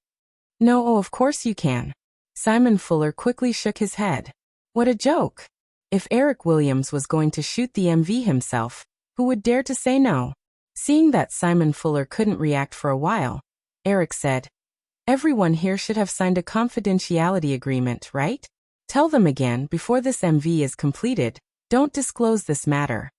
"No, oh, of course you can." Simon Fuller quickly shook his head. What a joke! If Eric Williams was going to shoot the MV himself, who would dare to say no? Seeing that Simon Fuller couldn't react for a while, Eric said, "Everyone here should have signed a confidentiality agreement, right? Tell them again before this MV is completed, don't disclose this matter."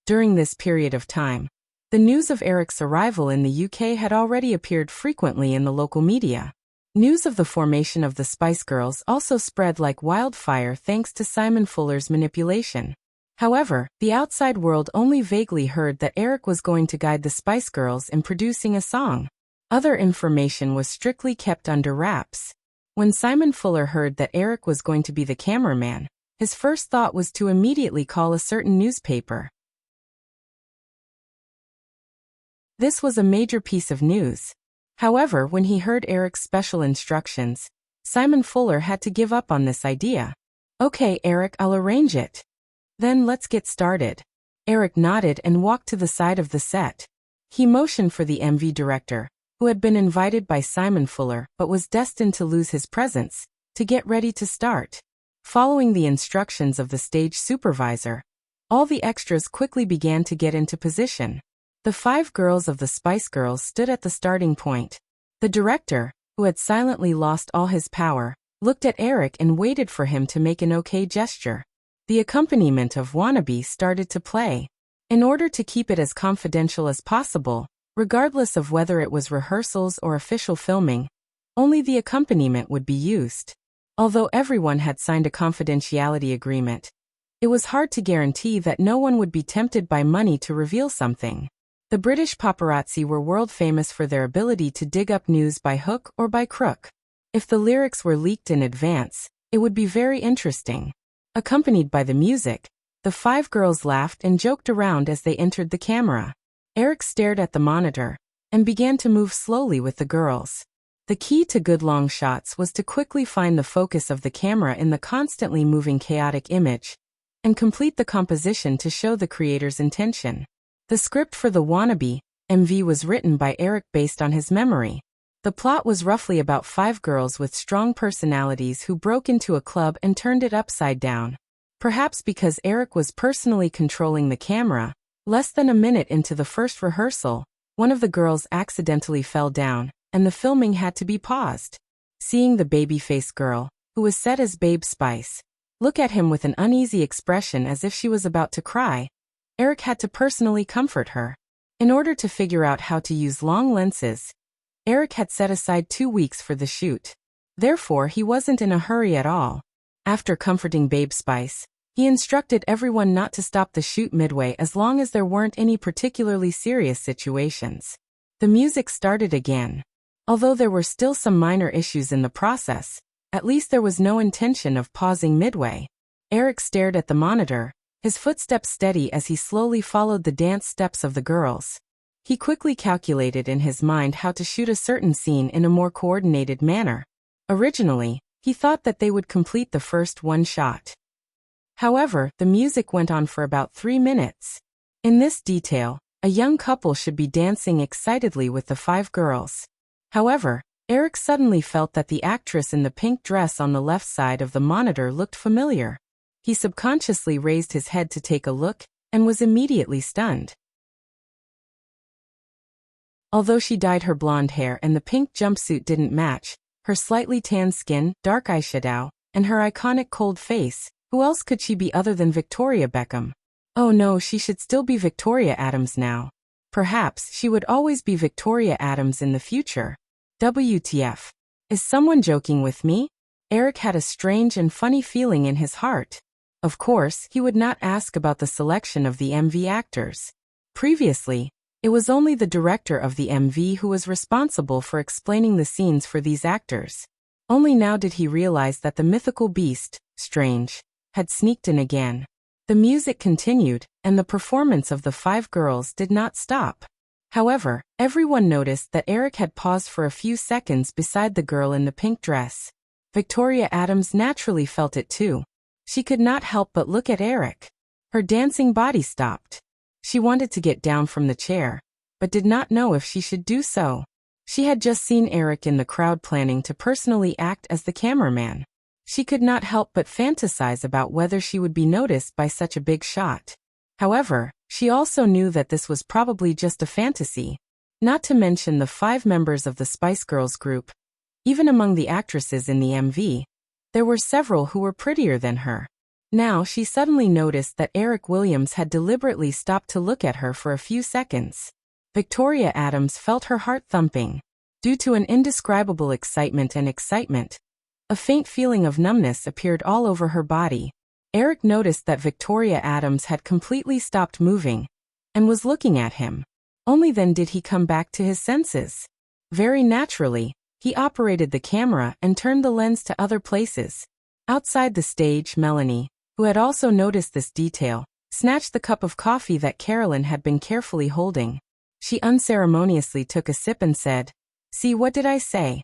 During this period of time, the news of Eric's arrival in the UK had already appeared frequently in the local media. News of the formation of the Spice Girls also spread like wildfire thanks to Simon Fuller's manipulation. However, the outside world only vaguely heard that Eric was going to guide the Spice Girls in producing a song. Other information was strictly kept under wraps. When Simon Fuller heard that Eric was going to be the cameraman, his first thought was to immediately call a certain newspaper. This was a major piece of news. However, when he heard Eric's special instructions, Simon Fuller had to give up on this idea. "Okay, Eric, I'll arrange it. Then let's get started." Eric nodded and walked to the side of the set. He motioned for the MV director, who had been invited by Simon Fuller but was destined to lose his presence, to get ready to start. Following the instructions of the stage supervisor, all the extras quickly began to get into position. The 5 girls of the Spice Girls stood at the starting point. The director, who had silently lost all his power, looked at Eric and waited for him to make an okay gesture. The accompaniment of Wannabe started to play. In order to keep it as confidential as possible, regardless of whether it was rehearsals or official filming, only the accompaniment would be used. Although everyone had signed a confidentiality agreement, it was hard to guarantee that no one would be tempted by money to reveal something. The British paparazzi were world famous for their ability to dig up news by hook or by crook. If the lyrics were leaked in advance, it would be very interesting. Accompanied by the music, the 5 girls laughed and joked around as they entered the camera. Eric stared at the monitor and began to move slowly with the girls. The key to good long shots was to quickly find the focus of the camera in the constantly moving chaotic image and complete the composition to show the creator's intention. The script for the Wannabe MV was written by Eric based on his memory. The plot was roughly about 5 girls with strong personalities who broke into a club and turned it upside down. Perhaps because Eric was personally controlling the camera, less than a minute into the first rehearsal, one of the girls accidentally fell down, and the filming had to be paused. Seeing the baby-faced girl, who was set as Babe Spice, look at him with an uneasy expression as if she was about to cry, Eric had to personally comfort her. In order to figure out how to use long lenses, Eric had set aside 2 weeks for the shoot. Therefore, he wasn't in a hurry at all. After comforting Babe Spice, he instructed everyone not to stop the shoot midway as long as there weren't any particularly serious situations. The music started again. Although there were still some minor issues in the process, at least there was no intention of pausing midway. Eric stared at the monitor, his footsteps steady as he slowly followed the dance steps of the girls. He quickly calculated in his mind how to shoot a certain scene in a more coordinated manner. Originally, he thought that they would complete the first one shot. However, the music went on for about 3 minutes. In this detail, a young couple should be dancing excitedly with the 5 girls. However, Eric suddenly felt that the actress in the pink dress on the left side of the monitor looked familiar. He subconsciously raised his head to take a look, and was immediately stunned. Although she dyed her blonde hair and the pink jumpsuit didn't match, her slightly tanned skin, dark eyeshadow, and her iconic cold face, who else could she be other than Victoria Beckham? Oh no, she should still be Victoria Adams now. Perhaps she would always be Victoria Adams in the future. WTF. Is someone joking with me? Eric had a strange and funny feeling in his heart. Of course, he would not ask about the selection of the MV actors. Previously, it was only the director of the MV who was responsible for explaining the scenes for these actors. Only now did he realize that the mythical beast, Strange, had sneaked in again. The music continued, and the performance of the 5 girls did not stop. However, everyone noticed that Eric had paused for a few seconds beside the girl in the pink dress. Victoria Adams naturally felt it too. She could not help but look at Eric. Her dancing body stopped. She wanted to get down from the chair, but did not know if she should do so. She had just seen Eric in the crowd planning to personally act as the cameraman. She could not help but fantasize about whether she would be noticed by such a big shot. However, she also knew that this was probably just a fantasy. Not to mention the 5 members of the Spice Girls group. Even among the actresses in the MV, there were several who were prettier than her. Now she suddenly noticed that Eric Williams had deliberately stopped to look at her for a few seconds. Victoria Adams felt her heart thumping. Due to an indescribable excitement, a faint feeling of numbness appeared all over her body. Eric noticed that Victoria Adams had completely stopped moving, and was looking at him. Only then did he come back to his senses. Very naturally, he operated the camera and turned the lens to other places. Outside the stage, Melanie, who had also noticed this detail, snatched the cup of coffee that Carolyn had been carefully holding. She unceremoniously took a sip and said, "See, what did I say?"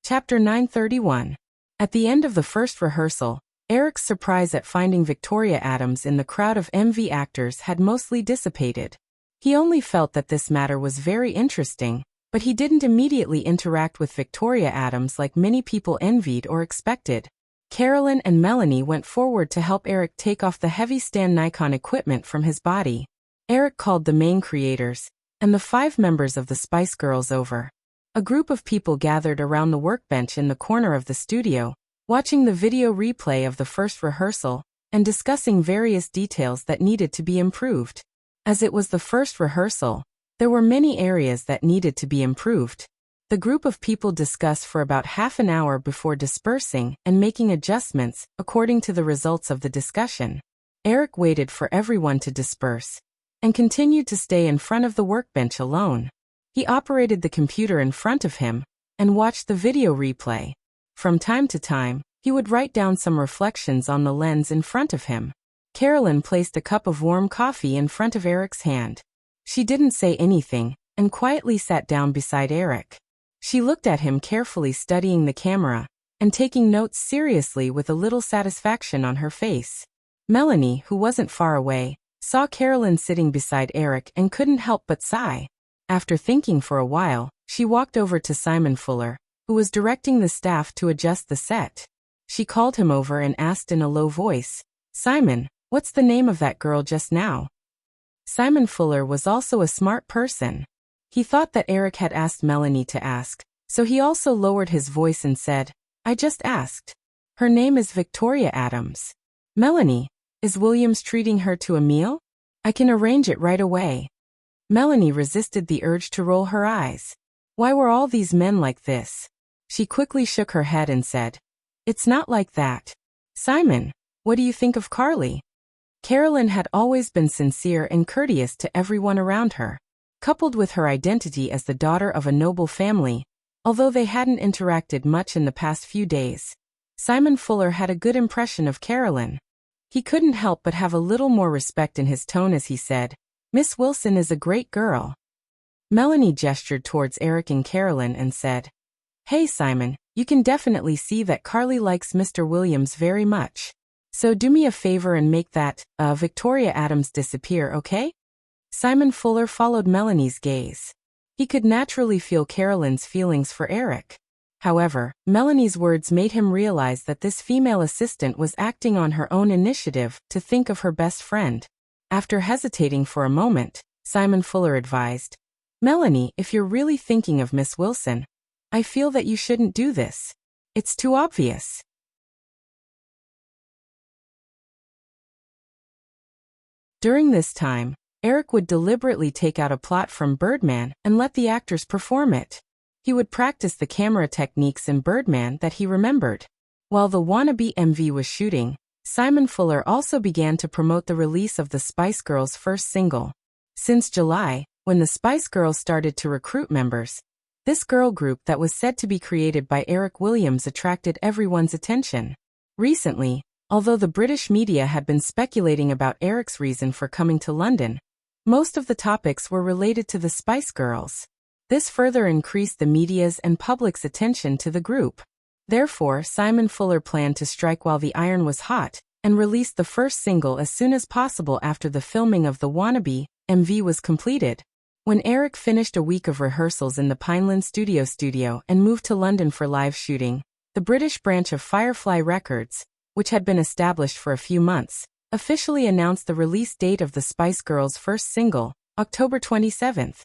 Chapter 931. At the end of the first rehearsal, Eric's surprise at finding Victoria Adams in the crowd of MV actors had mostly dissipated. He only felt that this matter was very interesting, but he didn't immediately interact with Victoria Adams like many people envied or expected. Carolyn and Melanie went forward to help Eric take off the heavy stand Nikon equipment from his body. Eric called the main creators and the 5 members of the Spice Girls over. A group of people gathered around the workbench in the corner of the studio, watching the video replay of the first rehearsal and discussing various details that needed to be improved. As it was the first rehearsal, there were many areas that needed to be improved. The group of people discussed for about half an hour before dispersing and making adjustments according to the results of the discussion. Eric waited for everyone to disperse and continued to stay in front of the workbench alone. He operated the computer in front of him and watched the video replay. From time to time, he would write down some reflections on the lens in front of him. Carolyn placed a cup of warm coffee in front of Eric's hand. She didn't say anything and quietly sat down beside Eric. She looked at him carefully, studying the camera and taking notes seriously with a little satisfaction on her face. Melanie, who wasn't far away, saw Carolyn sitting beside Eric and couldn't help but sigh. After thinking for a while, she walked over to Simon Fuller, who was directing the staff to adjust the set. She called him over and asked in a low voice, "Simon, what's the name of that girl just now?" Simon Fuller was also a smart person. He thought that Eric had asked Melanie to ask, so he also lowered his voice and said, "I just asked. Her name is Victoria Adams." "Melanie, is Williams treating her to a meal? I can arrange it right away." Melanie resisted the urge to roll her eyes. Why were all these men like this? She quickly shook her head and said, "It's not like that. Simon, what do you think of Carly?" Carolyn had always been sincere and courteous to everyone around her. Coupled with her identity as the daughter of a noble family, although they hadn't interacted much in the past few days, Simon Fuller had a good impression of Carolyn. He couldn't help but have a little more respect in his tone as he said, "Miss Wilson is a great girl." Melanie gestured towards Eric and Carolyn and said, "Hey Simon, you can definitely see that Carly likes Mr. Williams very much. So do me a favor and make that, Victoria Adams disappear, okay?" Simon Fuller followed Melanie's gaze. He could naturally feel Carolyn's feelings for Eric. However, Melanie's words made him realize that this female assistant was acting on her own initiative to think of her best friend. After hesitating for a moment, Simon Fuller advised, "Melanie, if you're really thinking of Miss Wilson, I feel that you shouldn't do this. It's too obvious." During this time, Eric would deliberately take out a plot from Birdman and let the actors perform it. He would practice the camera techniques in Birdman that he remembered. While the Wannabe MV was shooting, Simon Fuller also began to promote the release of the Spice Girls' first single. Since July, when the Spice Girls started to recruit members, this girl group that was said to be created by Eric Williams attracted everyone's attention. Recently, although the British media had been speculating about Eric's reason for coming to London, most of the topics were related to the Spice Girls. This further increased the media's and public's attention to the group. Therefore, Simon Fuller planned to strike while the iron was hot, and release the first single as soon as possible after the filming of the Wannabe MV was completed. When Eric finished a week of rehearsals in the Pineland studio and moved to London for live shooting, the British branch of Firefly Records, which had been established for a few months, officially announced the release date of the Spice Girls' first single, October 27th.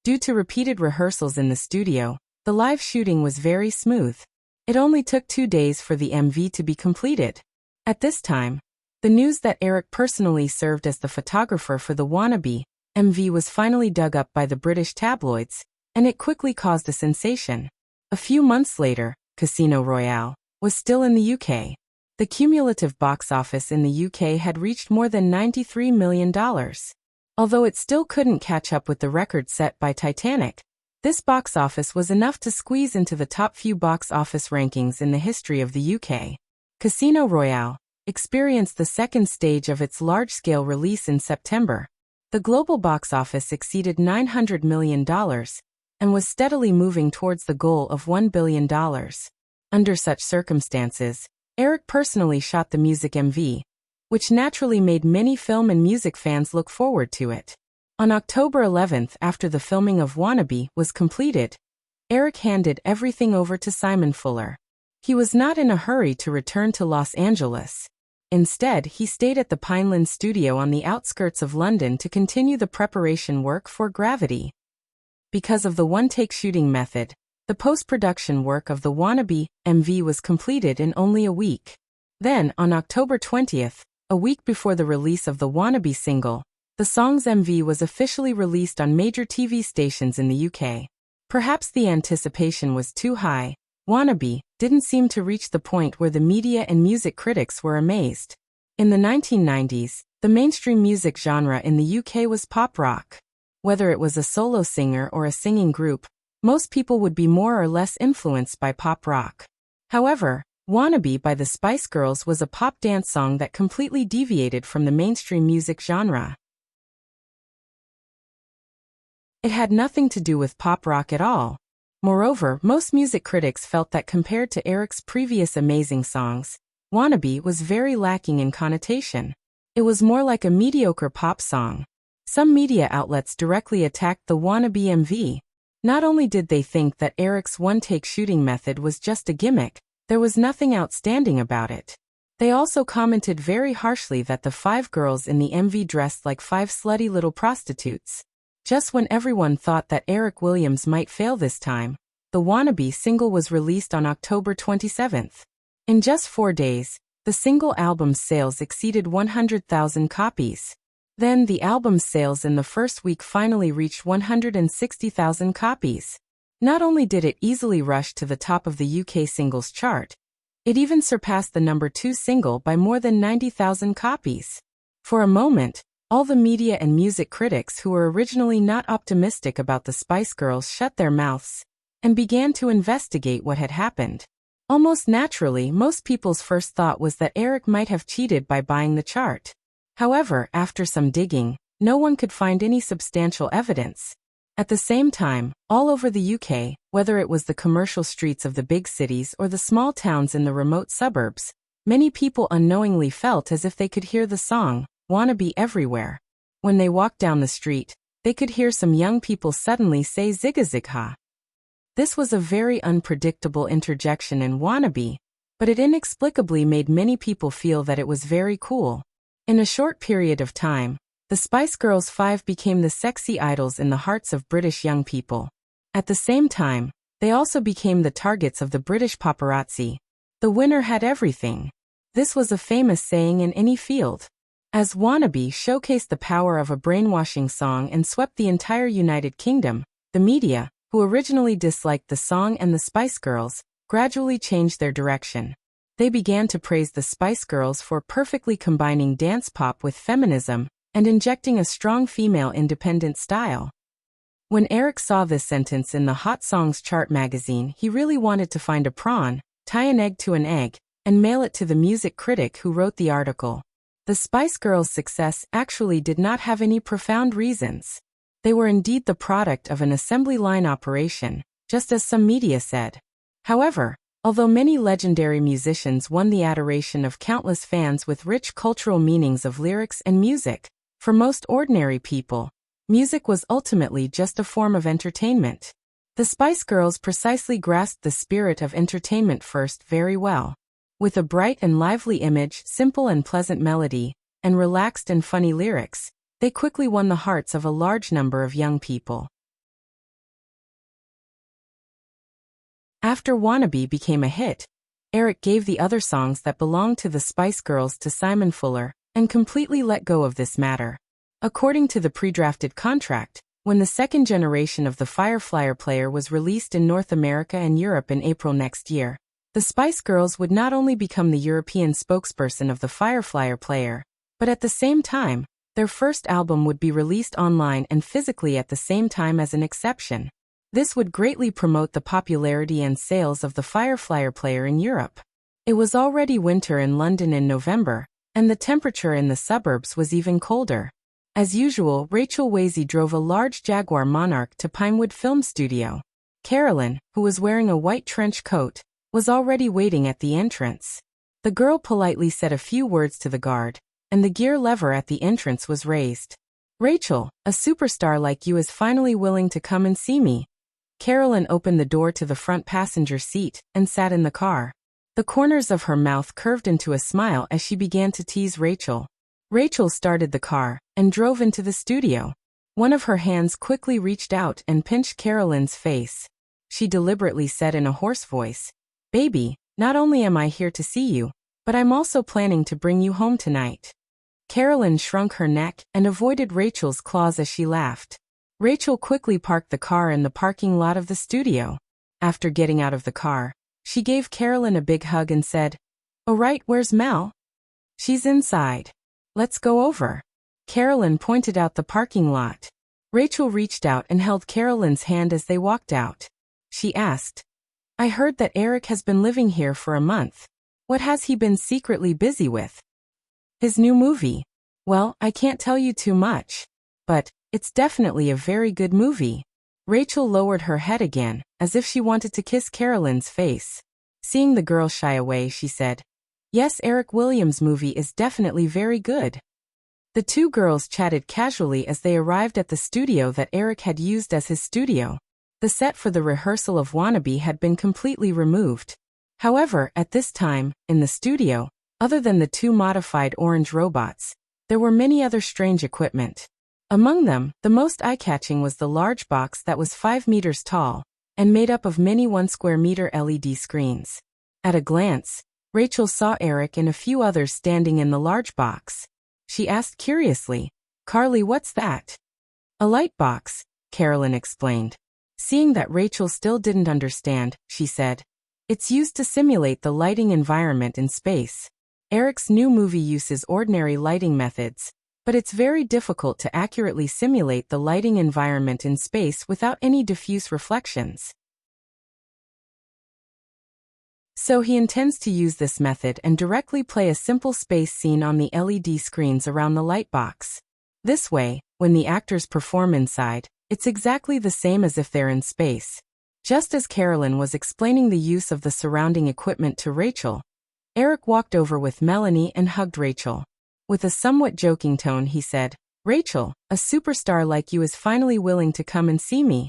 Due to repeated rehearsals in the studio, the live shooting was very smooth. It only took 2 days for the MV to be completed. At this time, the news that Eric personally served as the photographer for the Wannabe MV was finally dug up by the British tabloids, and it quickly caused a sensation. A few months later, Casino Royale was still in the UK. The cumulative box office in the UK had reached more than $93 million. Although it still couldn't catch up with the record set by Titanic, this box office was enough to squeeze into the top few box office rankings in the history of the UK. Casino Royale experienced the second stage of its large-scale release in September. The global box office exceeded $900 million and was steadily moving towards the goal of $1 billion. Under such circumstances, Eric personally shot the music MV, which naturally made many film and music fans look forward to it. On October 11th, after the filming of Wannabe was completed, Eric handed everything over to Simon Fuller. He was not in a hurry to return to Los Angeles. Instead, he stayed at the Pineland studio on the outskirts of London to continue the preparation work for Gravity. Because of the one-take shooting method, the post-production work of the Wannabe MV was completed in only a week. Then, on October 20th, a week before the release of the Wannabe single, the song's MV was officially released on major TV stations in the UK. Perhaps the anticipation was too high. Wannabe didn't seem to reach the point where the media and music critics were amazed. In the 1990s, the mainstream music genre in the UK was pop rock. Whether it was a solo singer or a singing group, most people would be more or less influenced by pop rock. However, Wannabe by the Spice Girls was a pop dance song that completely deviated from the mainstream music genre. It had nothing to do with pop rock at all. Moreover, most music critics felt that compared to Eric's previous amazing songs, Wannabe was very lacking in connotation. It was more like a mediocre pop song. Some media outlets directly attacked the wannabe MV. Not only did they think that Eric's one-take shooting method was just a gimmick, there was nothing outstanding about it. They also commented very harshly that the 5 girls in the MV dressed like 5 slutty little prostitutes. Just when everyone thought that Eric Williams might fail this time, the Wannabe single was released on October 27th. In just 4 days, the single album's sales exceeded 100,000 copies. Then the album's sales in the first week finally reached 160,000 copies. Not only did it easily rush to the top of the UK singles chart, it even surpassed the number 2 single by more than 90,000 copies. For a moment, all the media and music critics who were originally not optimistic about the Spice Girls shut their mouths and began to investigate what had happened. Almost naturally, most people's first thought was that Eric might have cheated by buying the chart. However, after some digging, no one could find any substantial evidence. At the same time, all over the UK, whether it was the commercial streets of the big cities or the small towns in the remote suburbs, many people unknowingly felt as if they could hear the song, Wannabe, everywhere. When they walked down the street, they could hear some young people suddenly say zigga-zig-ha. This was a very unpredictable interjection in Wannabe, but it inexplicably made many people feel that it was very cool. In a short period of time, the Spice Girls 5 became the sexy idols in the hearts of British young people. At the same time, they also became the targets of the British paparazzi. The winner had everything. This was a famous saying in any field. As Wannabe showcased the power of a brainwashing song and swept the entire United Kingdom, the media, who originally disliked the song and the Spice Girls, gradually changed their direction. They began to praise the Spice Girls for perfectly combining dance pop with feminism and injecting a strong female independent style. When Eric saw this sentence in the Hot Songs chart magazine, he really wanted to find a prawn, tie an egg to an egg, and mail it to the music critic who wrote the article. The Spice Girls' success actually did not have any profound reasons. They were indeed the product of an assembly line operation, just as some media said. However, although many legendary musicians won the adoration of countless fans with rich cultural meanings of lyrics and music, for most ordinary people, music was ultimately just a form of entertainment. The Spice Girls precisely grasped the spirit of entertainment first very well. With a bright and lively image, simple and pleasant melody, and relaxed and funny lyrics, they quickly won the hearts of a large number of young people. After Wannabe became a hit, Eric gave the other songs that belonged to the Spice Girls to Simon Fuller, and completely let go of this matter. According to the pre-drafted contract, when the second generation of the Fireflyer player was released in North America and Europe in April next year, the Spice Girls would not only become the European spokesperson of the Fireflyer player, but at the same time, their first album would be released online and physically at the same time as an exception. This would greatly promote the popularity and sales of the Fireflyer player in Europe. It was already winter in London in November, and the temperature in the suburbs was even colder. As usual, Rachel Weisz drove a large Jaguar Monarch to Pinewood Film Studio. Carolyn, who was wearing a white trench coat, was already waiting at the entrance. The girl politely said a few words to the guard, and the gear lever at the entrance was raised. "Rachel, a superstar like you is finally willing to come and see me." Carolyn opened the door to the front passenger seat and sat in the car. The corners of her mouth curved into a smile as she began to tease Rachel. Rachel started the car and drove into the studio. One of her hands quickly reached out and pinched Carolyn's face. She deliberately said in a hoarse voice, "Baby, not only am I here to see you, but I'm also planning to bring you home tonight." Carolyn shrunk her neck and avoided Rachel's claws as she laughed. Rachel quickly parked the car in the parking lot of the studio. After getting out of the car, she gave Carolyn a big hug and said, "Oh right, where's Mel?" "She's inside. Let's go over." Carolyn pointed out the parking lot. Rachel reached out and held Carolyn's hand as they walked out. She asked, "I heard that Eric has been living here for a month. What has he been secretly busy with?" "His new movie. Well, I can't tell you too much. But it's definitely a very good movie." Rachel lowered her head again, as if she wanted to kiss Carolyn's face. Seeing the girl shy away, she said, "Yes, Eric Williams' movie is definitely very good." The two girls chatted casually as they arrived at the studio that Eric had used as his studio. The set for the rehearsal of Wannabe had been completely removed. However, at this time, in the studio, other than the two modified orange robots, there were many other strange equipment. Among them, the most eye-catching was the large box that was 5 meters tall and made up of many 1 square meter LED screens. At a glance, Rachel saw Eric and a few others standing in the large box. She asked curiously, "Carly, what's that?" "A light box," Carolyn explained. Seeing that Rachel still didn't understand, she said, "It's used to simulate the lighting environment in space." Eric's new movie uses ordinary lighting methods, but it's very difficult to accurately simulate the lighting environment in space without any diffuse reflections. So he intends to use this method and directly play a simple space scene on the LED screens around the light box. This way, when the actors perform inside, it's exactly the same as if they're in space. Just as Carolyn was explaining the use of the surrounding equipment to Rachel, Eric walked over with Melanie and hugged Rachel. With a somewhat joking tone, he said, "Rachel, a superstar like you is finally willing to come and see me."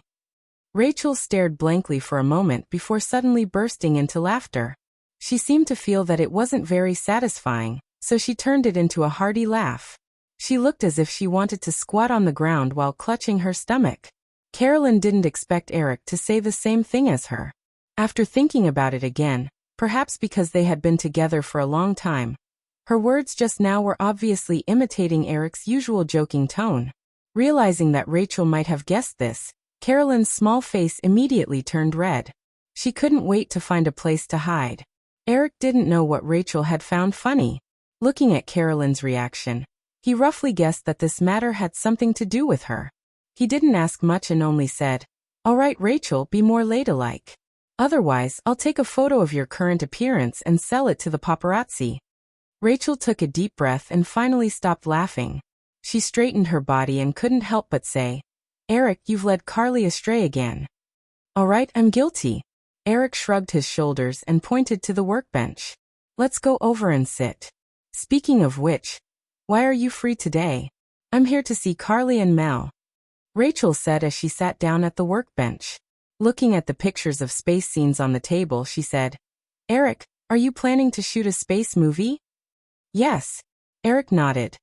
Rachel stared blankly for a moment before suddenly bursting into laughter. She seemed to feel that it wasn't very satisfying, so she turned it into a hearty laugh. She looked as if she wanted to squat on the ground while clutching her stomach. Carolyn didn't expect Eric to say the same thing as her. After thinking about it again, perhaps because they had been together for a long time, her words just now were obviously imitating Eric's usual joking tone. Realizing that Rachel might have guessed this, Carolyn's small face immediately turned red. She couldn't wait to find a place to hide. Eric didn't know what Rachel had found funny. Looking at Carolyn's reaction, he roughly guessed that this matter had something to do with her. He didn't ask much and only said, "All right, Rachel, be more ladylike. Otherwise, I'll take a photo of your current appearance and sell it to the paparazzi." Rachel took a deep breath and finally stopped laughing. She straightened her body and couldn't help but say, "Eric, you've led Carly astray again." "All right, I'm guilty." Eric shrugged his shoulders and pointed to the workbench. "Let's go over and sit. Speaking of which, why are you free today?" "I'm here to see Carly and Mel," Rachel said as she sat down at the workbench. Looking at the pictures of space scenes on the table, she said, "Eric, are you planning to shoot a space movie?" "Yes." Eric nodded.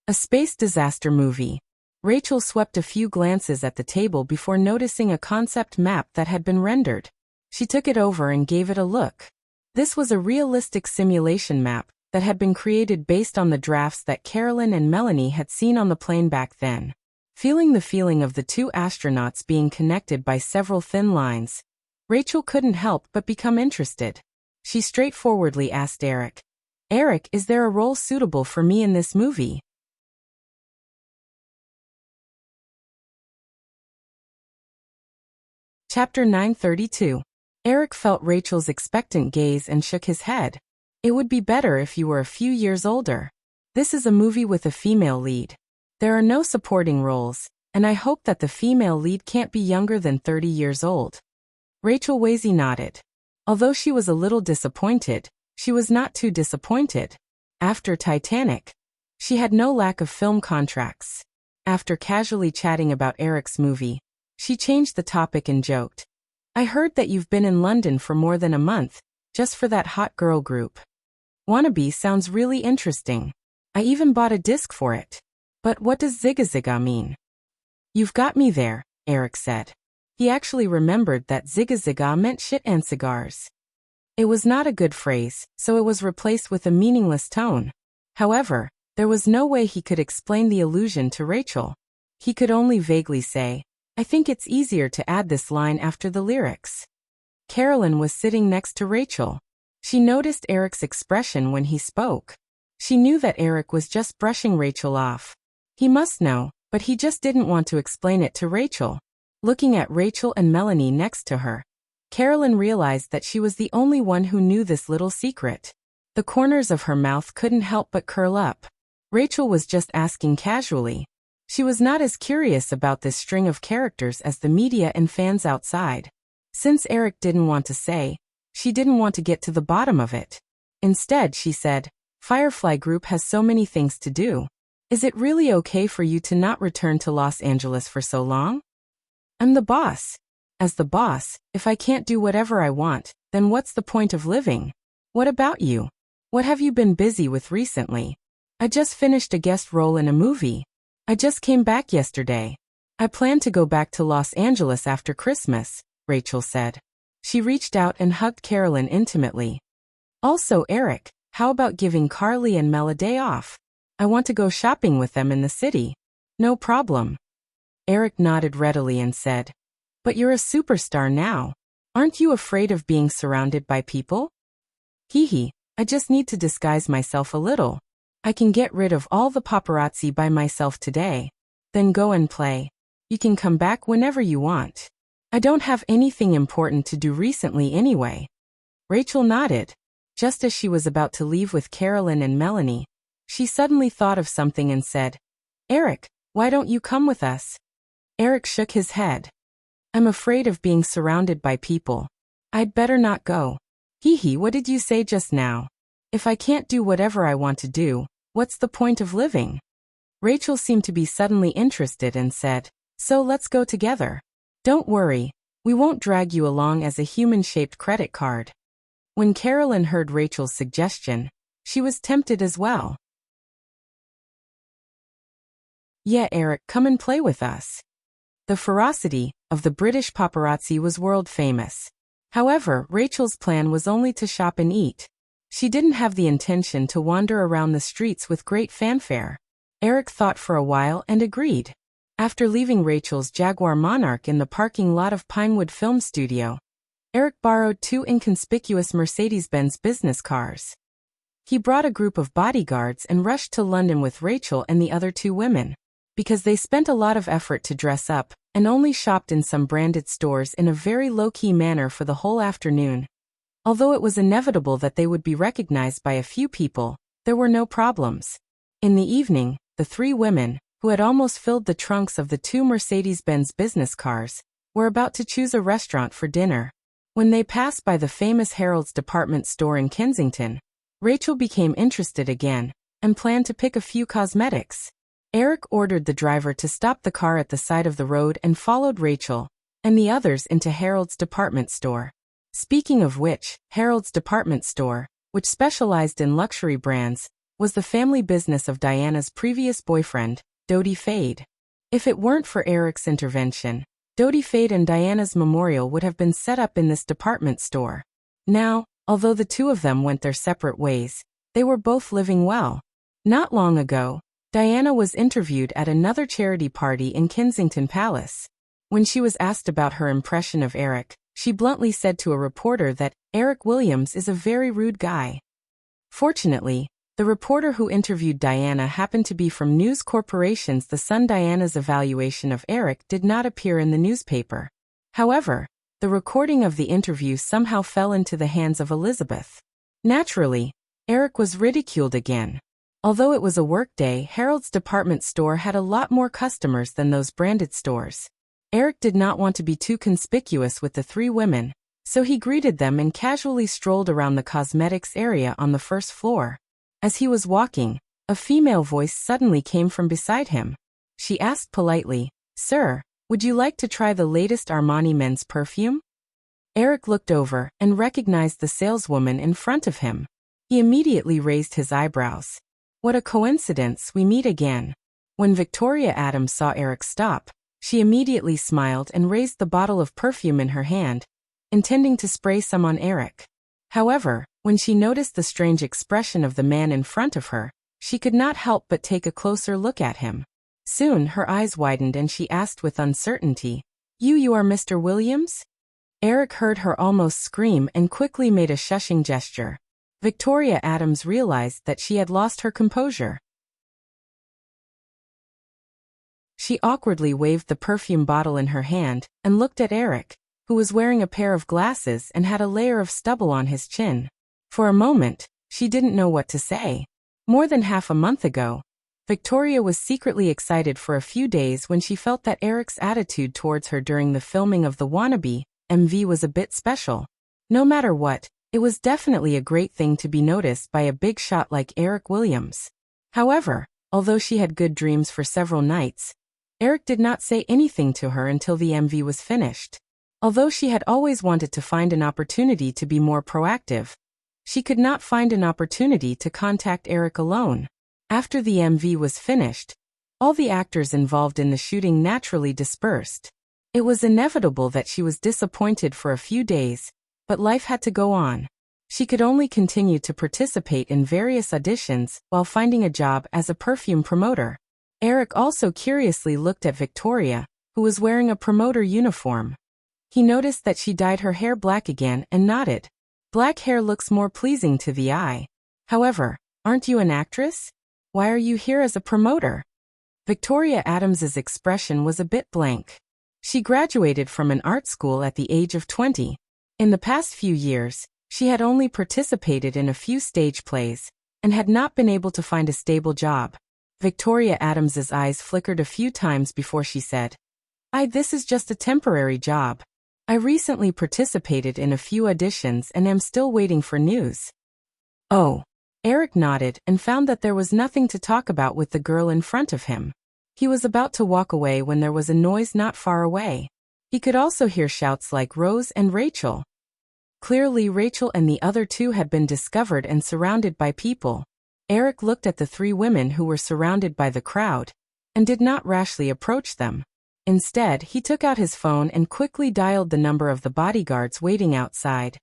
"A space disaster movie." Rachel swept a few glances at the table before noticing a concept map that had been rendered. She took it over and gave it a look. This was a realistic simulation map that had been created based on the drafts that Carolyn and Melanie had seen on the plane back then. Feeling the feeling of the two astronauts being connected by several thin lines, Rachel couldn't help but become interested. She straightforwardly asked Eric, "Eric, is there a role suitable for me in this movie?" Chapter 932. Eric felt Rachel's expectant gaze and shook his head. "It would be better if you were a few years older. This is a movie with a female lead. There are no supporting roles, and I hope that the female lead can't be younger than 30 years old." Rachel Wasey nodded. Although she was a little disappointed, she was not too disappointed. After Titanic, she had no lack of film contracts. After casually chatting about Eric's movie, she changed the topic and joked, "I heard that you've been in London for more than a month, just for that hot girl group. Wannabe sounds really interesting. I even bought a disc for it. But what does Zigga Zigga mean?" "You've got me there," Eric said. He actually remembered that Zigga Zigga meant shit and cigars. It was not a good phrase, so it was replaced with a meaningless tone. However, there was no way he could explain the allusion to Rachel. He could only vaguely say, "I think it's easier to add this line after the lyrics." Carolyn was sitting next to Rachel. She noticed Eric's expression when he spoke. She knew that Eric was just brushing Rachel off. He must know, but he just didn't want to explain it to Rachel. Looking at Rachel and Melanie next to her, Carolyn realized that she was the only one who knew this little secret. The corners of her mouth couldn't help but curl up. Rachel was just asking casually. She was not as curious about this string of characters as the media and fans outside. Since Eric didn't want to say, she didn't want to get to the bottom of it. Instead, she said, "Firefly Group has so many things to do. Is it really okay for you to not return to Los Angeles for so long? I'm the boss. As the boss, if I can't do whatever I want, then what's the point of living? What about you? What have you been busy with recently? I just finished a guest role in a movie. I just came back yesterday. I plan to go back to Los Angeles after Christmas, Rachel said. She reached out and hugged Carolyn intimately. Also, Eric, how about giving Carly and Mel a day off? I want to go shopping with them in the city. No problem. Eric nodded readily and said, But you're a superstar now. Aren't you afraid of being surrounded by people? Hee, I just need to disguise myself a little. I can get rid of all the paparazzi by myself today. Then go and play. You can come back whenever you want. I don't have anything important to do recently anyway. Rachel nodded. Just as she was about to leave with Carolyn and Melanie, she suddenly thought of something and said, Eric, why don't you come with us? Eric shook his head. I'm afraid of being surrounded by people. I'd better not go. Hee, what did you say just now? If I can't do whatever I want to do, what's the point of living? Rachel seemed to be suddenly interested and said, So let's go together. Don't worry, we won't drag you along as a human-shaped credit card. When Carolyn heard Rachel's suggestion, she was tempted as well. Yeah, Eric, come and play with us. The ferocity of the British paparazzi was world famous. However, Rachel's plan was only to shop and eat. She didn't have the intention to wander around the streets with great fanfare. Eric thought for a while and agreed. After leaving Rachel's Jaguar Monarch in the parking lot of Pinewood Film Studio, Eric borrowed 2 inconspicuous Mercedes-Benz business cars. He brought a group of bodyguards and rushed to London with Rachel and the other 2 women. Because they spent a lot of effort to dress up and only shopped in some branded stores in a very low-key manner for the whole afternoon. Although it was inevitable that they would be recognized by a few people, there were no problems. In the evening, the 3 women, who had almost filled the trunks of the 2 Mercedes-Benz business cars, were about to choose a restaurant for dinner. When they passed by the famous Harold's department store in Kensington, Rachel became interested again and planned to pick a few cosmetics. Eric ordered the driver to stop the car at the side of the road and followed Rachel and the others into Harold's department store. Speaking of which, Harold's department store, which specialized in luxury brands, was the family business of Diana's previous boyfriend, Dodie Fade. If it weren't for Eric's intervention, Dodie Fade and Diana's memorial would have been set up in this department store. Now, although the 2 of them went their separate ways, they were both living well. Not long ago, Diana was interviewed at another charity party in Kensington Palace. When she was asked about her impression of Eric, she bluntly said to a reporter that Eric Williams is a very rude guy. Fortunately, the reporter who interviewed Diana happened to be from News Corporation's The Sun. Diana's evaluation of Eric did not appear in the newspaper. However, the recording of the interview somehow fell into the hands of Elizabeth. Naturally, Eric was ridiculed again. Although it was a workday, Harold's department store had a lot more customers than those branded stores. Eric did not want to be too conspicuous with the 3 women, so he greeted them and casually strolled around the cosmetics area on the first floor. As he was walking, a female voice suddenly came from beside him. She asked politely, Sir, would you like to try the latest Armani men's perfume? Eric looked over and recognized the saleswoman in front of him. He immediately raised his eyebrows. What a coincidence, we meet again. When Victoria Adams saw Eric stop, she immediately smiled and raised the bottle of perfume in her hand, intending to spray some on Eric. However, when she noticed the strange expression of the man in front of her, she could not help but take a closer look at him. Soon her eyes widened and she asked with uncertainty, You are Mr. Williams? Eric heard her almost scream and quickly made a shushing gesture. Victoria Adams realized that she had lost her composure. She awkwardly waved the perfume bottle in her hand and looked at Eric, who was wearing a pair of glasses and had a layer of stubble on his chin. For a moment, she didn't know what to say. More than half a month ago, Victoria was secretly excited for a few days when she felt that Eric's attitude towards her during the filming of the Wannabe MV was a bit special. No matter what, it was definitely a great thing to be noticed by a big shot like Eric Williams. However, Although she had good dreams for several nights, Eric did not say anything to her until the MV was finished. Although she had always wanted to find an opportunity to be more proactive, she could not find an opportunity to contact Eric alone. After the MV was finished, all the actors involved in the shooting naturally dispersed. It was inevitable that she was disappointed for a few days, but life had to go on. She could only continue to participate in various auditions while finding a job as a perfume promoter. Eric also curiously looked at Victoria, who was wearing a promoter uniform. He noticed that she dyed her hair black again and nodded. Black hair looks more pleasing to the eye. However, aren't you an actress? Why are you here as a promoter? Victoria Adams's expression was a bit blank. She graduated from an art school at the age of 20. In the past few years, she had only participated in a few stage plays and had not been able to find a stable job. Victoria Adams's eyes flickered a few times before she said, This is just a temporary job. I recently participated in a few auditions and am still waiting for news. Oh. Eric nodded and found that there was nothing to talk about with the girl in front of him. He was about to walk away when there was a noise not far away. He could also hear shouts like Rose and Rachel. Clearly Rachel and the other two had been discovered and surrounded by people. Eric looked at the three women who were surrounded by the crowd and did not rashly approach them. Instead, he took out his phone and quickly dialed the number of the bodyguards waiting outside,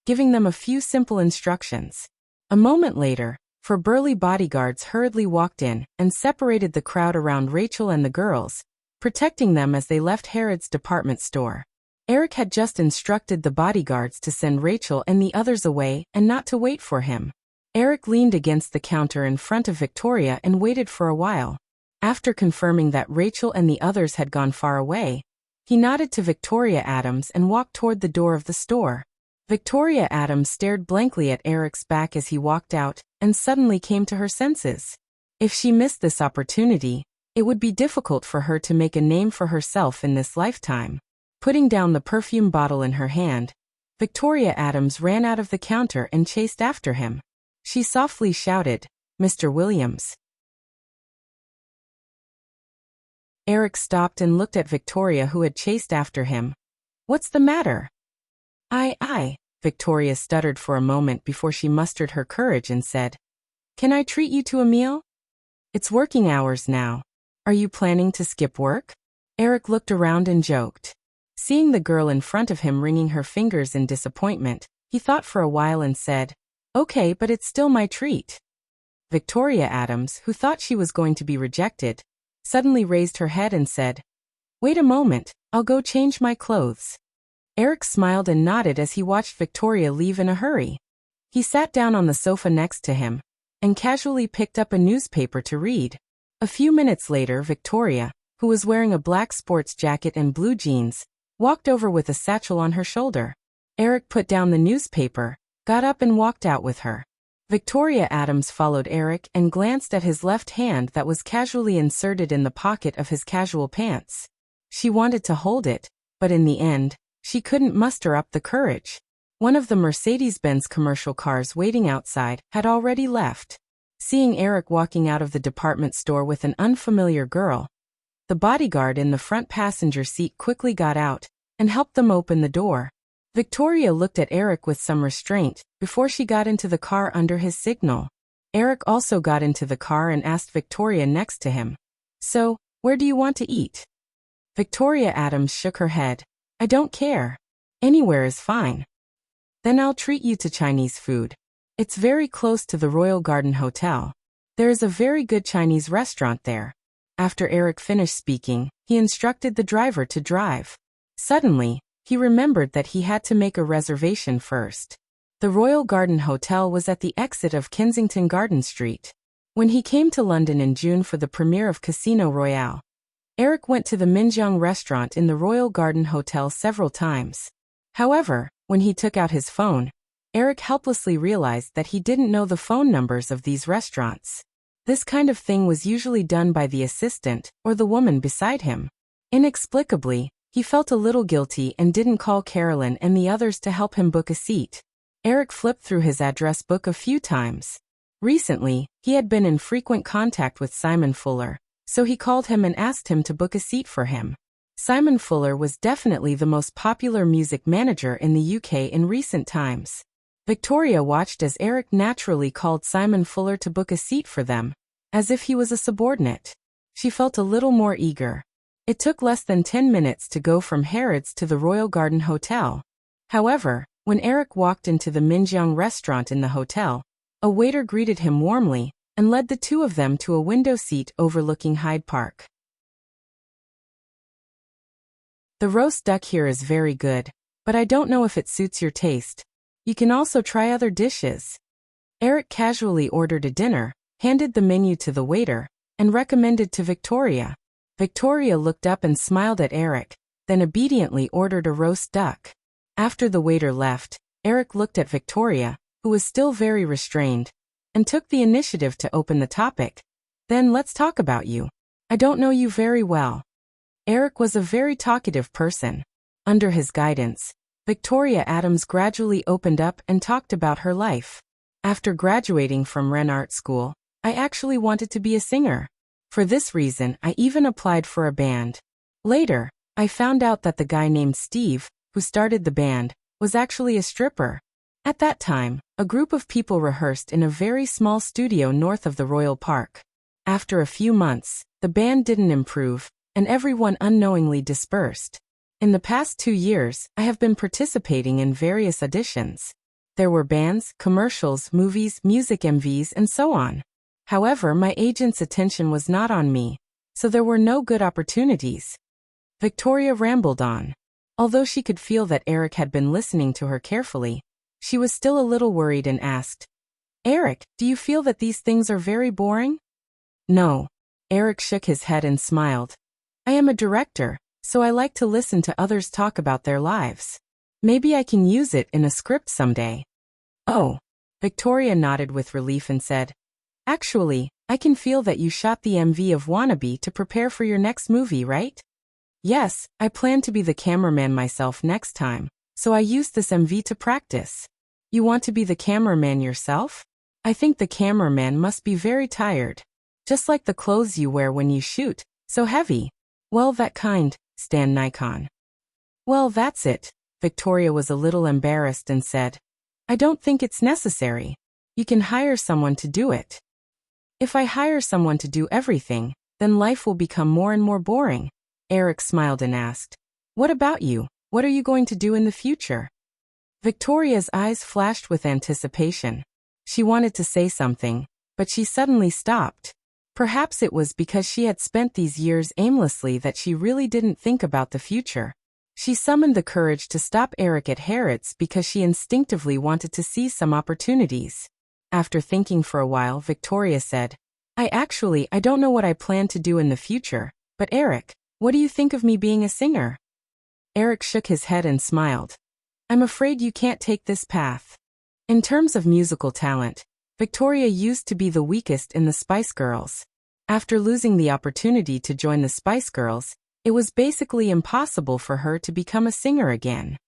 giving them a few simple instructions. A moment later, four burly bodyguards hurriedly walked in and separated the crowd around Rachel and the girls, protecting them as they left Harrod's department store. Eric had just instructed the bodyguards to send Rachel and the others away and not to wait for him. Eric leaned against the counter in front of Victoria and waited for a while. After confirming that Rachel and the others had gone far away, he nodded to Victoria Adams and walked toward the door of the store. Victoria Adams stared blankly at Eric's back as he walked out and suddenly came to her senses. If she missed this opportunity, it would be difficult for her to make a name for herself in this lifetime. Putting down the perfume bottle in her hand, Victoria Adams ran out of the counter and chased after him. She softly shouted, "Mr. Williams." Eric stopped and looked at Victoria, who had chased after him. "What's the matter?" I, Victoria stuttered for a moment before she mustered her courage and said, "Can I treat you to a meal? It's working hours now. Are you planning to skip work?" Eric looked around and joked. Seeing the girl in front of him wringing her fingers in disappointment, he thought for a while and said, "Okay, but it's still my treat." Victoria Adams, who thought she was going to be rejected, suddenly raised her head and said, "Wait a moment, I'll go change my clothes." Eric smiled and nodded as he watched Victoria leave in a hurry. He sat down on the sofa next to him and casually picked up a newspaper to read. A few minutes later, Victoria, who was wearing a black sports jacket and blue jeans, walked over with a satchel on her shoulder. Eric put down the newspaper, got up and walked out with her. Victoria Adams followed Eric and glanced at his left hand that was casually inserted in the pocket of his casual pants. She wanted to hold it, but in the end, she couldn't muster up the courage. One of the Mercedes-Benz commercial cars waiting outside had already left. Seeing Eric walking out of the department store with an unfamiliar girl, the bodyguard in the front passenger seat quickly got out and helped them open the door. Victoria looked at Eric with some restraint before she got into the car under his signal. Eric also got into the car and asked Victoria next to him, "So, where do you want to eat?" Victoria Adams shook her head. "I don't care. Anywhere is fine." "Then I'll treat you to Chinese food. It's very close to the Royal Garden Hotel. There is a very good Chinese restaurant there." After Eric finished speaking, he instructed the driver to drive. Suddenly, he remembered that he had to make a reservation first. The Royal Garden Hotel was at the exit of Kensington Garden Street. When he came to London in June for the premiere of Casino Royale, Eric went to the Minjiang restaurant in the Royal Garden Hotel several times. However, when he took out his phone, Eric helplessly realized that he didn't know the phone numbers of these restaurants. This kind of thing was usually done by the assistant or the woman beside him. Inexplicably, he felt a little guilty and didn't call Carolyn and the others to help him book a seat. Eric flipped through his address book a few times. Recently, he had been in frequent contact with Simon Fuller, so he called him and asked him to book a seat for him. Simon Fuller was definitely the most popular music manager in the UK in recent times. Victoria watched as Eric naturally called Simon Fuller to book a seat for them, as if he was a subordinate. She felt a little more eager. It took less than 10 minutes to go from Harrods to the Royal Garden Hotel. However, when Eric walked into the Minjiang restaurant in the hotel, a waiter greeted him warmly and led the two of them to a window seat overlooking Hyde Park. The roast duck here is very good, but I don't know if it suits your taste. You can also try other dishes. Eric casually ordered a dinner, handed the menu to the waiter, and recommended to Victoria. Victoria looked up and smiled at Eric, then obediently ordered a roast duck. After the waiter left, Eric looked at Victoria, who was still very restrained, and took the initiative to open the topic. Then let's talk about you. I don't know you very well. Eric was a very talkative person. Under his guidance, Victoria Adams gradually opened up and talked about her life. After graduating from Wren Art School, I actually wanted to be a singer. For this reason, I even applied for a band. Later, I found out that the guy named Steve, who started the band, was actually a stripper. At that time, a group of people rehearsed in a very small studio north of the Royal Park. After a few months, the band didn't improve, and everyone unknowingly dispersed. In the past 2 years, I have been participating in various auditions. There were bands, commercials, movies, music MVs, and so on. However, my agent's attention was not on me, so there were no good opportunities. Victoria rambled on. Although she could feel that Eric had been listening to her carefully, she was still a little worried and asked, "Eric, do you feel that these things are very boring?" "No." Eric shook his head and smiled. "I am a director, so I like to listen to others talk about their lives. Maybe I can use it in a script someday." "Oh." Victoria nodded with relief and said, "Actually, I can feel that you shot the MV of Wannabe to prepare for your next movie, right?" "Yes, I plan to be the cameraman myself next time, so I used this MV to practice." "You want to be the cameraman yourself? I think the cameraman must be very tired. Just like the clothes you wear when you shoot, so heavy." "Well, that kind, Stan Nikon." "Well, that's it." Victoria was a little embarrassed and said, "I don't think it's necessary. You can hire someone to do it." "If I hire someone to do everything, then life will become more and more boring." Eric smiled and asked, "What about you? What are you going to do in the future?" Victoria's eyes flashed with anticipation. She wanted to say something, but she suddenly stopped. Perhaps it was because she had spent these years aimlessly that she really didn't think about the future. She summoned the courage to stop Eric at Harrods because she instinctively wanted to see some opportunities. After thinking for a while, Victoria said, I don't know what I plan to do in the future, but Eric, what do you think of me being a singer?" Eric shook his head and smiled. "I'm afraid you can't take this path." In terms of musical talent, Victoria used to be the weakest in the Spice Girls. After losing the opportunity to join the Spice Girls, it was basically impossible for her to become a singer again.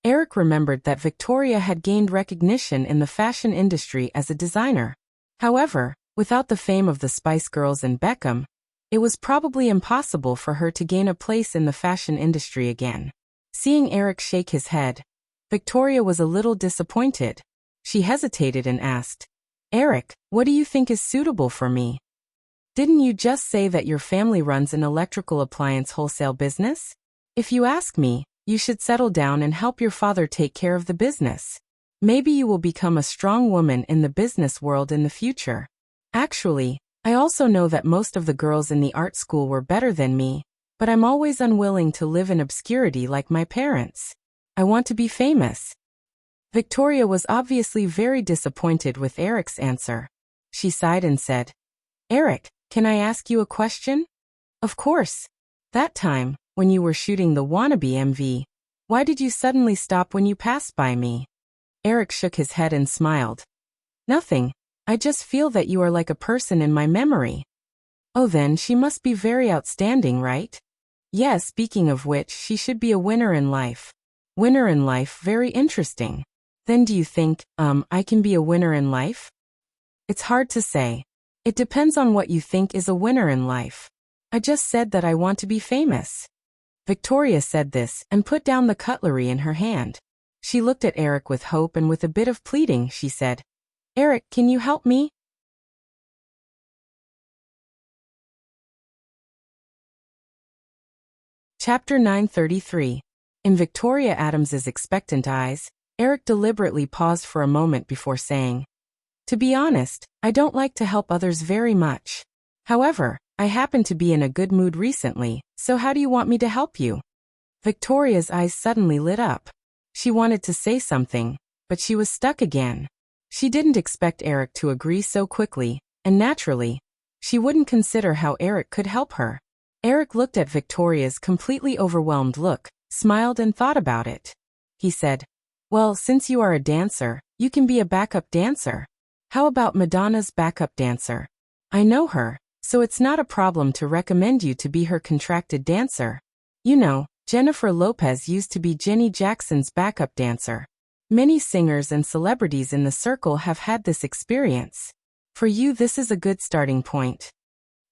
Eric remembered that Victoria had gained recognition in the fashion industry as a designer. However, without the fame of the Spice Girls and Beckham, it was probably impossible for her to gain a place in the fashion industry again. Seeing Eric shake his head, Victoria was a little disappointed. She hesitated and asked, "Eric, what do you think is suitable for me? Didn't you just say that your family runs an electrical appliance wholesale business? If you ask me, you should settle down and help your father take care of the business. Maybe you will become a strong woman in the business world in the future. Actually, I also know that most of the girls in the art school were better than me, but I'm always unwilling to live in obscurity like my parents. I want to be famous." Victoria was obviously very disappointed with Eric's answer. She sighed and said, "Eric, can I ask you a question?" "Of course. That time, when you were shooting the Wannabe MV, why did you suddenly stop when you passed by me?" Eric shook his head and smiled. "Nothing. I just feel that you are like a person in my memory." "Oh, then she must be very outstanding, right?" "Yes, speaking of which, she should be a winner in life." "Winner in life, very interesting. Then do you think, I can be a winner in life? It's hard to say. It depends on what you think is a winner in life. I just said that I want to be famous. Victoria said this and put down the cutlery in her hand. She looked at Eric with hope and with a bit of pleading, she said, "Eric, can you help me?" Chapter 933. In Victoria Adams's expectant eyes, Eric deliberately paused for a moment before saying, "To be honest, I don't like to help others very much. However, I happen to be in a good mood recently, so how do you want me to help you?" Victoria's eyes suddenly lit up. She wanted to say something, but she was stuck again. She didn't expect Eric to agree so quickly, and naturally, she wouldn't consider how Eric could help her. Eric looked at Victoria's completely overwhelmed look, smiled and thought about it. He said, "Well, since you are a dancer, you can be a backup dancer. How about Madonna's backup dancer? I know her, so it's not a problem to recommend you to be her contracted dancer. You know, Jennifer Lopez used to be Jenny Jackson's backup dancer. Many singers and celebrities in the circle have had this experience. For you, this is a good starting point."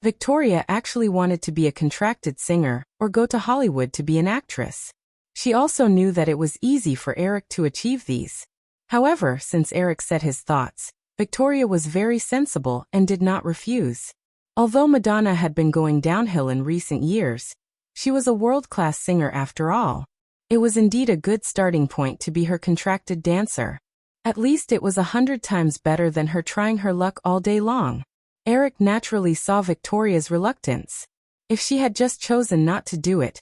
Victoria actually wanted to be a contracted singer or go to Hollywood to be an actress. She also knew that it was easy for Eric to achieve these. However, since Eric said his thoughts, Victoria was very sensible and did not refuse. Although Madonna had been going downhill in recent years, she was a world-class singer after all. It was indeed a good starting point to be her contracted dancer. At least it was 100 times better than her trying her luck all day long. Eric naturally saw Victoria's reluctance. If she had just chosen not to do it,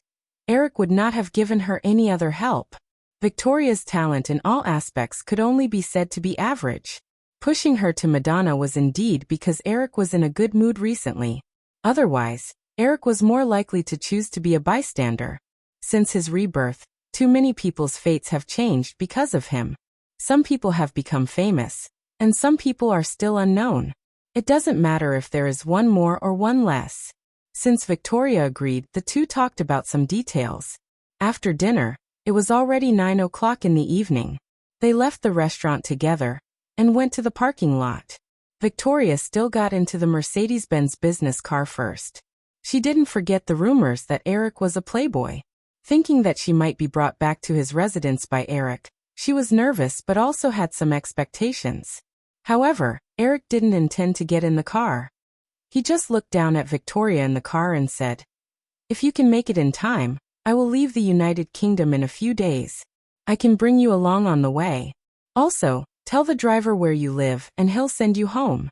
Eric would not have given her any other help. Victoria's talent in all aspects could only be said to be average. Pushing her to Madonna was indeed because Eric was in a good mood recently. Otherwise, Eric was more likely to choose to be a bystander. Since his rebirth, too many people's fates have changed because of him. Some people have become famous, and some people are still unknown. It doesn't matter if there is one more or one less. Since Victoria agreed, the two talked about some details. After dinner, it was already 9 o'clock in the evening. They left the restaurant together and went to the parking lot. Victoria still got into the Mercedes-Benz business car first. She didn't forget the rumors that Eric was a playboy. Thinking that she might be brought back to his residence by Eric, she was nervous but also had some expectations. However, Eric didn't intend to get in the car. He just looked down at Victoria in the car and said, "If you can make it in time, I will leave the United Kingdom in a few days. I can bring you along on the way. Also, tell the driver where you live and he'll send you home."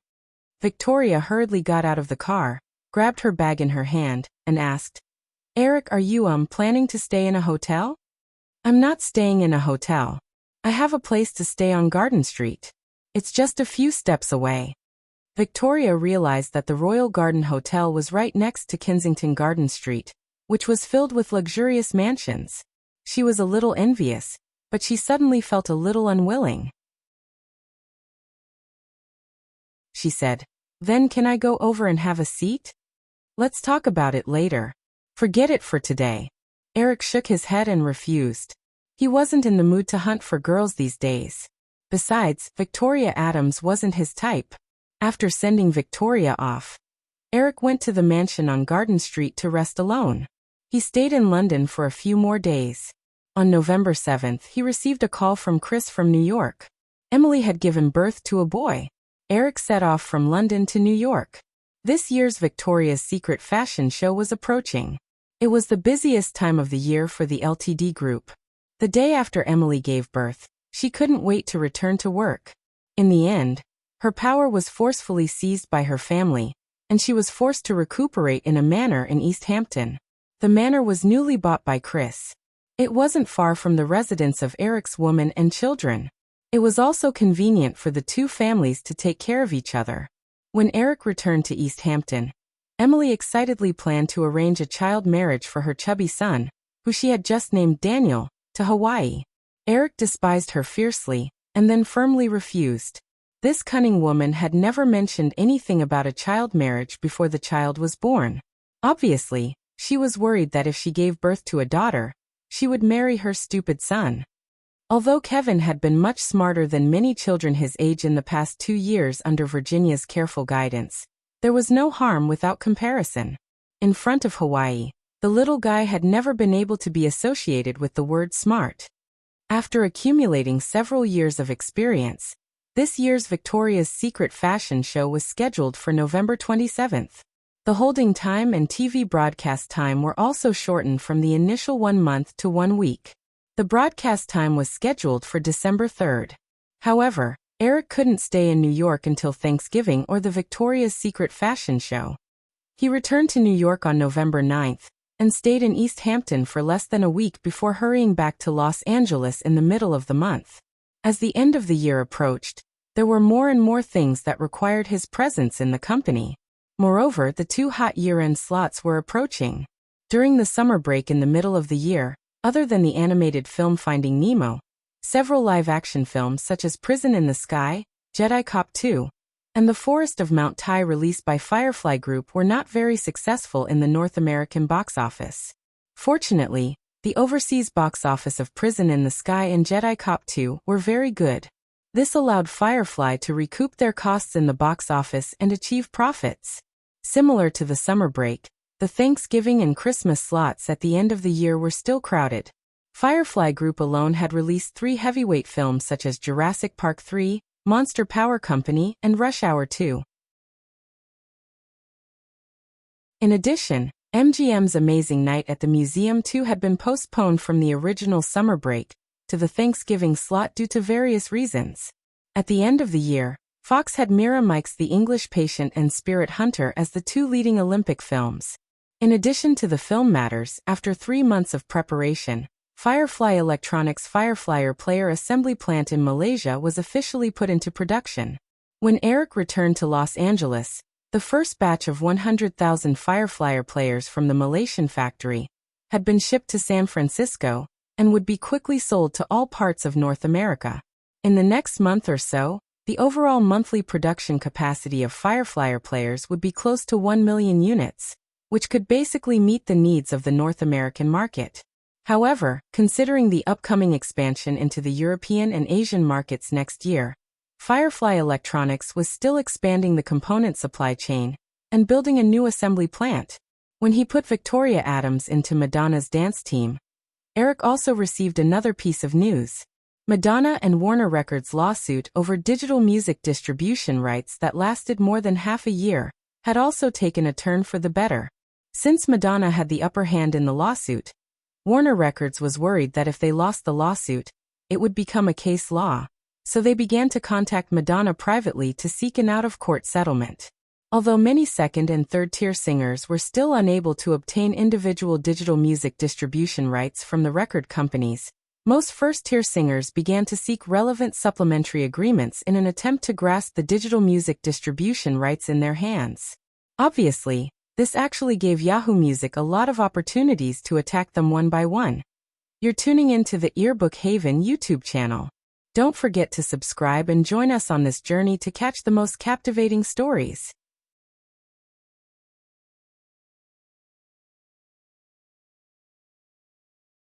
Victoria hurriedly got out of the car, grabbed her bag in her hand, and asked, "Eric, are you planning to stay in a hotel?" "I'm not staying in a hotel. I have a place to stay on Garden Street. It's just a few steps away." Victoria realized that the Royal Garden Hotel was right next to Kensington Garden Street, which was filled with luxurious mansions. She was a little envious, but she suddenly felt a little unwilling. She said, "Then can I go over and have a seat? Let's talk about it later. Forget it for today." Eric shook his head and refused. He wasn't in the mood to hunt for girls these days. Besides, Victoria Adams wasn't his type. After sending Victoria off, Eric went to the mansion on Garden Street to rest alone. He stayed in London for a few more days. On November 7th, he received a call from Chris from New York. Emily had given birth to a boy. Eric set off from London to New York. This year's Victoria's Secret fashion show was approaching. It was the busiest time of the year for the Ltd group. The day after Emily gave birth, she couldn't wait to return to work. In the end, her power was forcefully seized by her family, and she was forced to recuperate in a manor in East Hampton. The manor was newly bought by Chris. It wasn't far from the residence of Eric's woman and children. It was also convenient for the two families to take care of each other. When Eric returned to East Hampton, Emily excitedly planned to arrange a child marriage for her chubby son, who she had just named Daniel, to Hawaii. Eric despised her fiercely, and then firmly refused. This cunning woman had never mentioned anything about a child marriage before the child was born. Obviously, she was worried that if she gave birth to a daughter, she would marry her stupid son. Although Kevin had been much smarter than many children his age in the past 2 years under Virginia's careful guidance, there was no harm without comparison. In front of Hawaii, the little guy had never been able to be associated with the word smart. After accumulating several years of experience, this year's Victoria's Secret fashion show was scheduled for November 27th. The holding time and TV broadcast time were also shortened from the initial 1 month to 1 week. The broadcast time was scheduled for December 3rd. However, Eric couldn't stay in New York until Thanksgiving or the Victoria's Secret fashion show. He returned to New York on November 9th and stayed in East Hampton for less than a week before hurrying back to Los Angeles in the middle of the month. As the end of the year approached, there were more and more things that required his presence in the company. Moreover, the 2 hot year-end slots were approaching. During the summer break in the middle of the year, other than the animated film Finding Nemo, several live-action films such as Prison in the Sky, Jedi Cop 2, and The Forest of Mount Tai released by Firefly Group were not very successful in the North American box office. Fortunately, the overseas box office of Prison in the Sky and Jedi Cop 2 were very good. This allowed Firefly to recoup their costs in the box office and achieve profits. Similar to the summer break, the Thanksgiving and Christmas slots at the end of the year were still crowded. Firefly Group alone had released 3 heavyweight films such as Jurassic Park 3, Monster Power Company, and Rush Hour 2. In addition, MGM's Amazing Night at the Museum 2 had been postponed from the original summer break to the Thanksgiving slot due to various reasons. At the end of the year, Fox had Mira Mike's The English Patient and Spirit Hunter as the 2 leading Olympic films. In addition to the film matters, after 3 months of preparation, Firefly Electronics' Fireflyer player assembly plant in Malaysia was officially put into production. When Eric returned to Los Angeles, the first batch of 100,000 Fireflyer players from the Malaysian factory had been shipped to San Francisco and would be quickly sold to all parts of North America. In the next month or so, the overall monthly production capacity of Fireflyer players would be close to 1 million units, which could basically meet the needs of the North American market. However, considering the upcoming expansion into the European and Asian markets next year, Firefly Electronics was still expanding the component supply chain and building a new assembly plant. When he put Victoria Adams into Madonna's dance team, Eric also received another piece of news. Madonna and Warner Records' lawsuit over digital music distribution rights that lasted more than half a year had also taken a turn for the better. Since Madonna had the upper hand in the lawsuit, Warner Records was worried that if they lost the lawsuit, it would become a case law, so they began to contact Madonna privately to seek an out-of-court settlement. Although many second- and third-tier singers were still unable to obtain individual digital music distribution rights from the record companies, most first-tier singers began to seek relevant supplementary agreements in an attempt to grasp the digital music distribution rights in their hands. Obviously, this actually gave Yahoo Music a lot of opportunities to attack them one by one. You're tuning into the Earbook Haven YouTube channel. Don't forget to subscribe and join us on this journey to catch the most captivating stories.